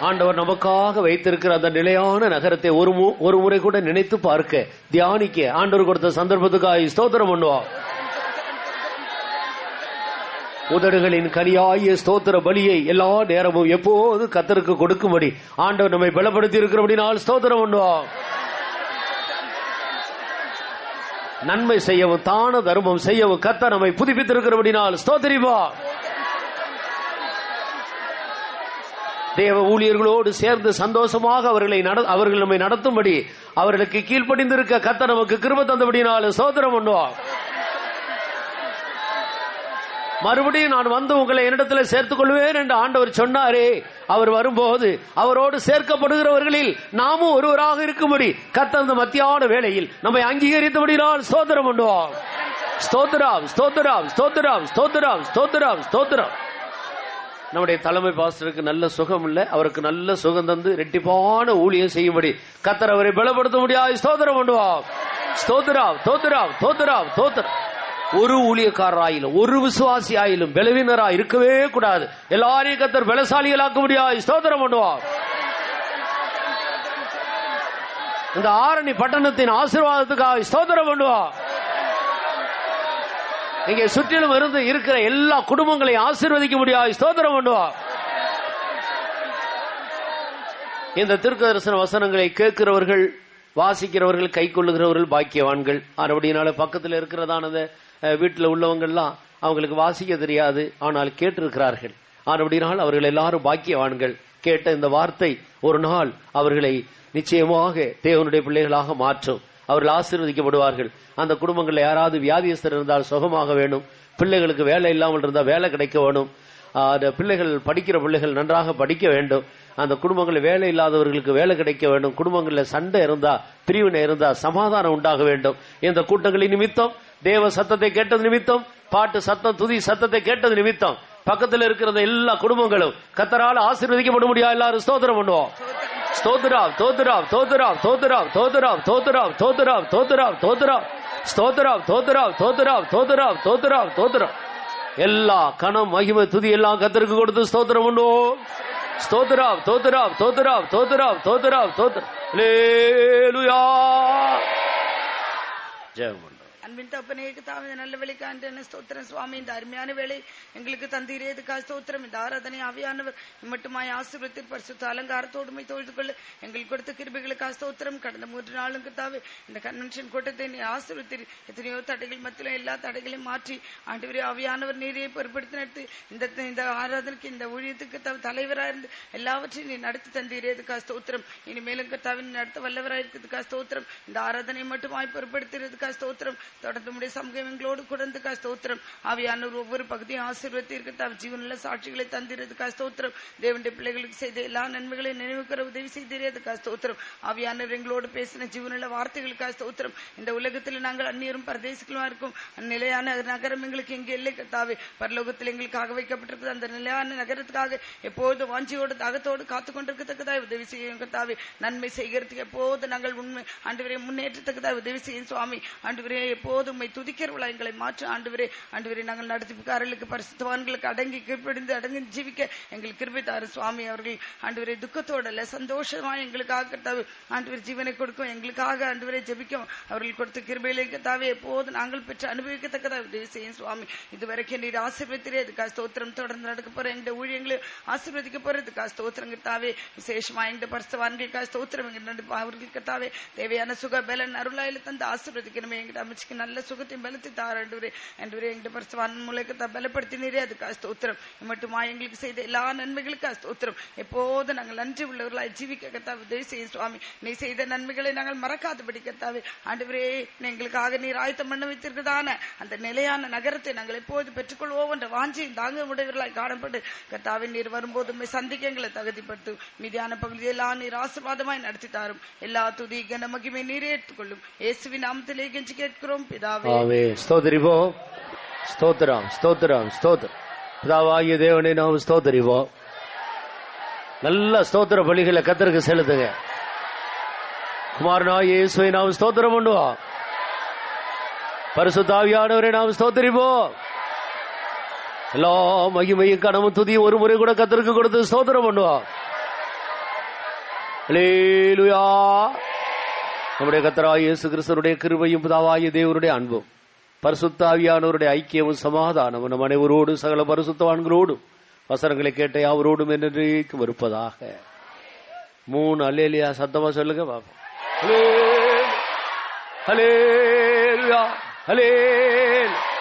ஆண்டவர் நமக்காக வைத்திருக்கிற அந்த நிலையான நகரத்தை ஒரு முறை கூட நினைத்து பார்க்க தியானிக்க ஆண்டவர் கொடுத்த சந்தர்ப்பத்துக்காக ஸ்தோத்திரம் பண்ணுவோம். உதடுகளின் கனியாய ஸ்தோத்திர பலியை எல்லா நேரமும் எப்போது கர்த்தருக்கு கொடுக்கும்படி ஆண்டவர் நம்மை பலப்படுத்தி இருக்கிறபடினால் ஸ்தோத்திரம் பண்ணுவோம். நன்மை செய்யவும் தான தர்மம் செய்யவும் கர்த்தர் நம்மை புதுப்பித்திருக்கிறபடினால் ஸ்தோத்திரிப்போம். தேவ ஊழியர்களோடு சேர்ந்து சந்தோஷமாக அவர்கள் நம்மை நடத்தும்படி அவர்களுக்கு கீழ்ப்படிந்திருக்க கர்த்தர் நமக்கு கிருபை தந்தபடினால் ஸ்தோத்திரம் பண்ணுவோம். மறுபடியும் நான் வந்து உங்களை என்னிடத்தில் சேர்த்துக் கொள்வேன் என்று ஆண்டவர் சொன்னாரே, அவர் வரும்போது அவரோடு சேர்க்கப்படுகிறவர்களில் நாமும் ஒருவராக இருக்கும்படி கர்த்தர் அந்த மத்தியான வேளையில் நம்மை அங்கீகரித்தபடினால் ஸ்தோத்திரம் பண்ணுவோம். ஸ்தோத்திரம் ஸ்தோத்திரம் ஸ்தோத்திரம் ஸ்தோத்திரம் ஸ்தோத்திரம் ஸ்தோத்திரம். நம்முடைய தலைமை பாஸ்டருக்கு நல்ல சுகம் இல்ல, அவருக்கு நல்ல சுகம் தந்து ரெட்டிப்பான ஊழியம் செய்யும்படி கர்த்தர் அவரை பலப்படுத்த முடியாது. ஸ்தோத்திரம் பண்ணுவோம். ஸ்தோத்திரம், ஸ்தோத்திரம், ஸ்தோத்திரம், ஸ்தோத்திரம். ஒரு ஊழியக்காரராயிலும் ஒரு விசுவாசி ஆயிலும் பலவீனரா இருக்கவே கூடாது. எல்லாரையும் கர்த்தர் பலசாலிகளாக்க முடியாது. ஸ்தோத்திரம் பண்ணுவோம். இந்த ஆரணி பட்டணத்தின் ஆசீர்வாதத்துக்காக ஸ்தோத்திரம் பண்ணுவோம். இங்கே சுற்றிலும் இருந்து இருக்கிற எல்லா குடும்பங்களையும் ஆசீர்வதிக்க முடியாது. ஸ்தோத்திரம் பண்ணுவோம். இந்த தீர்க்கதரிசன வசனங்களை கேட்கிறவர்கள், வாசிக்கிறவர்கள், கை கொள்ளுகிறவர்கள் பாக்கியவான்கள். அப்படினால பக்கத்தில் இருக்கிறதானது வீட்டில் உள்ளவங்கள்லாம் அவங்களுக்கு வாசிக்க தெரியாது, ஆனால் கேட்டிருக்கிறார்கள். அப்படினால் அவர்கள் எல்லாரும் பாக்கியவான்கள். கேட்ட இந்த வார்த்தை ஒரு நாள் அவர்களை நிச்சயமாக தேவனுடைய பிள்ளைகளாக மாற்றும். அவர்கள் ஆசீர்வதிக்கப்படுவார்கள். அந்த குடும்பங்களில் யாராவது வியாதியஸ்தர் இருந்தால் சுகமாக வேணும், பிள்ளைகளுக்கு வேலை இல்லாமல் இருந்தால் வேலை கிடைக்க வேணும், பிள்ளைகள் படிக்கிற பிள்ளைகள் நன்றாக படிக்க வேண்டும், அந்த குடும்பங்களில் வேலை இல்லாதவர்களுக்கு வேலை கிடைக்க வேண்டும், குடும்பங்களில் சண்டை இருந்தா, பிரிவினை இருந்தா சமாதானம் உண்டாக வேண்டும். இந்த கூட்டங்களின் நிமித்தம், தேவ சத்தத்தை கேட்டது நிமித்தம், பாட்டு சத்தம், துதி சத்தத்தை கேட்டது நிமித்தம் பக்கத்தில் இருக்கிற எல்லா குடும்பங்களும் கர்த்தரால் ஆசீர்வதிக்கப்பட முடியாது. எல்லாரும் ஸ்தோத்திரம் பண்ணுவோம். ஸ்தோத்திரம், ஸ்தோத்திரம், ஸ்தோத்திரம், ஸ்தோத்திரம், ஸ்தோத்திரம், ஸ்தோத்திரம், ஸ்தோத்திரம், ஸ்தோத்திரம், ஸ்தோத்திரம், ஸ்தோத்திரம், ஸ்தோத்திரம், ஸ்தோத்திரம், ஸ்தோத்திரம், ஸ்தோத்திரம், ஸ்தோத்திரம். எல்லா கணம், மகிமை, துதி எல்லாம் கர்த்தருக்கு கொடுத்து ஸ்தோத்திரம் பண்ணுவோம். ஸ்தோத்திரம், ஸ்தோத்திரம், ஸ்தோத்திரம், ஸ்தோத்திரம், ஸ்தோத்திரம், ஸ்தோத்திரம். அல்லேலூயா. ஜெயம் பண்ணு. அன்பின் தகப்பனே, தாவே நல்ல வேலைக்கான ஸ்தோத்திரம் சுவாமி. இந்த அருமையான வேலை எங்களுக்கு தந்தீரே, இதுக்காக ஸ்தோத்திரம். இந்த ஆராதனை ஆவியானவர் மட்டுமாய் ஆசீர்வதித்து பரிசுத்த அலங்காரத்தோடுமை தொழுது கொள்ள எங்களுக்கு கொடுத்த கிருபைகளுக்காக ஸ்தோத்திரம். கடந்த 3 நாளும் கர்த்தாவே இந்த கன்வென்ஷன் கூட்டத்தை நீ ஆசீர்வதித்து எத்தனையோ தடைகள் மத்தியில எல்லா தடைகளையும் மாற்றி ஆண்டவரே ஆவியானவர் நீரே பொறுப்படுத்தி நடத்தி இந்த ஆராதனைக்கு, இந்த ஊழியத்துக்கு தலைவராக இருந்து எல்லாவற்றையும் நீ நடத்தி தந்தீரே, இதுக்காக ஸ்தோத்திரம். இனிமேலும் கர்த்தாவே நடத்த வல்லவராக இருக்கிறதுக்காக ஸ்தோத்திரம். இந்த ஆராதனை மட்டுமாய் பொறுப்படுத்துறதுக்காக ஸ்தோத்திரம். தொடர்ந்து முடிய சமூகம் எங்களோடு கொடுத்துக்காக ஸ்தோத்திரம். ஆவியானவர் ஒவ்வொரு பகுதியும் ஆசீர்வதித்து இருக்க ஜீவனுள்ள சாட்சிகளை தந்திரதுக்காக ஸ்தோத்திரம். தேவனுடைய பிள்ளைகளுக்கு செய்த எல்லா நன்மைகளையும் நினைவுக்கிற உதவி செய்திருக்காக ஸ்தோத்திரம். ஆவியானவர் எங்களோடு பேசின ஜீவனுள்ள வார்த்தைகளுக்காக ஸ்தோத்திரம். இந்த உலகத்தில் நாங்கள் அந்நியரும் பரதேசிகளுமா இருக்கும் நிலையான நகரம் எங்களுக்கு எங்கே இல்லை கர்த்தாவே. பரலோகத்தில் எங்களுக்காக வைக்கப்பட்டிருக்கிறது அந்த நிலையான நகரத்துக்காக எப்போது வாஞ்சியோடு தாகத்தோடு காத்துக் கொண்டிருக்கத்தக்கதாக உதவி செய்யும் கர்த்தாவே. நன்மை செய்கிறதுக்கு எப்போது நாங்கள் உண்மை ஆண்டவரே முன்னேற்றத்தக்கதாக உதவி செய்யும் சுவாமி. ஆண்டவரே எப்போதும் துதிக்கிறவளா எங்களை மாற்று ஆண்டவரே. ஆண்டவரே நாங்கள் நடத்திப்புக்காரர்களுக்கு பரிசுத்தவான்களுக்கு அடங்கி கீழ்ப்படிந்து அடங்கி ஜீவிக்க எங்களுக்கு கிருபை தாரு சுவாமி. அவர்கள் ஆண்டவரே துக்கத்தோட இல்ல சந்தோஷமா எங்களுக்காக கர்த்தாவே ஆண்டவர் ஜீவனை கொடுக்கும், எங்களுக்காக ஆண்டவரே ஜெபிக்கும். அவர்கள் கொடுத்த கிருபையிலே கர்த்தாவே எப்போது நாங்கள் பெற்று அனுபவிக்கத்தக்கதாக உதவி செய்யும் சுவாமி. இதுவரைக்கும் நீர் ஆசீர்வதித்தே இதுக்காக ஸ்தோத்திரம். தொடர்ந்து நடக்க போற எங்களுடைய ஊழியங்களை ஆசீர்வதிக்க போறதுக்காக ஸ்தோத்திரம் கர்த்தாவே. விசேஷமா எங்களுடைய பரிசுத்தவான்களுக்காக ஸ்தோத்திரம். அவர்களுக்கு கர்த்தாவே தேவையான சுக பலன் அருளாயில தந்து ஆசீர்வதிக்கணுமே. எங்கிட்ட அமைச்சுக்கு நல்ல சுகத்தையும் பலத்தை தாரே எங்கிட்ட பரிசுத்தவான் மூலத்தை பலப்படுத்தினீரே, அதுக்காக ஸ்தோத்திரம். மட்டுமா எங்களுக்கு செய்த எல்லா நன்மைகளுக்காக ஸ்தோத்திரம். எப்போது நாங்கள் நன்றி உள்ளவர்களாய் ஜீவிக்க கர்த்தாவே உதவி செய்யும் சுவாமி. நீ செய்த நன்மைகளை நாங்கள் மறக்காதபடி கர்த்தாவே ஆண்டவரே எங்களுக்காக நீர் ஆயத்தம் பண்ண வைத்திருக்கிறதான அந்த நிலையான நகரத்தை நாங்கள் எப்போது பெற்றுக்கொள்வோம் என்ற வாஞ்சியும் தாங்க உடையவர்களாய் காணப்பட்டு கர்த்தாவே நீர் வரும்போது சந்திக்க எங்களை தகுதிப்படுத்தும். மீதியான பகுதியெல்லாம் நீர் ஆசீர்வாதமாய் நடத்தி தாரும். எல்லா துதி கன மகிமை நீரே ஏற்றுக்கொள்ளும். இயேசுவின் நாமத்திலே கெஞ்சி கேட்கிறோம் பிதாவே. ஆமென். ஸ்தோத்திரிப்போம். ஸ்தோத்திரம், ஸ்தோத்திரம், ஸ்தோத்திரம். பிதாவாகிய தேவனை நாம் ஸ்தோத்திரிப்போம். நல்ல ஸ்தோத்திர பலிகளை கர்த்தருக்கு செலுத்துங்க. குமாரனாகிய இயேசுவை நாம் ஸ்தோத்திரம் பண்ணுவோம். பரிசுத்த ஆவியானவரை நாம் ஸ்தோத்திரிப்போம். எல்லா மகிமையும் கனமும் துதியும் ஒரு முறை கூட கர்த்தருக்கு கொடுத்து ஸ்தோத்திரம் பண்ணுவோம். அல்லேலூயா. நம்முடைய கர்த்தராகிய இயேசு கிறிஸ்துவினுடைய கிருபையும் பிதாவாகிய தேவனுடைய அன்பும் பரிசுத்த ஆவியானவருடைய ஐக்கியமும் சமாதானமும் நம் அனைவரோடு சகல பரிசுத்தவான்களோடும் வசனங்களை கேட்ட யாவரோடும் என்றைக்கும் இருப்பதாக. 3 அல்லேலூயா சத்தமா சொல்லுங்க பாப்போம். ஹல்லேலூயா, ஹல்லேலூயா.